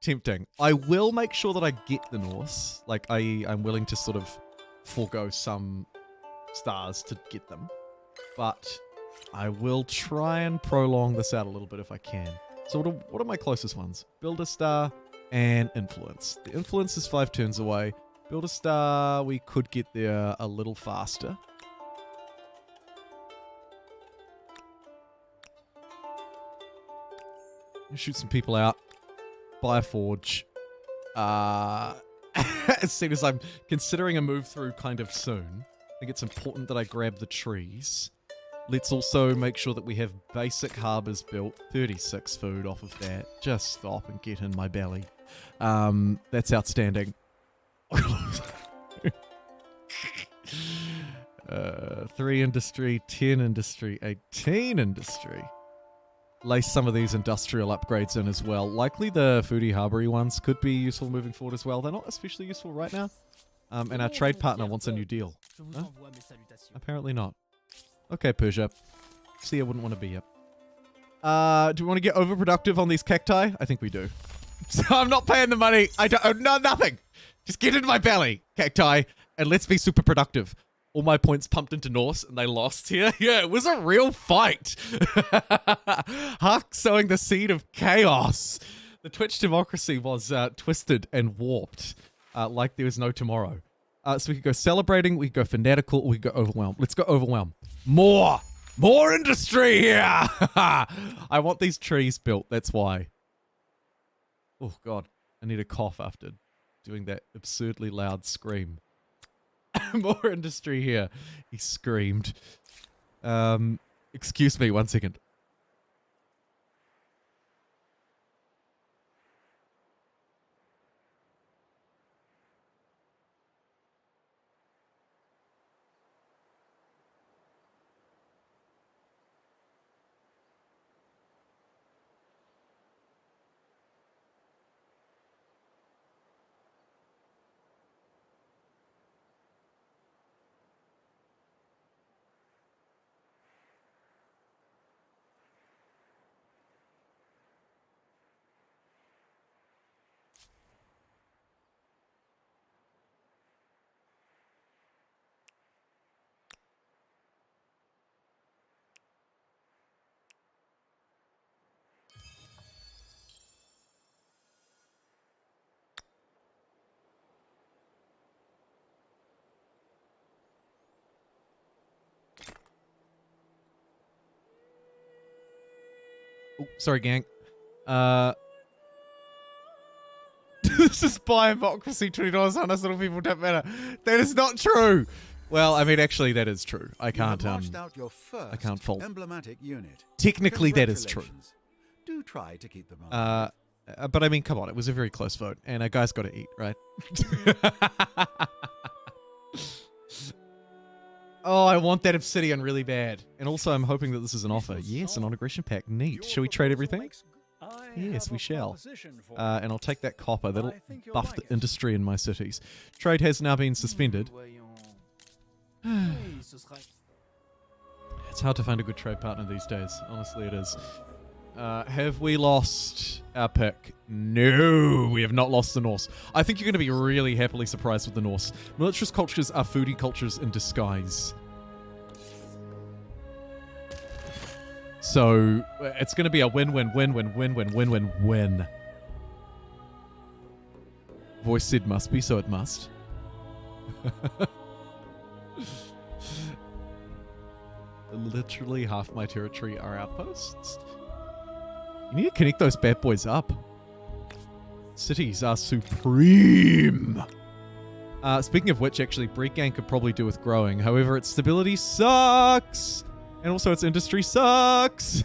Tempting. I will make sure that I get the Norse. Like, I'm willing to sort of forego some stars to get them. But I will try and prolong this out a little bit if I can. So what are my closest ones? Build a star... and influence. The influence is 5 turns away. Build a star, we could get there a little faster. Shoot some people out. Buy a forge. As soon as I'm considering a move through kind of soon, I think it's important that I grab the trees. Let's also make sure that we have basic harbors built. 36 food off of that. Just stop and get in my belly. That's outstanding. 3 industry, 10 industry, 18 industry. Lace some of these industrial upgrades in as well. Likely the foodie harbory ones could be useful moving forward as well. They're not especially useful right now. And our trade partner wants a new deal. Huh? Apparently not. Okay, Persia. See, I wouldn't want to be here. Do we want to get overproductive on these cacti? I think we do. So I'm not paying the money. I don't. No, nothing. Just get into my belly, cacti, and let's be super productive. All my points pumped into Norse, and they lost here. Yeah, it was a real fight. Huck sowing the seed of chaos. The Twitch democracy was twisted and warped, like there was no tomorrow. So we could go celebrating, we could go fanatical, or we could go overwhelmed. Let's go overwhelmed. More industry here. I want these trees built. That's why. Oh God, I need a cough after doing that absurdly loud scream. More industry here. He screamed. Excuse me, 1 second. Oh, sorry, gang. This is biomocracy, $20 on us little people don't matter. That is not true. Well, I mean, actually, that is true. I can't fault. Emblematic unit. Technically, that is true. Do try to keep them on. But I mean, come on, it was a very close vote, and a guy's got to eat, right? Oh, I want that obsidian really bad. And also, I'm hoping that this is an offer. Yes, an integration pack. Neat. Shall we trade everything? Yes, we shall. And I'll take that copper. That'll buff the industry in my cities. Trade has now been suspended. It's hard to find a good trade partner these days. Honestly, it is. Have we lost our pick? No, we have not lost the Norse. I think you're going to be really happily surprised with the Norse. Militarist cultures are foodie cultures in disguise. So it's going to be a win-win-win-win-win-win-win-win-win. Voice said must be, so it must. Literally half my territory are outposts. You need to connect those bad boys up. Cities are supreme. Speaking of which, actually, Breed Gang could probably do with growing. However, its stability sucks. And also its industry sucks.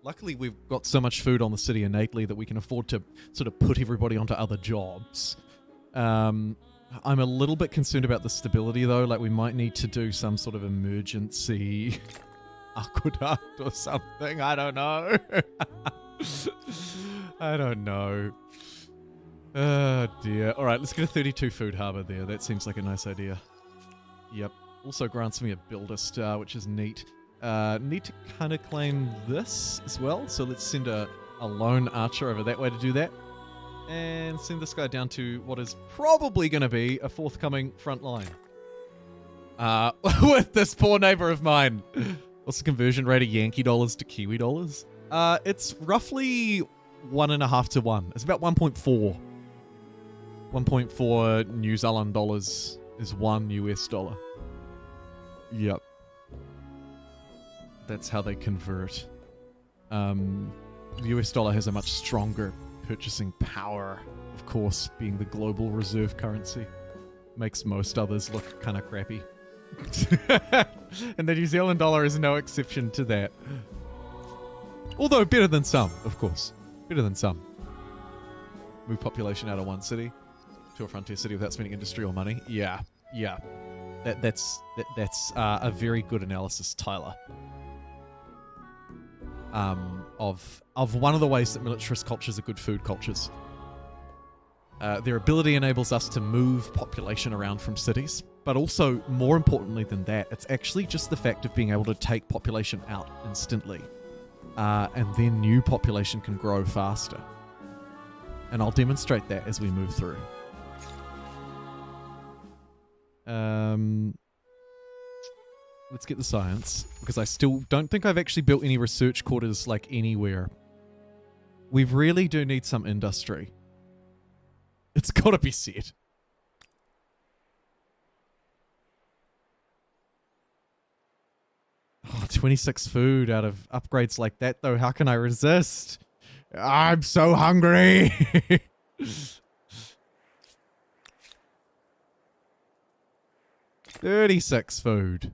Luckily, we've got so much food on the city innately that we can afford to sort of put everybody onto other jobs. I'm a little bit concerned about the stability, though. Like, we might need to do some sort of emergency aqueduct or something. I don't know. I don't know. Oh, dear. All right, let's get a 32 food harbor there. That seems like a nice idea. Yep. Also grants me a builder star, which is neat. Need to kind of claim this as well. So let's send a lone archer over that way to do that. And send this guy down to what is probably going to be a forthcoming front line. With this poor neighbor of mine. What's the conversion rate of Yankee dollars to Kiwi dollars? It's roughly 1.5 to 1. It's about 1.4. 1.4 New Zealand dollars is 1 US dollar. Yep. That's how they convert. The US dollar has a much stronger purchasing power, of course, being the global reserve currency. Makes most others look kind of crappy. And the New Zealand dollar is no exception to that. Although better than some, of course. Better than some. Move population out of one city to a frontier city without spending industry or money. Yeah. That's a very good analysis, Tyler. Of one of the ways that militarist cultures are good food cultures. Their ability enables us to move population around from cities, but also, more importantly than that, it's actually just the fact of being able to take population out instantly, and then new population can grow faster. And I'll demonstrate that as we move through. Let's get the science, because I still don't think I've actually built any research quarters like anywhere. We really do need some industry. It's got to be said. Oh, 26 food out of upgrades like that, though. How can I resist? I'm so hungry. 36 food.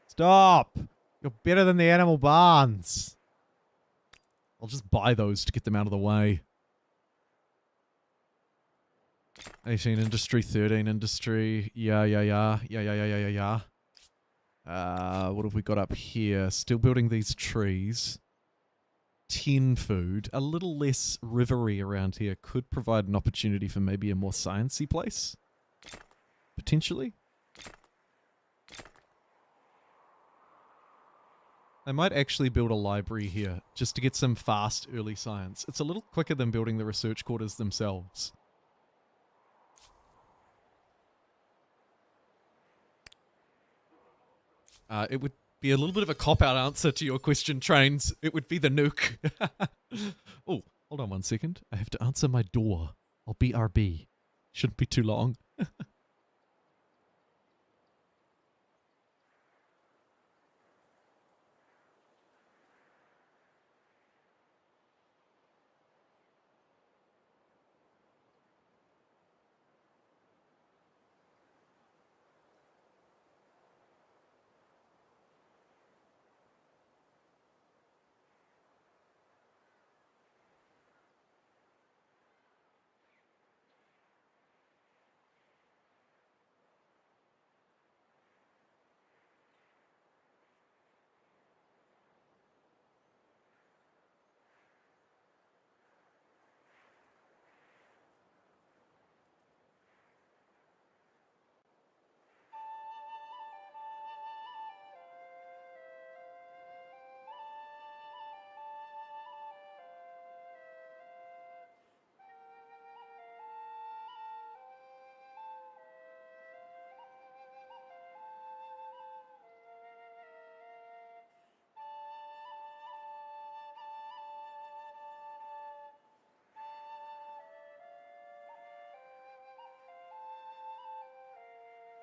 Stop. You're better than the animal barns. I'll just buy those to get them out of the way. 18 industry, 13 industry. Yeah. What have we got up here? Still building these trees. 10 food. A little less rivery around here could provide an opportunity for maybe a more sciencey place. Potentially. I might actually build a library here just to get some fast early science. It's a little quicker than building the research quarters themselves. It would be a little bit of a cop-out answer to your question, Trains. It would be the nuke. Oh, hold on 1 second. I have to answer my door. I'll BRB. Shouldn't be too long.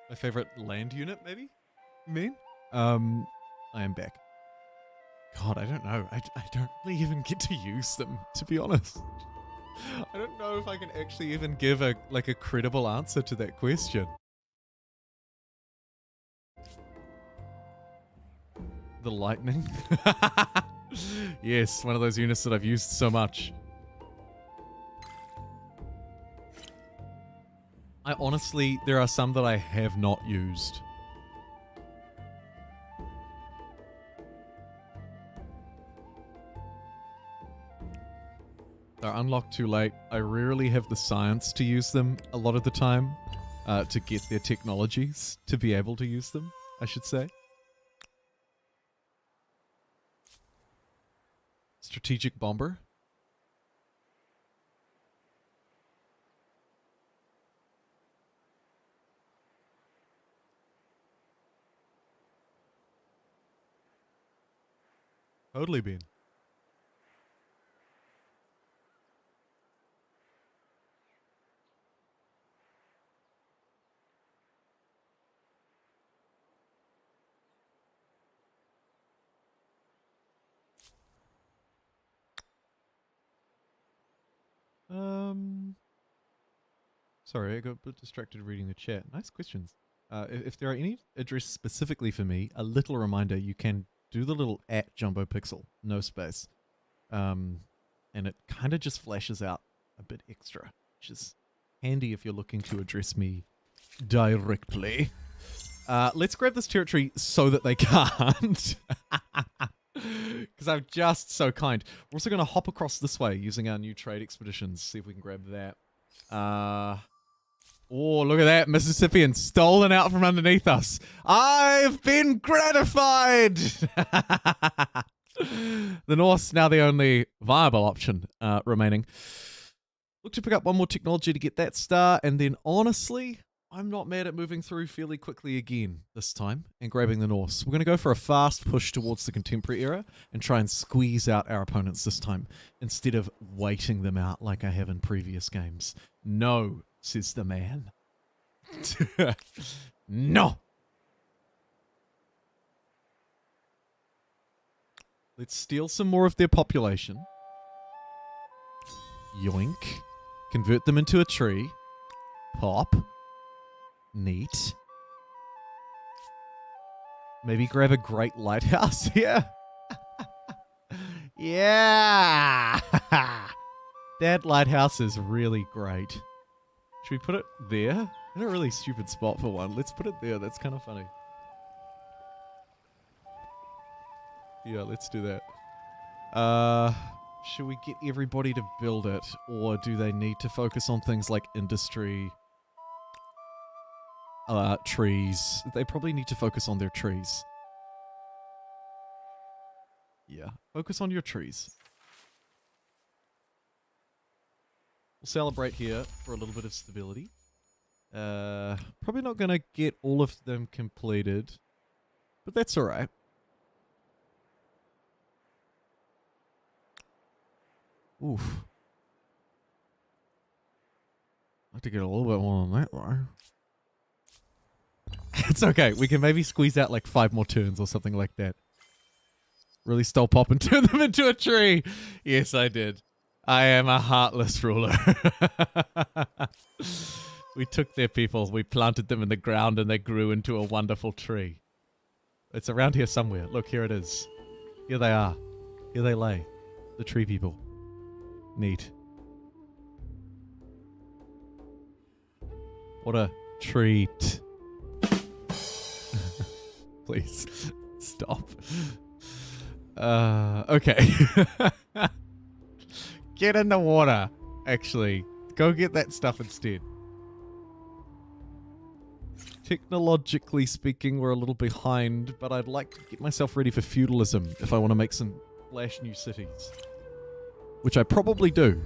My favorite land unit, maybe? You mean? I am back. God, I don't know. I don't really even get to use them, to be honest. I don't know if I can actually even give a credible answer to that question. The lightning? Yes, one of those units that I've used so much. There are some that I have not used. They're unlocked too late. I rarely have the science to use them a lot of the time, to get their technologies to be able to use them, I should say. Strategic bomber. Totally been. Sorry, I got a bit distracted reading the chat. Nice questions. If there are any addressed specifically for me, a little reminder, you can do the little @JumboPixel, no space. And it kind of just flashes out a bit extra, which is handy if you're looking to address me directly. Let's grab this territory so that they can't. Because I'm just so kind. We're also going to hop across this way using our new trade expeditions. See if we can grab that. Oh, look at that. Mississippian stolen out from underneath us. I've been gratified. The Norse now the only viable option remaining. Look to pick up one more technology to get that star. And then honestly, I'm not mad at moving through fairly quickly again this time and grabbing the Norse. We're going to go for a fast push towards the contemporary era and try and squeeze out our opponents this time instead of waiting them out like I have in previous games. No, says the man. No! Let's steal some more of their population. Yoink. Convert them into a tree. Pop. Neat. Maybe grab a great lighthouse here. Yeah. That lighthouse is really great. Should we put it there? In a really stupid spot for one. Let's put it there. That's kind of funny. Yeah, let's do that. Should we get everybody to build it? Or do they need to focus on things like industry? Trees. They probably need to focus on their trees. Yeah, focus on your trees. We'll celebrate here for a little bit of stability. Probably not going to get all of them completed, but that's alright. Oof. I'd like to get a little bit more on that though. It's okay. We can maybe squeeze out like 5 more turns or something like that. Really stole pop and turn them into a tree. Yes, I did. I am a heartless ruler. We took their people, we planted them in the ground, and they grew into a wonderful tree. It's around here somewhere. Look, here it is. Here they are. Here they lay. The tree people. Neat. What a treat. Please stop. Okay. Get in the water. Actually, go get that stuff instead. Technologically speaking, we're a little behind, but I'd like to get myself ready for feudalism if I want to make some flash new cities. Which I probably do.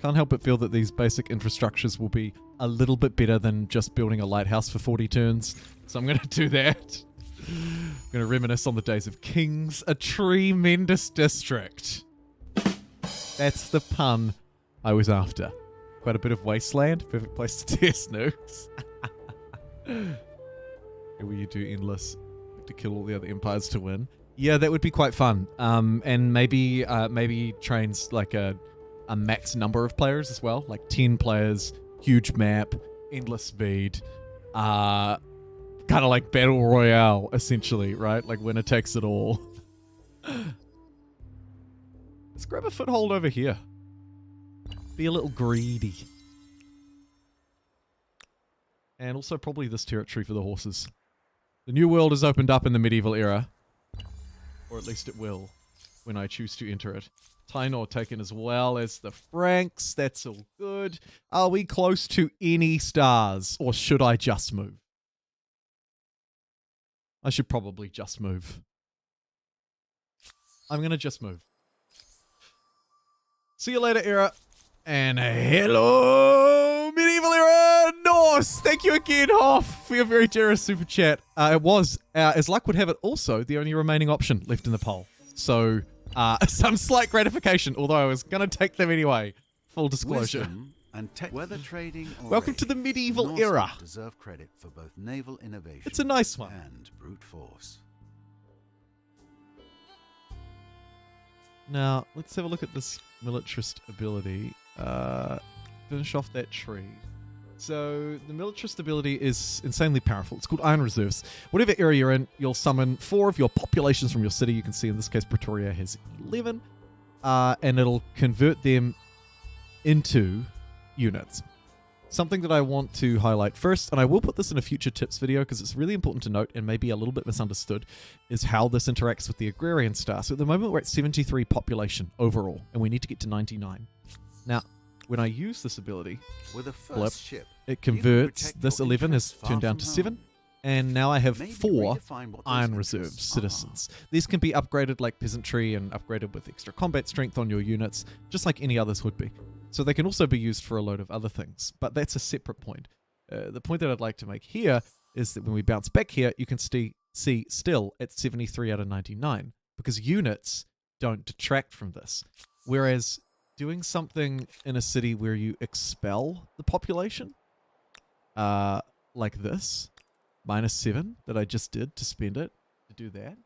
Can't help but feel that these basic infrastructures will be a little bit better than just building a lighthouse for 40 turns. So I'm going to do that. I'm going to reminisce on the days of kings. A tremendous district. That's the pun I was after. Quite a bit of wasteland. Perfect place to test nukes. Where you do endless to kill all the other empires to win. Yeah, that would be quite fun. And maybe trains like a max number of players as well, like 10 players, huge map, endless speed, kind of like battle royale essentially, right? Like winner takes it all. Let's grab a foothold over here. Be a little greedy. And also probably this territory for the horses. The new world has opened up in the medieval era, or at least it will when I choose to enter it. Tainor taken as well as the Franks. That's all good. Are we close to any stars, or should I just move? I should probably just move. I'm going to just move. See you later, era. And hello, medieval era Norse. Thank you again, Hoff, for your very generous super chat. It was, as luck would have it, also the only remaining option left in the poll. So... some slight gratification, although I was going to take them anyway. Full disclosure. Wisdom and tech, whether trading or Welcome to the raid, medieval Norse era. Deserve credit for both naval innovation. It's a nice one. And brute force. Now, let's have a look at this militarist ability. Finish off that tree. So, the militarist ability is insanely powerful. It's called Iron Reserves. Whatever area you're in, you'll summon 4 of your populations from your city. You can see in this case, Pretoria has 11. And it'll convert them into units. Something that I want to highlight first, and I will put this in a future tips video because it's really important to note and maybe a little bit misunderstood, is how this interacts with the agrarian star. So at the moment we're at 73 population overall, and we need to get to 99. Now, when I use this ability, With a first blip, ship, it converts protect this your 11 has interests turned far down to from 7, home. and now I have Maybe 4 redefine what those Iron interests Reserve are. citizens. These can be upgraded like peasantry and upgraded with extra combat strength on your units, just like any others would be. So they can also be used for a load of other things, but that's a separate point. The point that I'd like to make here is that when we bounce back here, you can see still at 73 out of 99, because units don't detract from this. Whereas doing something in a city where you expel the population, like this, -7 that I just did to spend it to do that,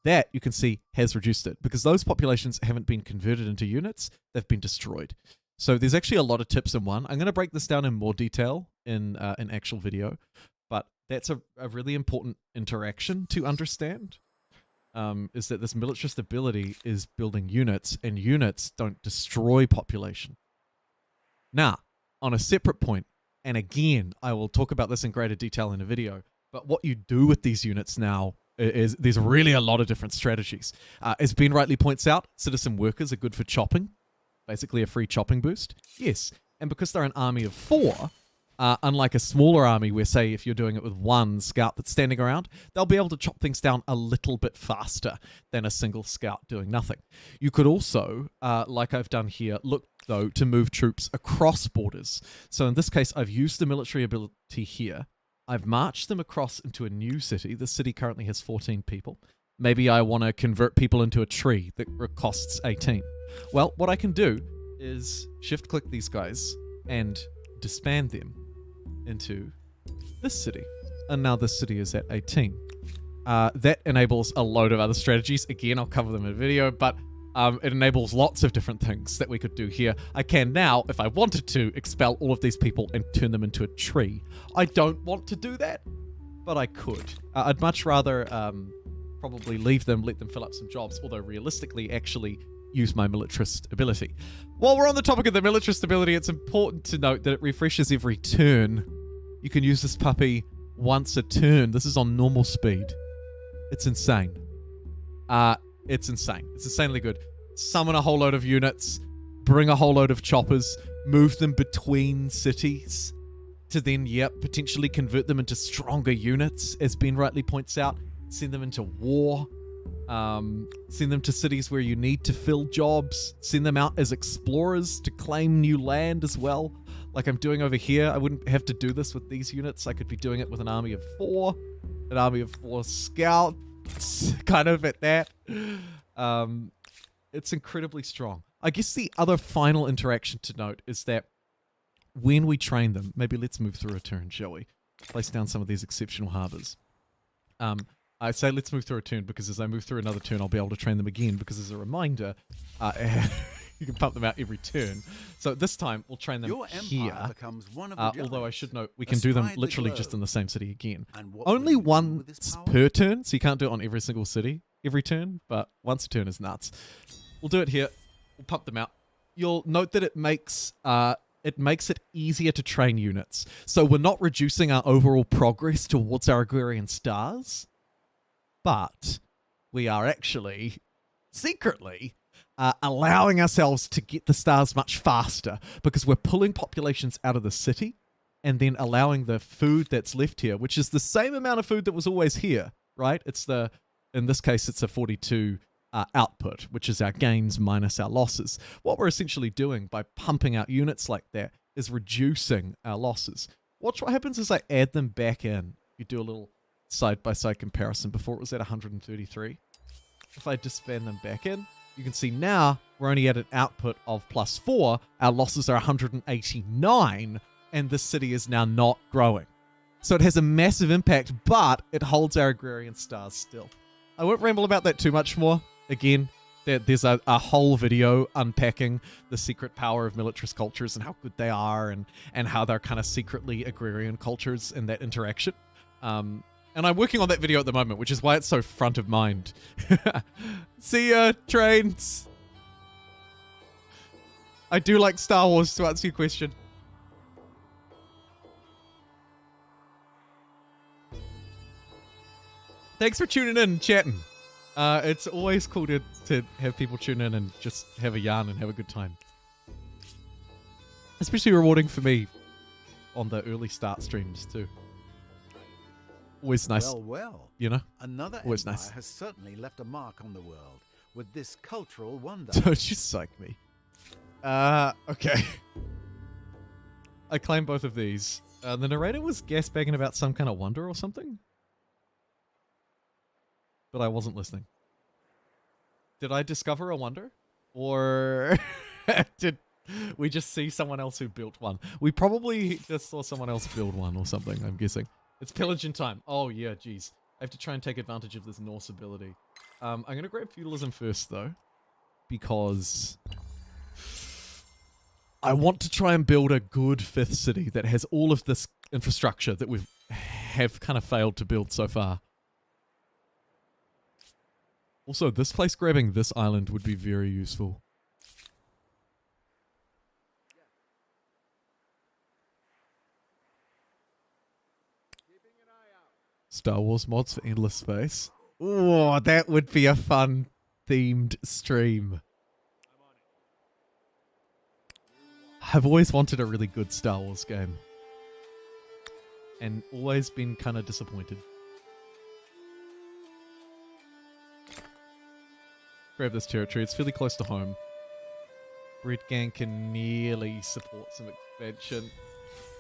that you can see has reduced it because those populations haven't been converted into units, they've been destroyed. So there's actually a lot of tips in one. I'm going to break this down in more detail in an actual video, but that's a really important interaction to understand, is that this militarist ability is building units, and units don't destroy population. Now, on a separate point, and again, I will talk about this in greater detail in a video, but what you do with these units now is there's really a lot of different strategies. As Ben rightly points out, citizen workers are good for chopping, basically a free chopping boost. Yes, and because they're an army of 4, unlike a smaller army where, say, if you're doing it with 1 scout that's standing around, they'll be able to chop things down a little bit faster than a single scout doing nothing. You could also, like I've done here, look, though, to move troops across borders. So in this case, I've used the military ability here. I've marched them across into a new city. The city currently has 14 people. Maybe I want to convert people into a tree that costs 18. Well, what I can do is shift-click these guys and disband them into this city. And now this city is at 18. That enables a load of other strategies. Again, I'll cover them in a video, but it enables lots of different things that we could do here. I can now, if I wanted to, expel all of these people and turn them into a tree. I don't want to do that, but I could. I'd much rather probably leave them, let them fill up some jobs, although realistically actually use my militarist ability. While we're on the topic of the militarist ability, it's important to note that it refreshes every turn. You can use this puppy once a turn. This is on normal speed. It's insane. It's insane. It's insanely good. Summon a whole load of units, bring a whole load of choppers, move them between cities to then, potentially convert them into stronger units, as Ben rightly points out, send them into war, send them to cities where you need to fill jobs, send them out as explorers to claim new land as well, like I'm doing over here. I wouldn't have to do this with these units. I could be doing it with an army of 4, an army of 4 scouts, kind of at that. It's incredibly strong. I guess the other final interaction to note is that when we train them, maybe let's move through a turn, shall we? Place down some of these exceptional harbors. I say let's move through a turn because as I move through another turn, I'll be able to train them again, because as a reminder, you can pump them out every turn. So this time, we'll train them here. Becomes one of the although I giants. should note, we can do them Astride the literally globe. just in the same city again. And what will Only you do with this once power? per turn, so you can't do it on every single city every turn, but once a turn is nuts. We'll do it here. We'll pump them out. You'll note that it makes it easier to train units. So we're not reducing our overall progress towards our agrarian stars, but we are actually secretly allowing ourselves to get the stars much faster, because we're pulling populations out of the city and then allowing the food that's left here, which is the same amount of food that was always here, right? In this case, it's a 42 output, which is our gains minus our losses. What we're essentially doing by pumping out units like that is reducing our losses. Watch what happens as I add them back in. You do a little side-by-side comparison. Before it was at 133. If I disband them back in, you can see now we're only at an output of +4. Our losses are 189, and this city is now not growing. So it has a massive impact, but it holds our agrarian stars still. I won't ramble about that too much more. Again, There's a whole video unpacking the secret power of militarist cultures and how good they are, and how they're kind of secretly agrarian cultures in that interaction. And I'm working on that video at the moment, which is why it's so front of mind. See ya, trains. I do like Star Wars, to answer your question. Thanks for tuning in and chatting. It's always cool to have people tune in and just have a yarn and have a good time. Especially rewarding for me on the early start streams too. Always nice. Well, you know? Another Always empire nice. has certainly left a mark on the world with this cultural wonder. Don't you psych me. Okay. I claim both of these. The narrator was gasbagging about some kind of wonder or something. But I wasn't listening. Did I discover a wonder? Or did we just see someone else who built one? We probably just saw someone else build one or something, I'm guessing. It's pillaging time. Oh yeah, geez. I have to try and take advantage of this Norse ability. I'm going to grab feudalism first though. Because I want to try and build a good 5th city that has all of this infrastructure that we have kind of failed to build so far. Also, this place grabbing this island would be very useful. Star Wars mods for endless space. Oh, that would be a fun themed stream. I've always wanted a really good Star Wars game. And always been kind of disappointed. Grab this territory. It's fairly close to home. Bread Gang can nearly support some expansion.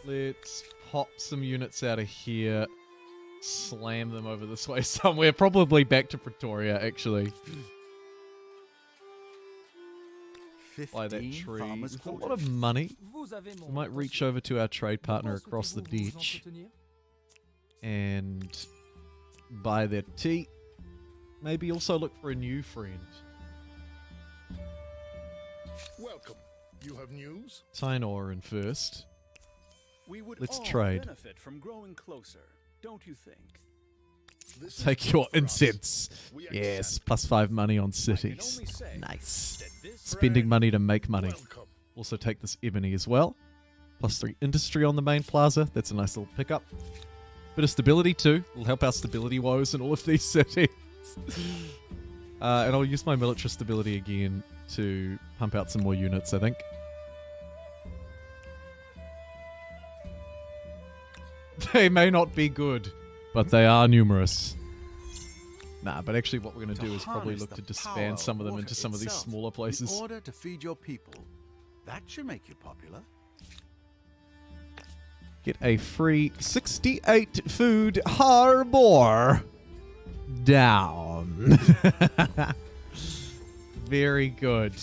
Let's pop some units out of here. Slam them over this way somewhere. Probably back to Pretoria, actually. Buy that tree. We've got a lot of money. We might reach over to our trade partner across the ditch. And buy their tea. Maybe also look for a new friend. Welcome. You have news? Tainor in first. We would Let's all trade. benefit from growing closer, don't you think? This is Take good your for us. incense. We Yes, accept. +5 money on I can cities. only say Nice. that this Spending money to make money. Welcome. Also take this ebony as well. +3 industry on the main plaza. That's a nice little pickup. Bit of stability too. Will help our stability woes in all of these cities. And I'll use my military stability again to pump out some more units, I think. They may not be good, but they are numerous. Nah, but actually what we're going to do is probably harness look the to power disband of some of them water into some of these itself smaller places. In order to feed your people. That should make you popular. Get a free 68 food harbor down. Very good.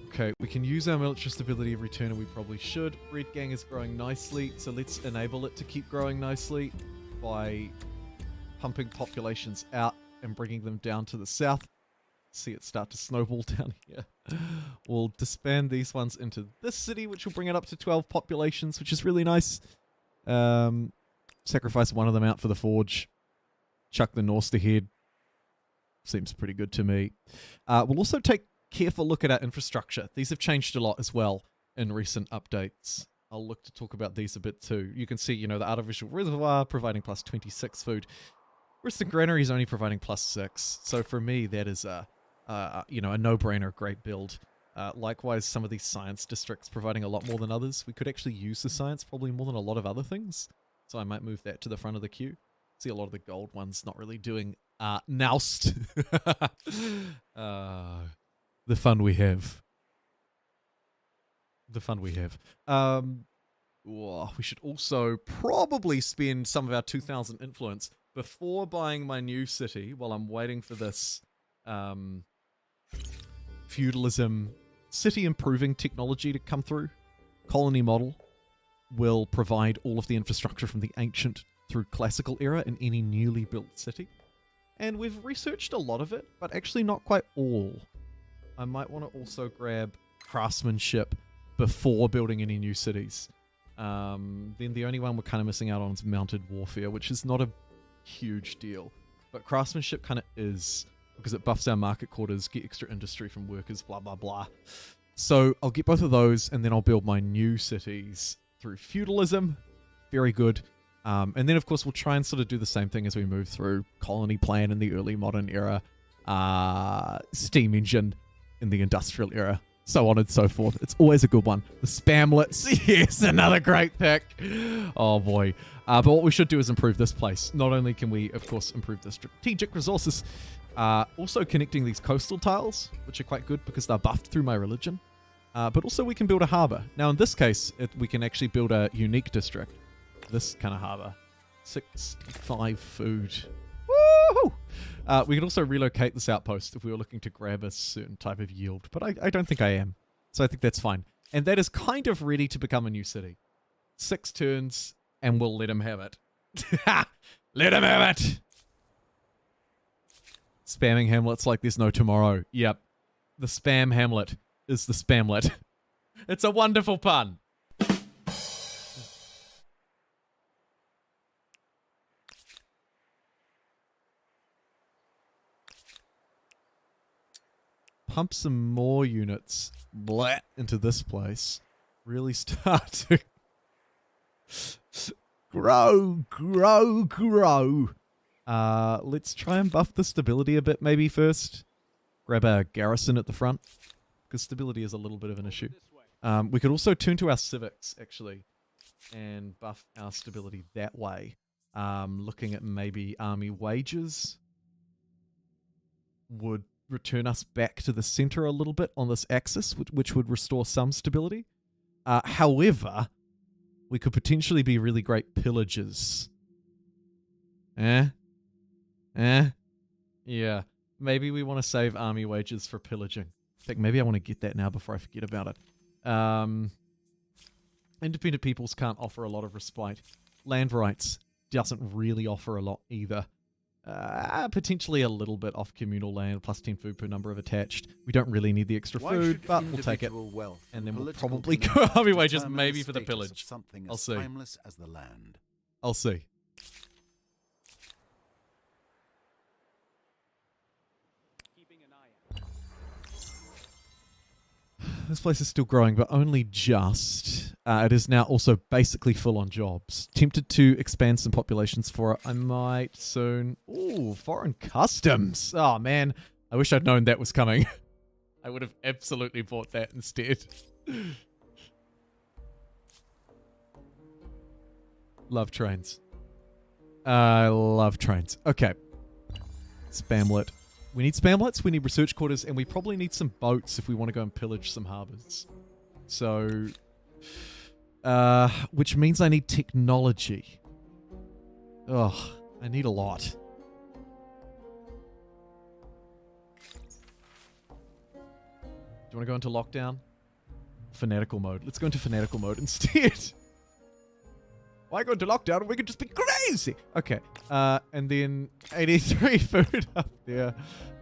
Okay, we can use our military stability every turn, and we probably should. Red Gang is growing nicely, so let's enable it to keep growing nicely by pumping populations out and bringing them down to the south. See it start to snowball down here. We'll disband these ones into this city, which will bring it up to 12 populations, which is really nice. Sacrifice one of them out for the forge. Chuck the Norse ahead. Seems pretty good to me. We'll also take careful look at our infrastructure. These have changed a lot as well in recent updates. I'll look to talk about these a bit too. You can see, you know, the artificial reservoir providing plus 26 food. Whereas the granary is only providing plus 6. So for me, that is a no-brainer, great build. Likewise, some of these science districts providing a lot more than others. We could actually use the science probably more than a lot of other things. So I might move that to the front of the queue. See a lot of the gold ones not really doing noust. The fun we have. The fun we have. We should also probably spend some of our 2,000 influence before buying my new city while I'm waiting for this feudalism city improving technology to come through. colony model will provide all of the infrastructure from the ancient through classical era in any newly built city. And we've researched a lot of it, but actually not quite all. I might want to also grab craftsmanship before building any new cities. Then the only one we're kind of missing out on is mounted warfare, which is not a huge deal. But craftsmanship kind of is, because it buffs our market quarters, get extra industry from workers, blah, blah, blah. So I'll get both of those, and then I'll build my new cities through feudalism. Very good. And then, of course, we'll try and sort of do the same thing as we move through colony plan in the early modern era, steam engine in the industrial era, so on and so forth. It's always a good one. The spamlets, yes, another great pick. Oh, boy. But what we should do is improve this place. Not only can we, of course, improve the strategic resources, also connecting these coastal tiles, which are quite good because they're buffed through my religion. But also we can build a harbor. Now, in this case, we can actually build a unique district. This kind of harbor. 65 food. Woohoo! We could also relocate this outpost if we were looking to grab a certain type of yield, but I don't think I am. So I think that's fine. And that is kind of ready to become a new city. 6 turns, and we'll let him have it. Let him have it! Spamming hamlets like there's no tomorrow. Yep. The spam hamlet is the spamlet. It's a wonderful pun. Pump some more units into this place. Really start to grow. Let's try and buff the stability a bit maybe first. Grab a garrison at the front, because stability is a little bit of an issue. We could also turn to our civics, actually, and buff our stability that way. Looking at maybe army wages would return us back to the center a little bit on this axis, which would restore some stability. However, we could potentially be really great pillagers. Yeah. Maybe we want to save army wages for pillaging. In fact, maybe I want to get that now before I forget about it. Independent peoples can't offer a lot of respite. Land rights doesn't really offer a lot either. Potentially a little bit off communal land, plus 10 food per number of attached. We don't really need the extra food, but we'll take it. And then we'll probably go army wages maybe for the pillage. I'll see. Timeless as the land. I'll see. This place is still growing, but only just. It is now also basically full on jobs. Tempted to expand some populations for it. I might soon. Ooh, foreign customs. Oh, man. I wish I'd known that was coming. I would have absolutely bought that instead. Love trains. I love trains. Okay. Spamlet. We need spamlets, we need research quarters, and we probably need some boats if we want to go and pillage some harbors. So, which means I need technology. Ugh, I need a lot. Do you want to go into lockdown? Fanatical mode. Let's go into fanatical mode instead. Why go into lockdown? We could just be crazy. Okay. And then 83 food up there.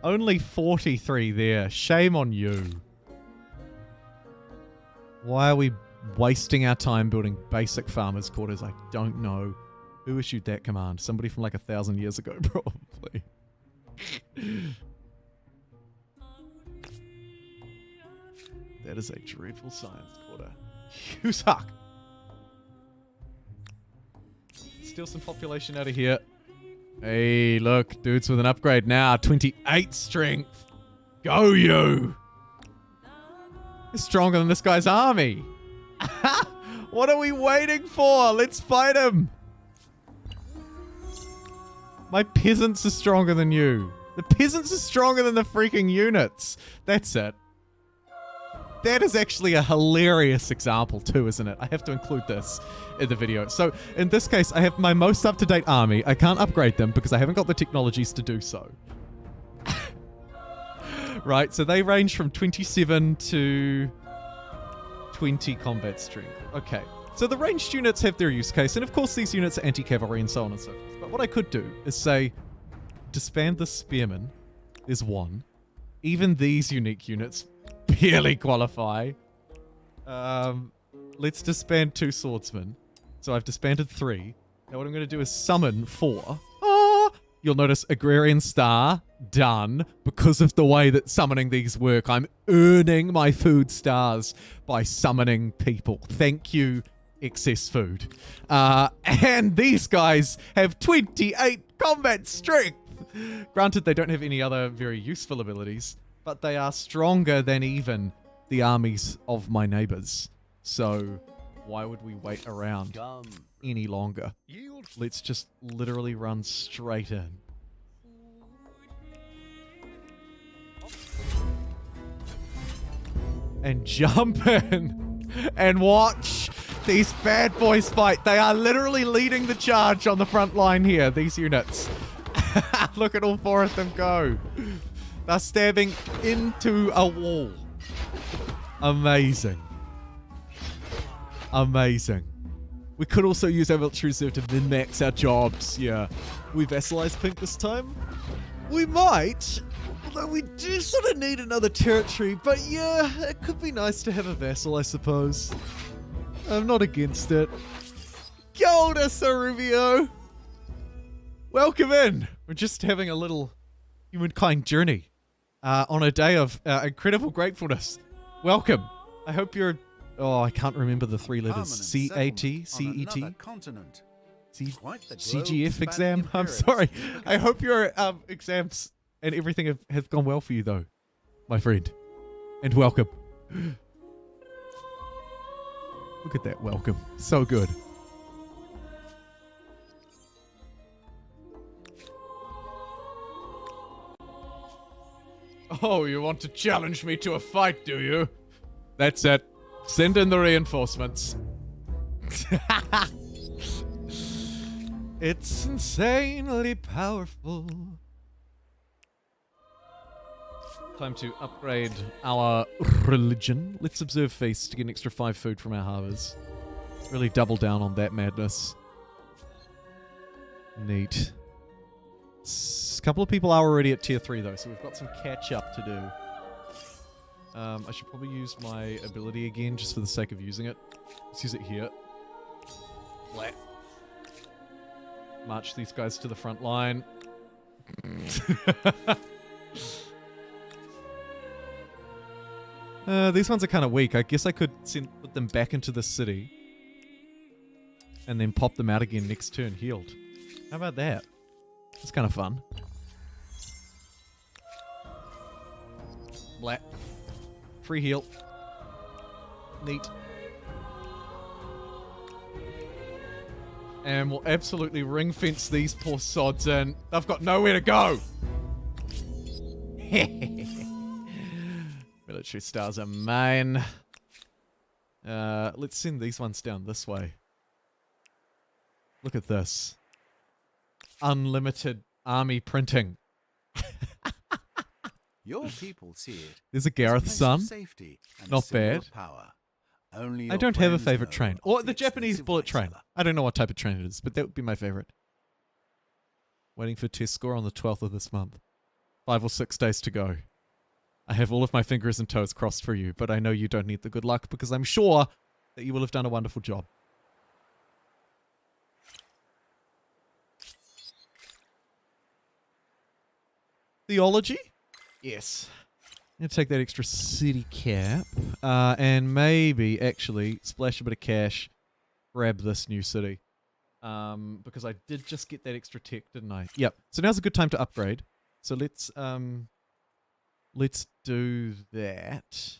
Only 43 there. Shame on you. Why are we wasting our time building basic farmers' quarters? I don't know. Who issued that command? Somebody from like 1,000 years ago, probably. That is a dreadful science quarter. You suck. Steal some population out of here. Hey, look, dudes with an upgrade now. 28 strength. Go you. You're stronger than this guy's army. What are we waiting for? Let's fight him. My peasants are stronger than you. The peasants are stronger than the freaking units. That's it. That is actually a hilarious example too, isn't it? I have to include this in the video. So in this case, I have my most up-to-date army. I can't upgrade them because I haven't got the technologies to do so. Right, so they range from 27 to 20 combat strength. Okay. So the ranged units have their use case, and of course these units are anti-cavalry and so on and so forth. But what I could do is say, disband the spearmen. There's one. Even these unique units barely qualify. Let's disband 2 swordsmen. So I've disbanded 3. Now what I'm going to do is summon 4. You'll notice Agrarian Star, done. Because of the way that summoning these work, I'm earning my food stars by summoning people. Thank you, excess food. And these guys have 28 combat strength. Granted, they don't have any other very useful abilities, but they are stronger than even the armies of my neighbors. So why would we wait around any longer? Yield. Let's just literally run straight in. And jump in and watch these bad boys fight. They are literally leading the charge on the front line here, these units. Look at all 4 of them go. They're stabbing into a wall. Amazing. Amazing. We could also use our military reserve to min-max our jobs. Yeah. We vassalize pink this time? We might. Although we do sort of need another territory. But yeah, it could be nice to have a vassal, I suppose. I'm not against it. Golda Saruvio! Welcome in. We're just having a little humankind journey on a day of incredible gratefulness. Welcome. I hope you're... Oh, I can't remember the 3 letters. C-A-T? C-E-T? Continent. Quite the globe CGF spanning exam? I'm imperious sorry. Humankind. I hope your exams and everything have gone well for you, though, my friend. And welcome. Look at that welcome. So good. Oh, you want to challenge me to a fight, do you? That's it. Send in the reinforcements. It's insanely powerful. Time to upgrade our religion. Let's observe feast to get an extra 5 food from our harbors. Really double down on that madness. Neat. A couple of people are already at tier 3 though, so we've got some catch up to do. I should probably use my ability again just for the sake of using it. Let's use it here. Flat. March these guys to the front line. These ones are kind of weak. I guess I could put them back into the city. And then pop them out again next turn healed. How about that? It's kind of fun. Black. Free heal. Neat. And we'll absolutely ring fence these poor sods in. They've got nowhere to go. Military stars are mine. Let's send these ones down this way. Look at this. Unlimited army printing. Your people see it. There's a as Gareth place of son. safety and a Not symbol bad. of power. Only I your don't have a friends favorite know train. of Or the the Japanese extensive bullet white train. cellar. I don't know what type of train it is, but that would be my favorite. Waiting for test score on the 12th of this month. 5 or 6 days to go. I have all of my fingers and toes crossed for you, but I know you don't need the good luck because I'm sure that you will have done a wonderful job. Theology? Yes. I'm going to take that extra city cap and maybe actually splash a bit of cash, grab this new city. Because I did just get that extra tech, didn't I? Yep. So now's a good time to upgrade. So let's do that.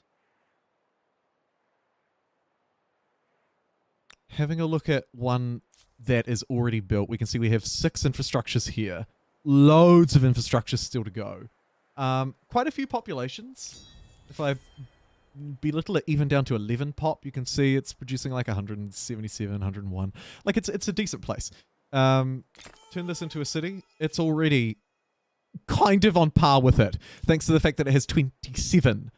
Having a look at one that is already built, we can see we have 6 infrastructures here. Loads of infrastructures still to go. Quite a few populations. If I belittle it even down to 11 pop, you can see it's producing like 177, 101. Like it's a decent place. Turn this into a city. It's already kind of on par with it, thanks to the fact that it has 27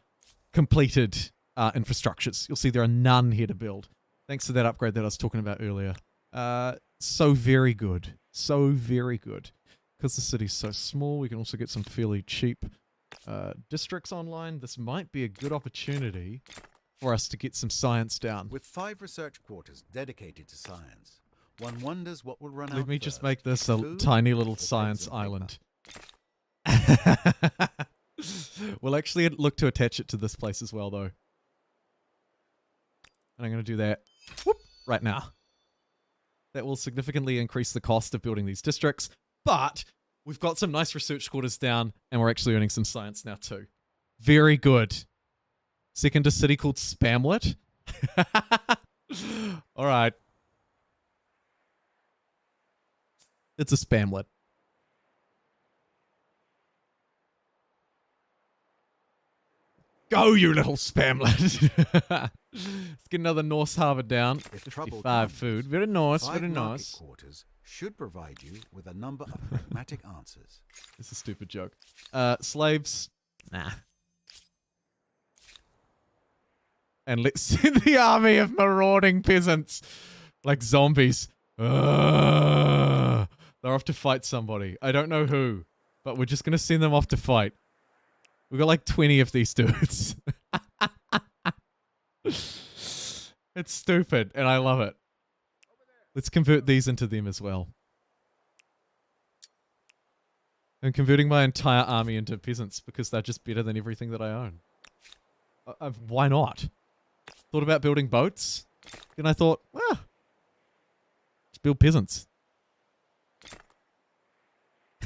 completed infrastructures. You'll see there are none here to build. Thanks to that upgrade that I was talking about earlier. So very good. So very good. Because the city's so small, we can also get some fairly cheap districts online. This might be a good opportunity for us to get some science down. With 5 research quarters dedicated to science, one wonders what will run out Let me just first, make this a food tiny little or pens science and paper. island. We'll actually look to attach it to this place as well, though. And I'm going to do that right now. That will significantly increase the cost of building these districts, but we've got some nice research quarters down, and we're actually earning some science now too. Very good. Second a city called Spamlet. All right. It's a Spamlet. Go, you little Spamlet. Let's get another Norse harbor down. If trouble 55 comes, food. Very nice, 5 very market nice. quarters should provide you with a number of pragmatic answers. It's a stupid joke. Slaves. Nah. And let's send the army of marauding peasants. Like zombies. They're off to fight somebody. I don't know who. But we're just going to send them off to fight. We've got like 20 of these dudes. It's stupid, and I love it. Let's convert these into them as well. I'm converting my entire army into peasants because they're just better than everything that I own. Why not? Thought about building boats, and I thought, well, let's build peasants.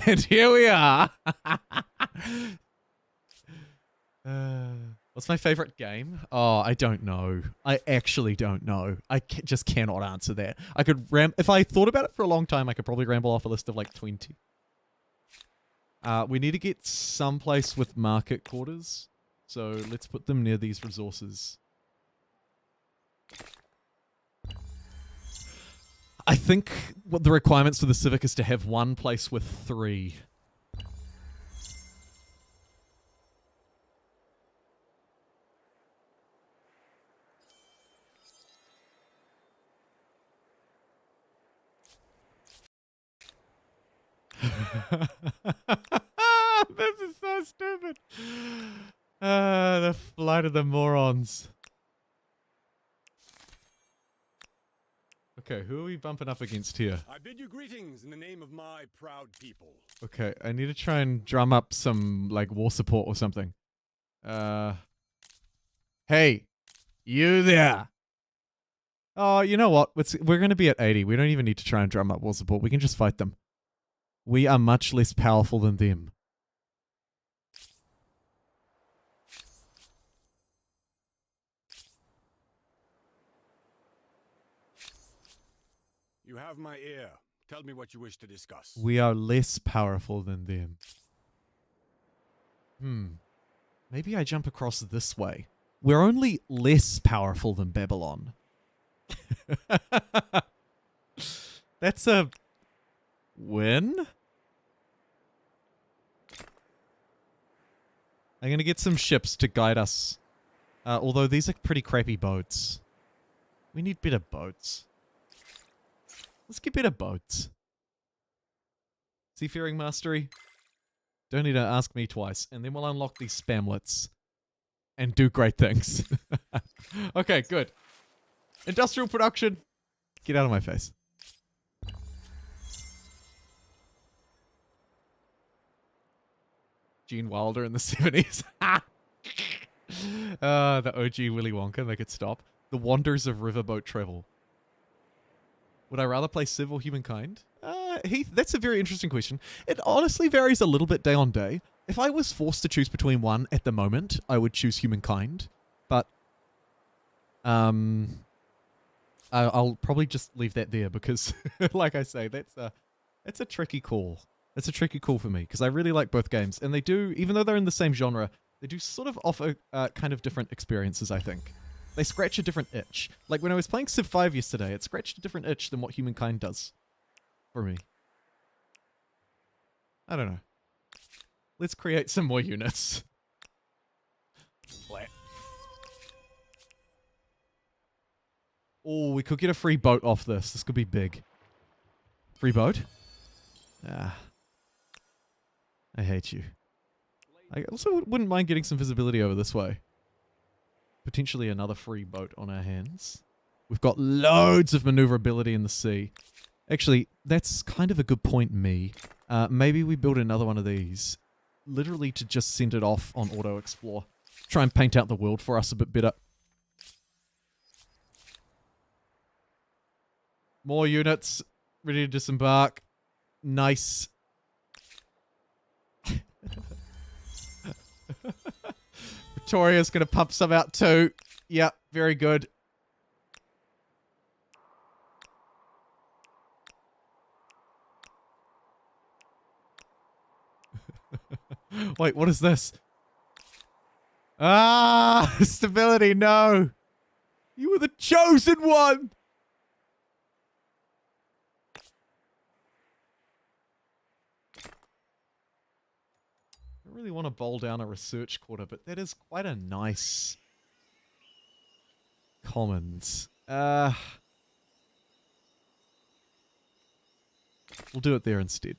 And here we are. What's my favorite game? Oh, I don't know. I actually don't know. I just cannot answer that. I could if I thought about it for a long time, I could probably ramble off a list of like 20. We need to get someplace with market quarters. So let's put them near these resources. I think what the requirements for the Civic is to have one place with 3. This is so stupid. The flight of the morons. Okay, who are we bumping up against here? I bid you greetings in the name of my proud people. Okay, I need to try and drum up some, like, war support or something. Hey, you there. Oh, you know what? We're going to be at 80. We don't even need to try and drum up war support. We can just fight them. We are much less powerful than them. You have my ear. Tell me what you wish to discuss. We are less powerful than them. Maybe I jump across this way. We're only less powerful than Babylon. That's a win? I'm going to get some ships to guide us. Although these are pretty crappy boats. We need better boats. Let's get better boats. Seafaring mastery. Don't need to ask me twice. And then we'll unlock these spamlets. And do great things. Okay, good. Industrial production. Get out of my face. Gene Wilder in the 70s. The OG Willy Wonka, they could stop. The Wonders of Riverboat Travel. Would I rather play Civ or Humankind? Heath, that's a very interesting question. It honestly varies a little bit day on day. If I was forced to choose between one at the moment, I would choose Humankind. But I'll probably just leave that there because, like I say, that's a tricky call. It's a tricky call for me because I really like both games, and they do, even though they're in the same genre, they do sort of offer kind of different experiences, I think. They scratch a different itch. Like when I was playing Civ 5 yesterday, it scratched a different itch than what Humankind does for me. I don't know. Let's create some more units. Oh, we could get a free boat off this. This could be big. Free boat? Ah. I hate you. I also wouldn't mind getting some visibility over this way. Potentially another free boat on our hands. We've got loads of maneuverability in the sea. Actually, that's kind of a good point, me. Maybe we build another one of these. Literally to just send it off on Auto Explore. Try and paint out the world for us a bit better. More units ready to disembark. Nice. Victoria's going to pump some out too. Yeah, very good. Wait, what is this? Ah, stability, no. You were the chosen one. I don't really want to bowl down a research quarter, but that is quite a nice commons. We'll do it there instead.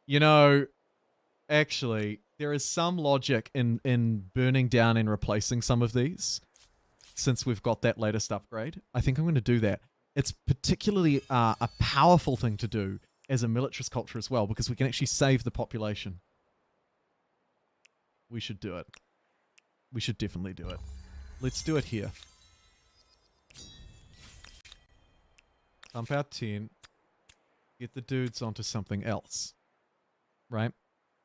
You know, actually, there is some logic in burning down and replacing some of these, since we've got that latest upgrade. I think I'm going to do that. It's particularly a powerful thing to do as a militarist culture as well, because we can actually save the population. We should do it. We should definitely do it. Let's do it here. Pump out 10. Get the dudes onto something else. Right?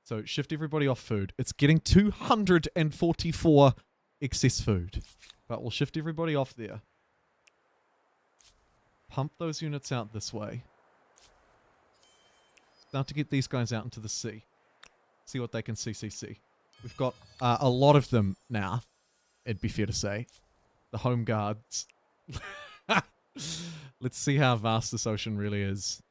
So shift everybody off food. It's getting 244 excess food. But we'll shift everybody off there. Pump those units out this way. Start to get these guys out into the sea. See what they can CCC. We've got a lot of them now, it'd be fair to say. The home guards. Let's see how vast this ocean really is.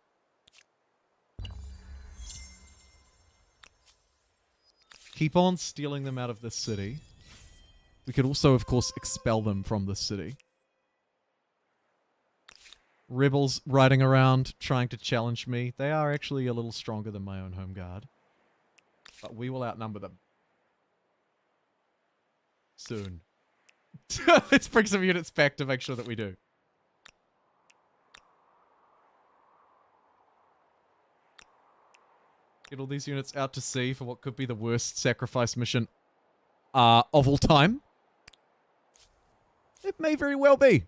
Keep on stealing them out of this city. We could also, of course, expel them from this city. Rebels riding around trying to challenge me. They are actually a little stronger than my own home guard. But we will outnumber them. Soon. Let's bring some units back to make sure that we do. Get all these units out to sea for what could be the worst sacrifice mission of all time. It may very well be.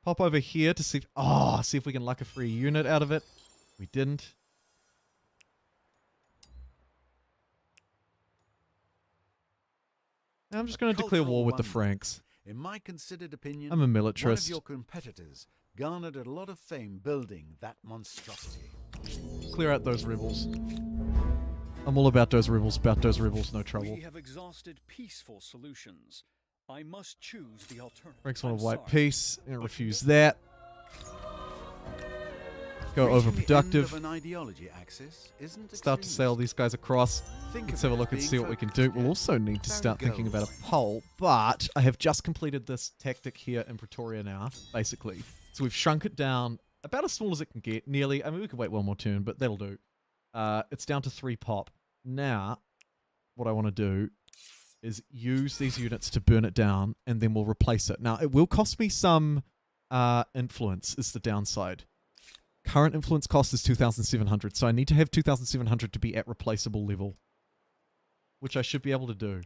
Pop over here to see if, see if we can luck a free unit out of it. We didn't. Now I'm just going to declare war with the Franks. In my considered opinion, I'm a militarist. one of your competitors garnered a lot of fame building that monstrosity. Clear out those rebels. I'm all about those rebels, no trouble. We have exhausted peaceful solutions. I must choose the alternative. Franks want a I'm white sorry. peace. I'm gonna refuse that. Go Reaching the end overproductive. of an ideology axis isn't Start to sail extremist. these guys across. Think Let's of have a it look as and see being what we can focused, do. We'll yeah? also need to Very start thinking goals. about a poll, but I have just completed this tactic here in Pretoria now, basically. So we've shrunk it down about as small as it can get, nearly. I mean, we could wait one more turn, but that'll do. It's down to 3 pop. Now, what I want to do is use these units to burn it down, and then we'll replace it. Now, it will cost me some influence, is the downside. Current influence cost is 2,700, so I need to have 2,700 to be at replaceable level, which I should be able to do.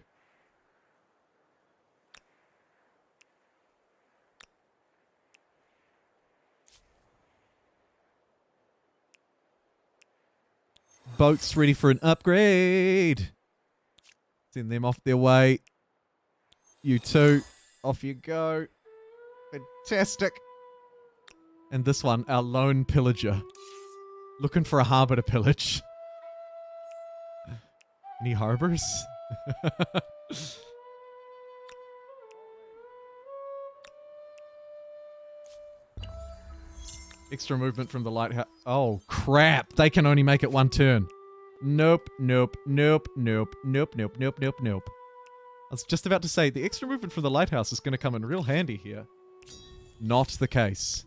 Boats ready for an upgrade. Send them off their way. You two, off you go. Fantastic. And this one, our lone pillager. Looking for a harbour to pillage. Any harbours? Extra movement from the lighthouse. Oh, crap. They can only make it one turn. Nope, nope, nope, nope, nope, nope, nope, nope, nope. I was just about to say, the extra movement from the lighthouse is going to come in real handy here. Not the case.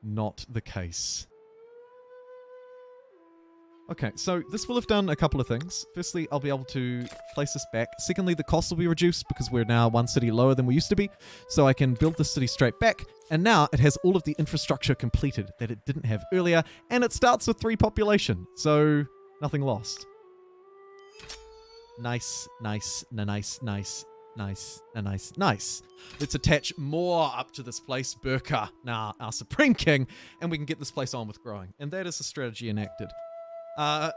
Not the case. Okay, so this will have done a couple of things. Firstly, I'll be able to place this back. Secondly, the cost will be reduced because we're now one city lower than we used to be. So I can build the city straight back. And now it has all of the infrastructure completed that it didn't have earlier. And it starts with 3 population. So nothing lost. Nice, nice, nice, nice, nice, nice, nice. Let's attach more up to this place, Burka, now our Supreme King, and we can get this place on with growing. And that is the strategy enacted.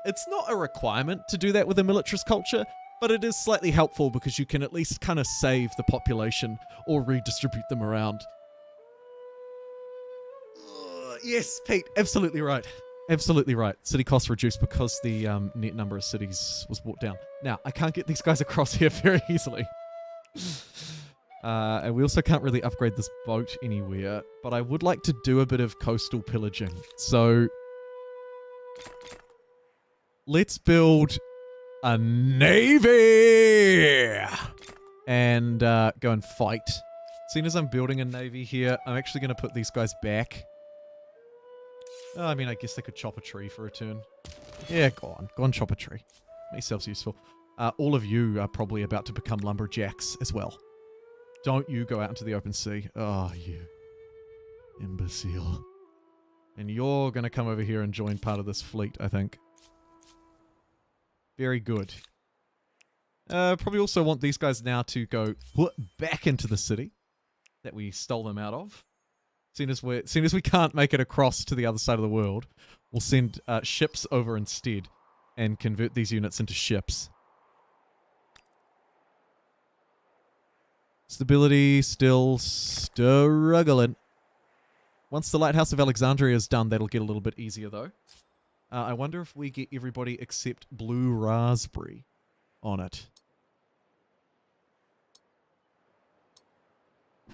It's not a requirement to do that with a militarist culture, but it is slightly helpful because you can at least kind of save the population or redistribute them around. Yes, Pete, absolutely right. Absolutely right. City costs reduced because the net number of cities was brought down. Now, I can't get these guys across here very easily. And we also can't really upgrade this boat anywhere, but I would like to do a bit of coastal pillaging. So let's build a navy and go and fight. Seeing as I'm building a navy here, I'm actually going to put these guys back. I mean, I guess they could chop a tree for a turn. Yeah, go on, chop a tree. Make yourselves useful. All of you are probably about to become lumberjacks as well. Don't you go out into the open sea. Oh, you imbecile. And you're going to come over here and join part of this fleet, I think. Very good. Probably also want these guys now to go back into the city that we stole them out of. Seeing as we can't make it across to the other side of the world, we'll send ships over instead and convert these units into ships. Stability still struggling. Once the Lighthouse of Alexandria is done, that'll get a little bit easier though. I wonder if we get everybody except Blue Raspberry on it.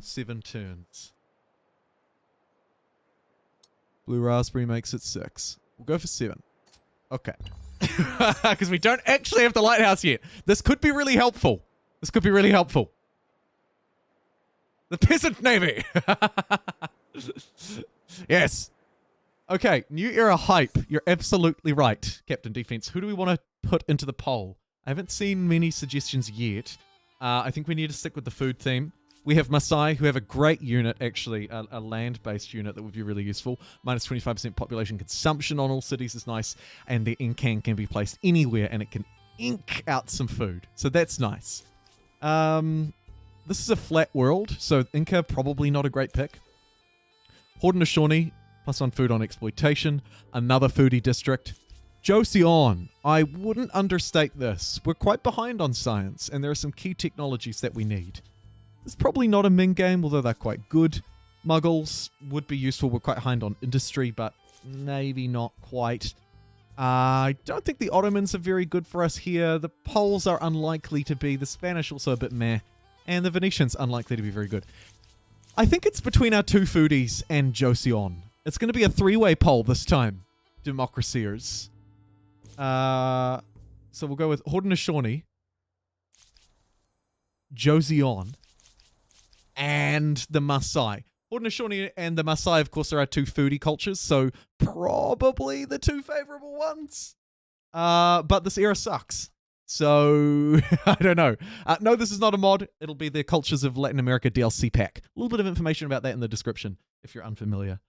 7 turns. Blue Raspberry makes it 6. We'll go for 7. Okay. Because we don't actually have the lighthouse yet. This could be really helpful. This could be really helpful. The Peasant Navy! Yes. Okay, new era hype. You're absolutely right, Captain Defense. Who do we want to put into the poll? I haven't seen many suggestions yet. I think we need to stick with the food theme. We have Maasai, who have a great unit, actually, a land-based unit that would be really useful. Minus 25% population consumption on all cities is nice, and the Incan can be placed anywhere, and it can ink out some food. So that's nice. This is a flat world, so Inca, probably not a great pick. Haudenosaunee, +1 food on exploitation. Another foodie district. Joseon, I wouldn't understate this. We're quite behind on science, and there are some key technologies that we need. It's probably not a Ming game, although they're quite good. Muggles would be useful. We're quite behind on industry, but maybe not quite. I don't think the Ottomans are very good for us here. The Poles are unlikely to be. The Spanish also a bit meh. And the Venetians unlikely to be very good. I think it's between our 2 foodies and Joseon. It's going to be a 3-way poll this time. Democracyers. So we'll go with Haudenosaunee, Joseon, and the Maasai. Haudenosaunee and the Maasai, of course, are our 2 foodie cultures, so probably the 2 favorable ones. But this era sucks. So, I don't know. No, this is not a mod. It'll be the Cultures of Latin America DLC pack. A little bit of information about that in the description, if you're unfamiliar.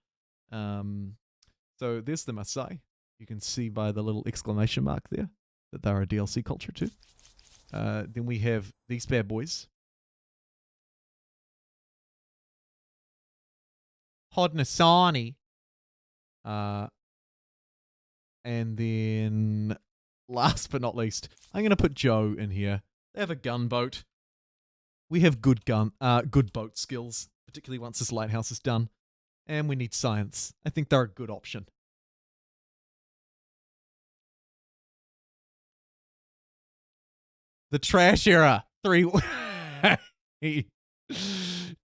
So, there's the Maasai. You can see by the little exclamation mark there that they're a DLC culture too. Then we have these bad boys. Haudenosaunee. And then, last but not least, I'm going to put Joe in here. They have a gunboat. We have good boat skills, particularly once this lighthouse is done. And we need science. I think they're a good option. The trash era. 3.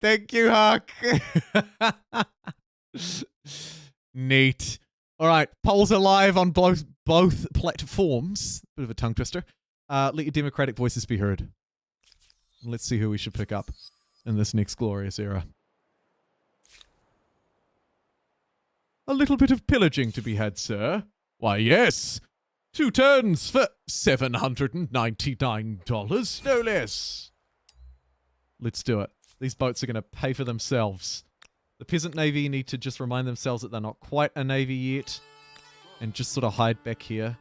Thank you, Huck. Neat. All right, polls are live on both platforms. Bit of a tongue twister. Let your democratic voices be heard. Let's see who we should pick up in this next glorious era. A little bit of pillaging to be had, sir. Why, yes. 2 turns for $799, no less. Let's do it. These boats are going to pay for themselves. The peasant navy need to just remind themselves that they're not quite a navy yet, and just sort of hide back here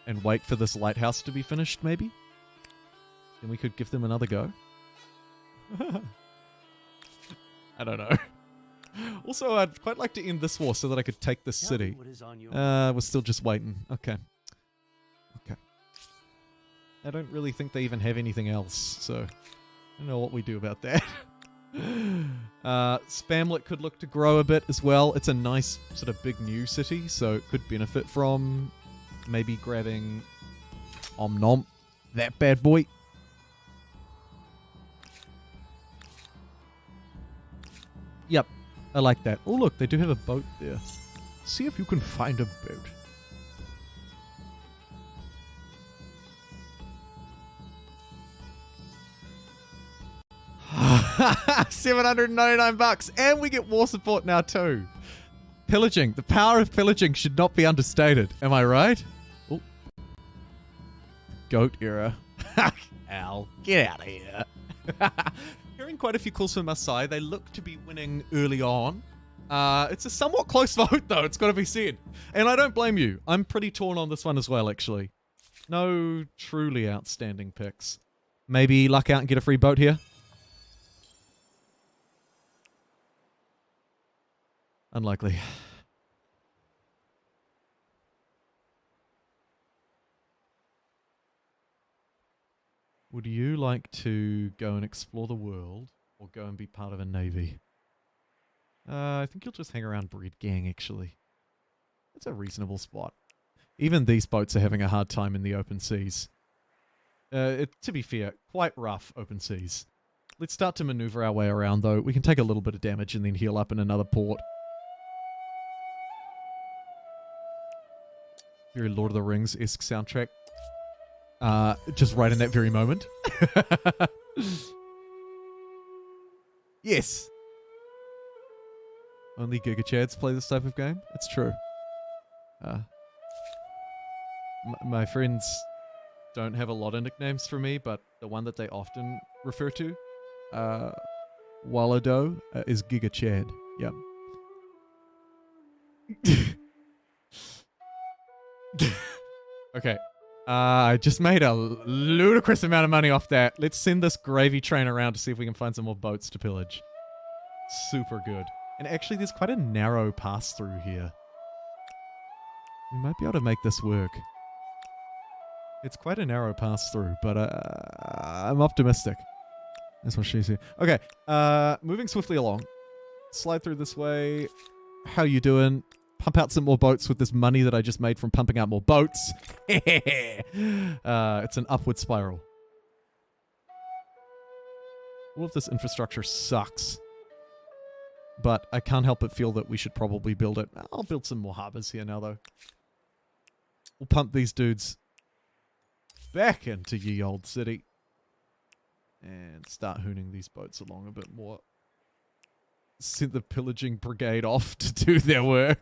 and wait for this lighthouse to be finished, maybe? Then we could give them another go. I don't know. Also, I'd quite like to end this war so that I could take this city. We're still just waiting. Okay. Okay. I don't really think they even have anything else, so I don't know what we do about that. Spamlet could look to grow a bit as well. It's a nice sort of big new city, so it could benefit from maybe grabbing Om Nom, that bad boy. Yep, I like that. Oh look, they do have a boat there. See if you can find a boat. $799, and we get war support now too. Pillaging. The power of pillaging should not be understated. Am I right? Oh. Goat era. Al, get out of here. Hearing quite a few calls from Masai. They look to be winning early on. It's a somewhat close vote though, it's got to be said. And I don't blame you. I'm pretty torn on this one as well, actually. No truly outstanding picks. Maybe luck out and get a free boat here. Unlikely. Would you like to go and explore the world or go and be part of a navy? I think you'll just hang around Breed Gang, actually. That's a reasonable spot. Even these boats are having a hard time in the open seas. To be fair, quite rough open seas. Let's start to maneuver our way around, though. We can take a little bit of damage and then heal up in another port. Very Lord of the Rings-esque soundtrack. Just right in that very moment. Yes. Only Gigachads play this type of game? It's true. My friends don't have a lot of nicknames for me, but the one that they often refer to, Walado, is Gigachad. Yep. Okay. I just made a ludicrous amount of money off that. Let's send this gravy train around to see if we can find some more boats to pillage. Super good. And actually, there's quite a narrow pass through here. We might be able to make this work. It's quite a narrow pass through, but I'm optimistic. That's what she said. Okay, moving swiftly along. Slide through this way. How you doing? Pump out some more boats with this money that I just made from pumping out more boats. It's an upward spiral. All of this infrastructure sucks. But I can't help but feel that we should probably build it. I'll build some more harbors here now, though. We'll pump these dudes back into ye old city. And start hooning these boats along a bit more. Sent the pillaging brigade off to do their work.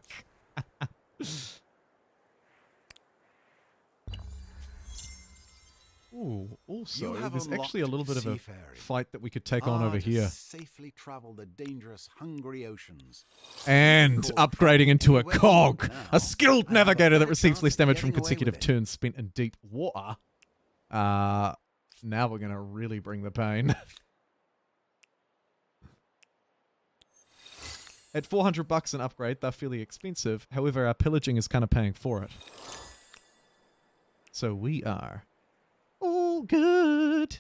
Ooh, also, there's actually a little bit of a fight that we could take on over here. Safely travel the dangerous, hungry oceans. And upgrading into a cog, a skilled navigator that receives less damage from consecutive turns spent in deep water. Now we're gonna really bring the pain. At $400 an upgrade, they're fairly expensive. However, our pillaging is kind of paying for it. So we are all good.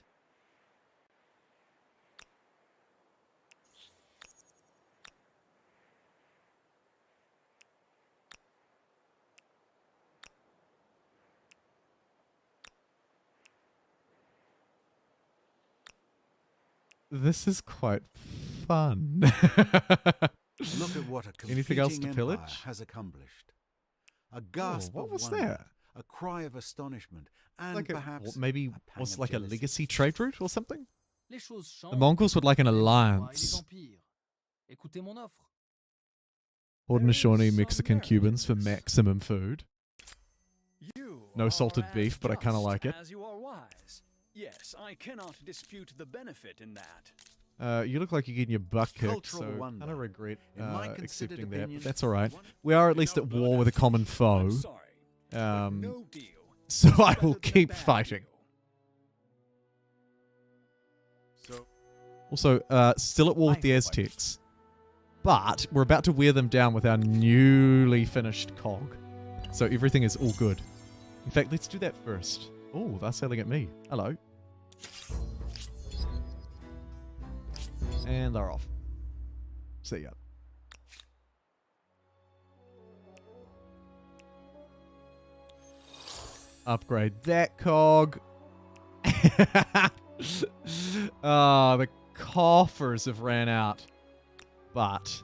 This is quite fun. Look at what a Anything else to competing pillage? empire has accomplished. A gasp what of was wonder, that? a cry of astonishment, and Like perhaps maybe a was pang like of a jealousy. legacy trade route or something? Les choses The changent. Mongols would like an Même si on voit les alliance. vampires. Écoutez mon offre. Haudenosaunee some Mexican Cubans for merriness. maximum food. You No salted are beef, but I kinda just like it. As you are wise. Yes, I cannot dispute the benefit in that. You look like you're getting your butt kicked, Cultural so wonder. kind of regret In my considered accepting that, opinion, but that's all right. one- We are at least at war with a common foe, I'm sorry. but um, no deal. so is I better will than a keep bad fighting. deal. So, Also, still at war with the Aztecs, but we're about to wear them down with our newly finished cog, so everything is all good. In fact, let's do that first. Oh, they're sailing at me. Hello. And they're off. See ya. Upgrade that cog. The coffers have ran out. But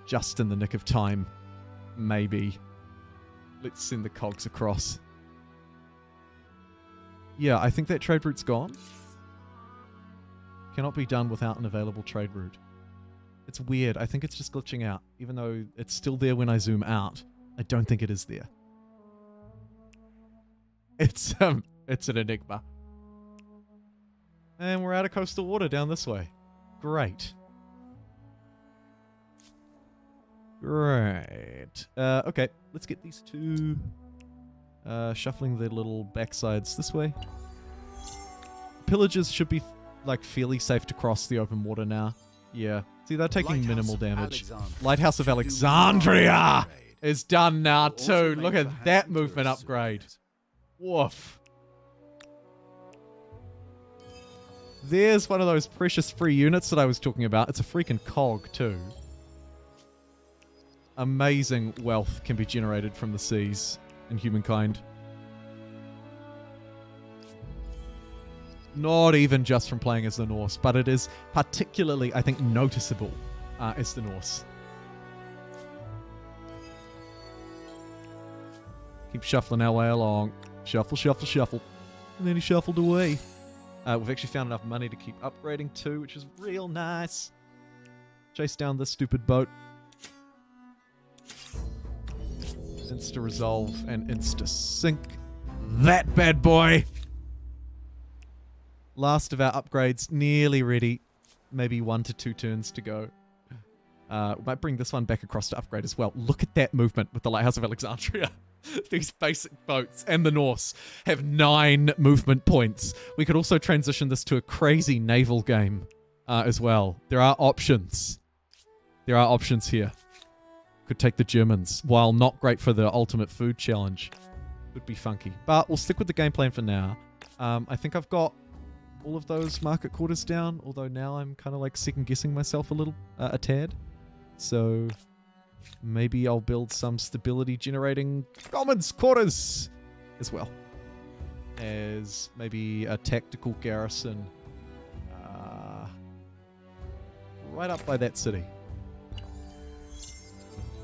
just in the nick of time, maybe. Let's send the cogs across. Yeah, I think that trade route's gone. Cannot be done without an available trade route. It's weird. I think it's just glitching out. Even though it's still there when I zoom out, I don't think it is there. It's an enigma. And we're out of coastal water down this way. Great. Great. Okay, let's get these two shuffling their little backsides this way. Pillagers should be like fairly safe to cross the open water now. Yeah. See, they're taking Lighthouse minimal of damage. Alexandria. Lighthouse of Do Alexandria not upgrade. is done now Will also too. make Look for at that handsome movement tourist upgrade. souvenirs. Woof. There's one of those precious free units that I was talking about. It's a freaking cog too. Amazing wealth can be generated from the seas in Humankind. Not even just from playing as the Norse, but it is particularly, I think, noticeable as the Norse. Keep shuffling our way along. Shuffle, shuffle, shuffle. And then he shuffled away. We've actually found enough money to keep upgrading too, which is real nice. Chase down this stupid boat. Insta-resolve and insta-sync. That bad boy! Last of our upgrades, nearly ready. Maybe 1 to 2 turns to go. Might bring this one back across to upgrade as well. Look at that movement with the Lighthouse of Alexandria. These basic boats and the Norse have 9 movement points. We could also transition this to a crazy naval game as well. There are options. There are options here. Could take the Germans. While not great for the ultimate food challenge, would be funky. But we'll stick with the game plan for now. I think I've got all of those market quarters down, although now I'm kind of like second guessing myself a tad. So maybe I'll build some stability generating commons quarters as well as maybe a tactical garrison right up by that city.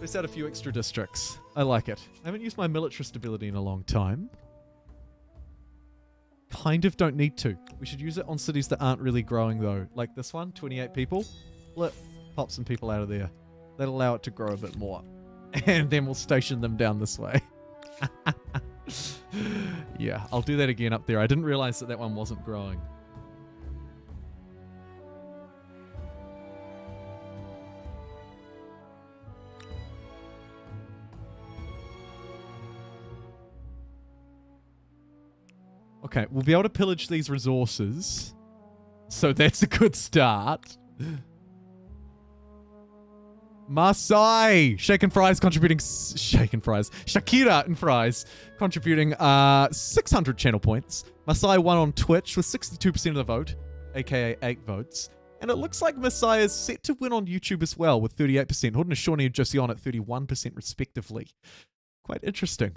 Let's add a few extra districts. I like it. I haven't used my military stability in a long time. Kind of don't need to. We should use it on cities that aren't really growing though. Like this one, 28 people. Pop some people out of there. That'll allow it to grow a bit more. And then we'll station them down this way. Yeah, I'll do that again up there. I didn't realize that one wasn't growing. Okay, we'll be able to pillage these resources. So that's a good start. Masai! Shaken Fries contributing... Shaken Fries. Shakira and Fries contributing 600 channel points. Masai won on Twitch with 62% of the vote, aka 8 votes. And it looks like Masai is set to win on YouTube as well with 38%. Haudenosaunee and Josion at 31% respectively. Quite interesting.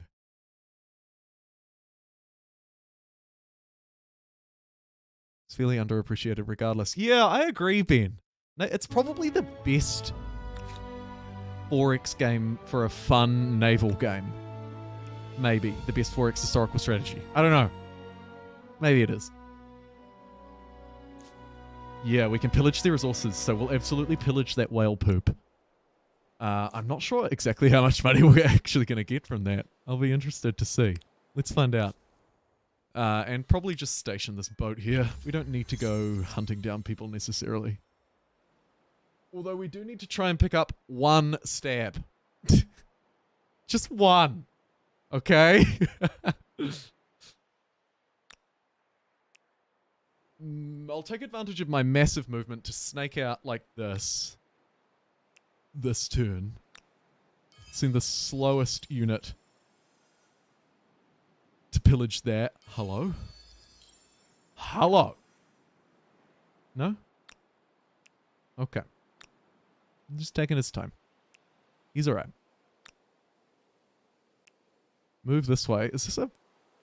It's fairly underappreciated regardless. Yeah, I agree, Ben. No, it's probably the best 4X game for a fun naval game. Maybe the best 4X historical strategy. I don't know. Maybe it is. Yeah, we can pillage the resources, so we'll absolutely pillage that whale poop. I'm not sure exactly how much money we're actually going to get from that. I'll be interested to see. Let's find out. And probably just station this boat here. We don't need to go hunting down people necessarily. Although we do need to try and pick up one stab. Just one. Okay? I'll take advantage of my massive movement to snake out like this turn. Send the slowest unit to pillage that. Hello? Hello? No? Okay. I'm just taking his time. He's alright. Move this way. Is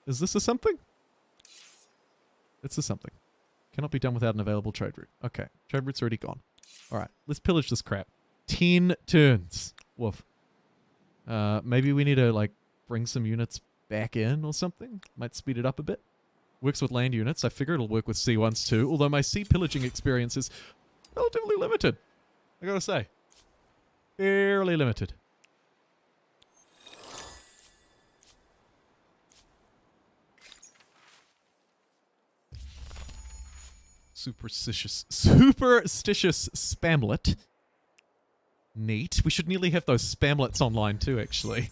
this a something? It's a something. Cannot be done without an available trade route. Okay. Trade route's already gone. Alright. Let's pillage this crap. 10 turns. Woof. Maybe we need to, like, bring some units back in or something. Might speed it up a bit. Works with land units. I figure it'll work with C1s too. Although my sea pillaging experience is relatively limited. I gotta say. Fairly limited. Superstitious spamlet. Neat. We should nearly have those spamlets online too, actually.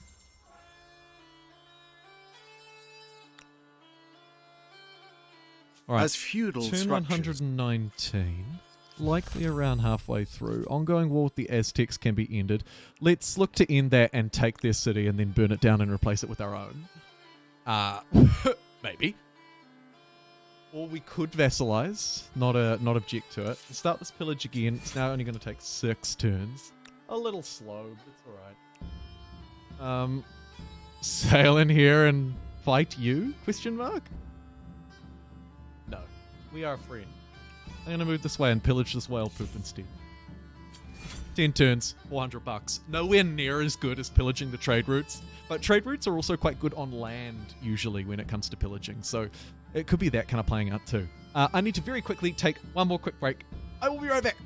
Alright. As feudal Turn structures 119. Likely around halfway through. Ongoing war with the Aztecs can be ended. Let's look to end that and take their city and then burn it down and replace it with our own. Maybe. Or we could vassalize, not object to it. We'll start this pillage again. It's now only going to take 6 turns. A little slow, but it's alright. Sail in here and fight you? Question mark? No. We are a friend. I'm going to move this way and pillage this whale poop instead. 10 turns, $400. Nowhere near as good as pillaging the trade routes. But trade routes are also quite good on land, usually, when it comes to pillaging. So it could be that kind of playing out too. I need to very quickly take one more quick break. I will be right back.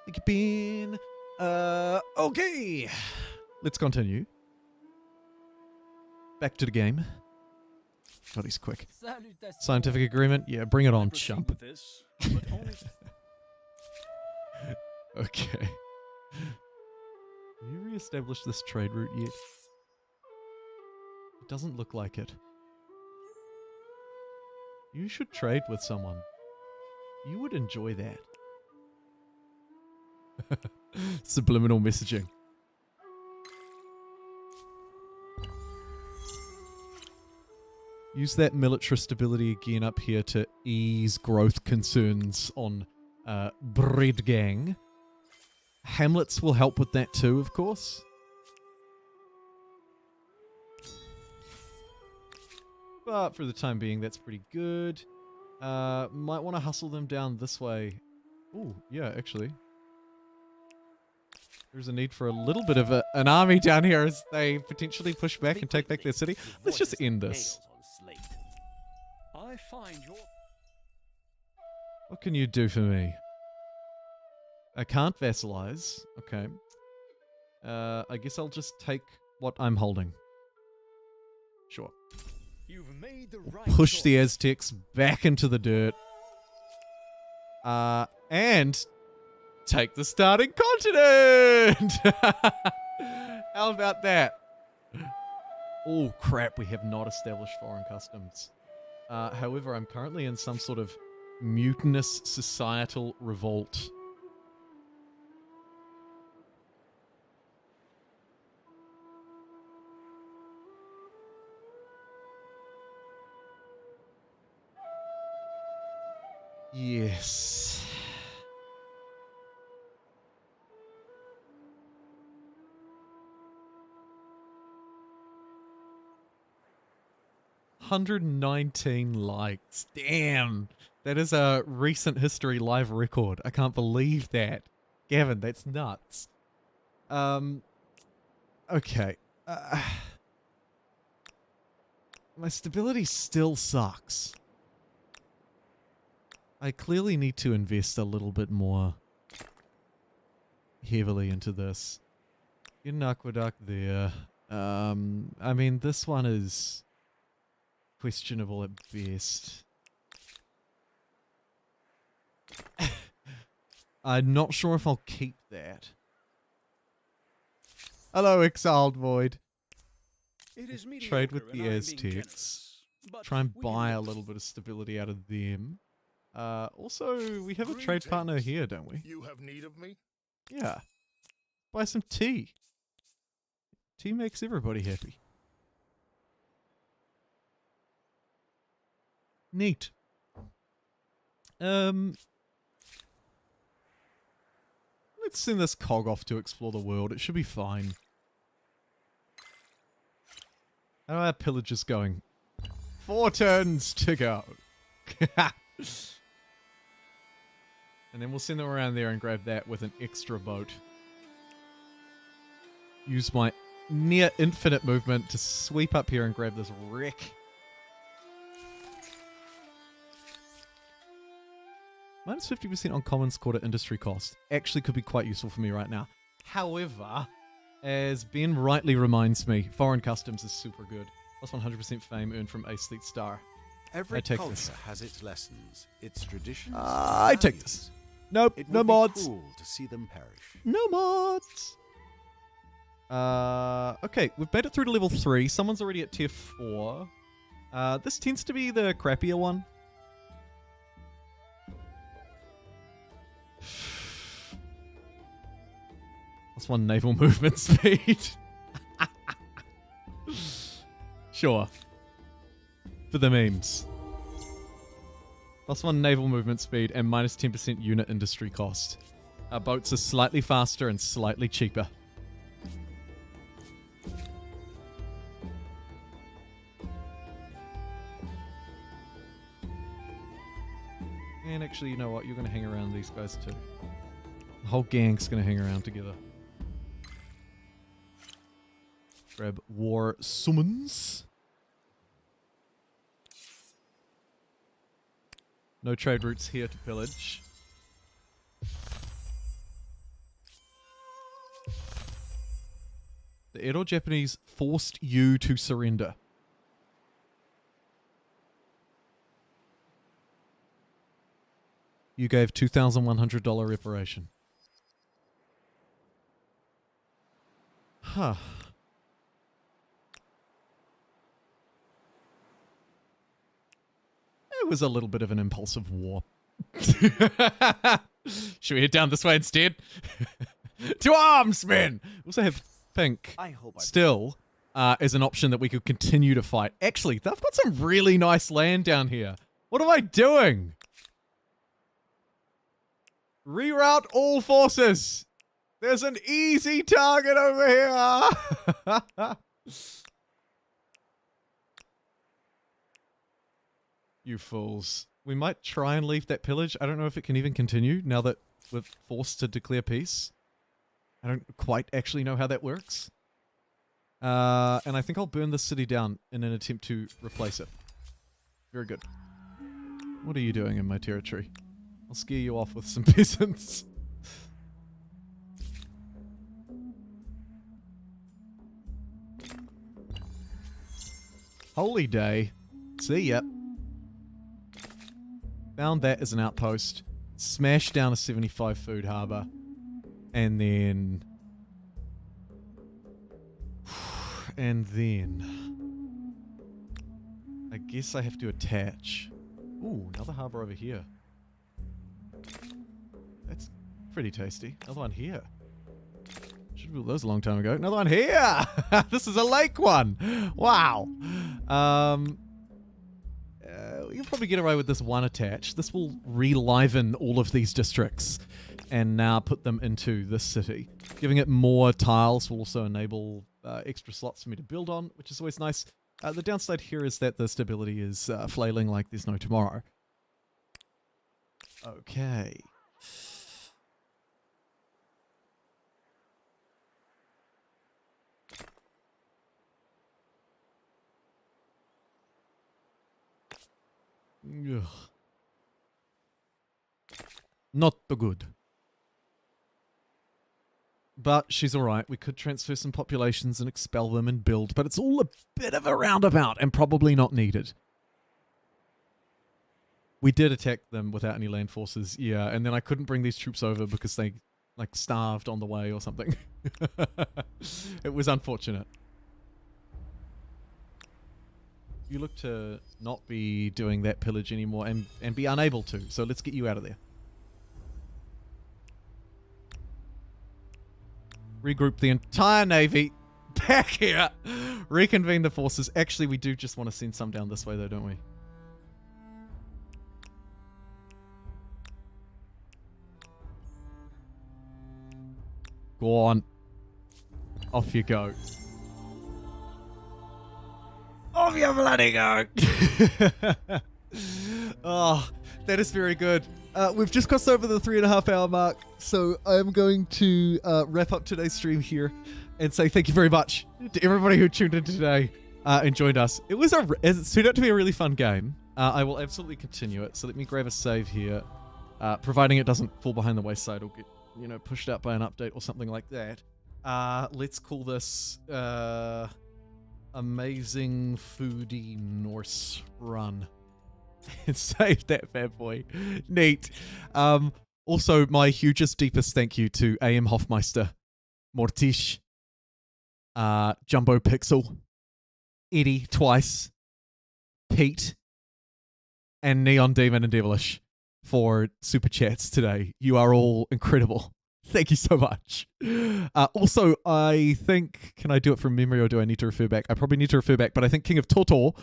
Thank you, Ben. Okay. Let's continue. Back to the game. God, he's quick. Salutations. Scientific agreement? Yeah, bring it I on, proceed chump. with this, but only Okay. Have you re-established this trade route yet? It doesn't look like it. You should trade with someone. You would enjoy that. Subliminal messaging. Use that military stability again up here to ease growth concerns on Bread Gang. Hamlets will help with that too, of course. But for the time being, that's pretty good. Might want to hustle them down this way. Ooh, yeah, actually. There's a need for a little bit of an army down here as they potentially push back and take back their city. Let's just end this. I find your What can you do for me? I can't vassalize. Okay. I guess I'll just take what I'm holding. Sure. you've made the right Push the choice. Aztecs back into the dirt. And take the starting continent! How about that? Oh, crap. We have not established foreign customs. However, I'm currently in some sort of mutinous societal revolt. Yes. $119 likes. Damn. That is a recent history live record. I can't believe that. Gavin, that's nuts. Okay. My stability still sucks. I clearly need to invest a little bit more heavily into this. Get an aqueduct there. I mean, this one is questionable at best. I'm not sure if I'll keep that. Hello, Exiled Void. It is Trade mediocre with and the I'm being Aztecs. generous, but Try and we can buy do a this. little bit of stability out of them. Also, we have a trade partner Greetings. here, don't we? You have need of me? Yeah. Buy some tea. Tea makes everybody happy. Neat. Let's send this cog off to explore the world. It should be fine. How are our pillages going? 4 turns to go. And then we'll send them around there and grab that with an extra boat. Use my near infinite movement to sweep up here and grab this wreck. Minus 50% on commons quarter industry cost. Actually could be quite useful for me right now. However, as Ben rightly reminds me, foreign customs is super good. Plus 100% fame earned from Aesthete Star. Every I take culture this. has its lessons, its traditions. I take values. this. Nope, It no would be mods. cruel to see them perish. No mods. Okay, we've made it through to level 3. Someone's already at tier 4. This tends to be the crappier one. Plus 1 naval movement speed. Sure. For the memes. Plus 1 naval movement speed and minus 10% unit industry cost. Our boats are slightly faster and slightly cheaper. And actually, you know what? You're going to hang around these guys too. The whole gang's going to hang around together. Grab war summons. No trade routes here to pillage. The Edo Japanese forced you to surrender. You gave $2,100 reparation. Huh. It was a little bit of an impulsive war. Should we head down this way instead? To arms, men! We also have pink still as an option that we could continue to fight. Actually, they've got some really nice land down here. What am I doing? Reroute all forces. There's an easy target over here. You fools. We might try and leave that pillage. I don't know if it can even continue now that we're forced to declare peace. I don't quite actually know how that works. And I think I'll burn this city down in an attempt to replace it. Very good. What are you doing in my territory? I'll scare you off with some peasants. Holy day. See ya. Found that as an outpost. Smashed down a 75 food harbor. And then... I guess I have to attach. Ooh, another harbor over here. That's pretty tasty. Another one here. Should have built those a long time ago. Another one here! This is a lake one! Wow! We can probably get away with this one attached. This will reliven all of these districts and now put them into this city. Giving it more tiles will also enable extra slots for me to build on, which is always nice. The downside here is that the stability is flailing like there's no tomorrow. Okay. Ugh. Not the good. But she's alright. We could transfer some populations and expel them and build, but it's all a bit of a roundabout and probably not needed. We did attack them without any land forces, yeah, and then I couldn't bring these troops over because they, like, starved on the way or something. It was unfortunate. You look to not be doing that pillage anymore and be unable to, so let's get you out of there. Regroup the entire navy back here. Reconvene the forces. Actually, we do just want to send some down this way though, don't we? Go on. Off you go. Off you bloody go. Oh, that is very good. We've just crossed over the 3.5 hour mark, so I'm going to wrap up today's stream here and say thank you very much to everybody who tuned in today and joined us. It's turned out to be a really fun game. I will absolutely continue it. So let me grab a save here, providing it doesn't fall behind the wayside or get pushed out by an update or something like that. Let's call this Amazing Foodie Norse Run. And save that bad boy. Neat. Also, my hugest, deepest thank you to AM Hofmeister, Mortish, JumboPixel, Eddie twice, Pete, and Neon Demon and Devilish for super chats today. You are all incredible. Thank you so much. Also, I think, can I do it from memory or do I need to refer back? I probably need to refer back, but I think King of Toto,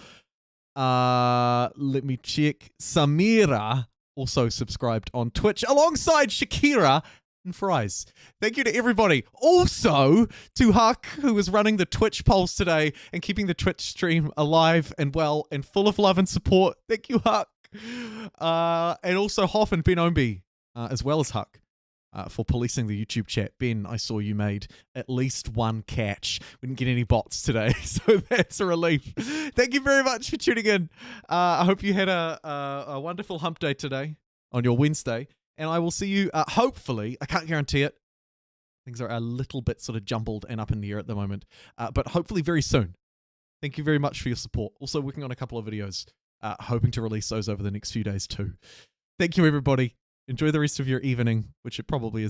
let me check. Samira also subscribed on Twitch alongside Shakira and Fries. Thank you to everybody. Also to Huck, who was running the Twitch polls today and keeping the Twitch stream alive and well and full of love and support. Thank you, Huck. And also Hoff and Ben Omby, as well as Huck. For policing the YouTube chat. Ben, I saw you made at least one catch. We didn't get any bots today, so that's a relief. Thank you very much for tuning in. I hope you had a wonderful hump day today on your Wednesday, and I will see you, hopefully, I can't guarantee it, Things are a little bit sort of jumbled and up in the air at the moment, but hopefully very soon. Thank you very much for your support. Also working on a couple of videos, hoping to release those over the next few days too. Thank you, everybody. Enjoy the rest of your evening, which it probably is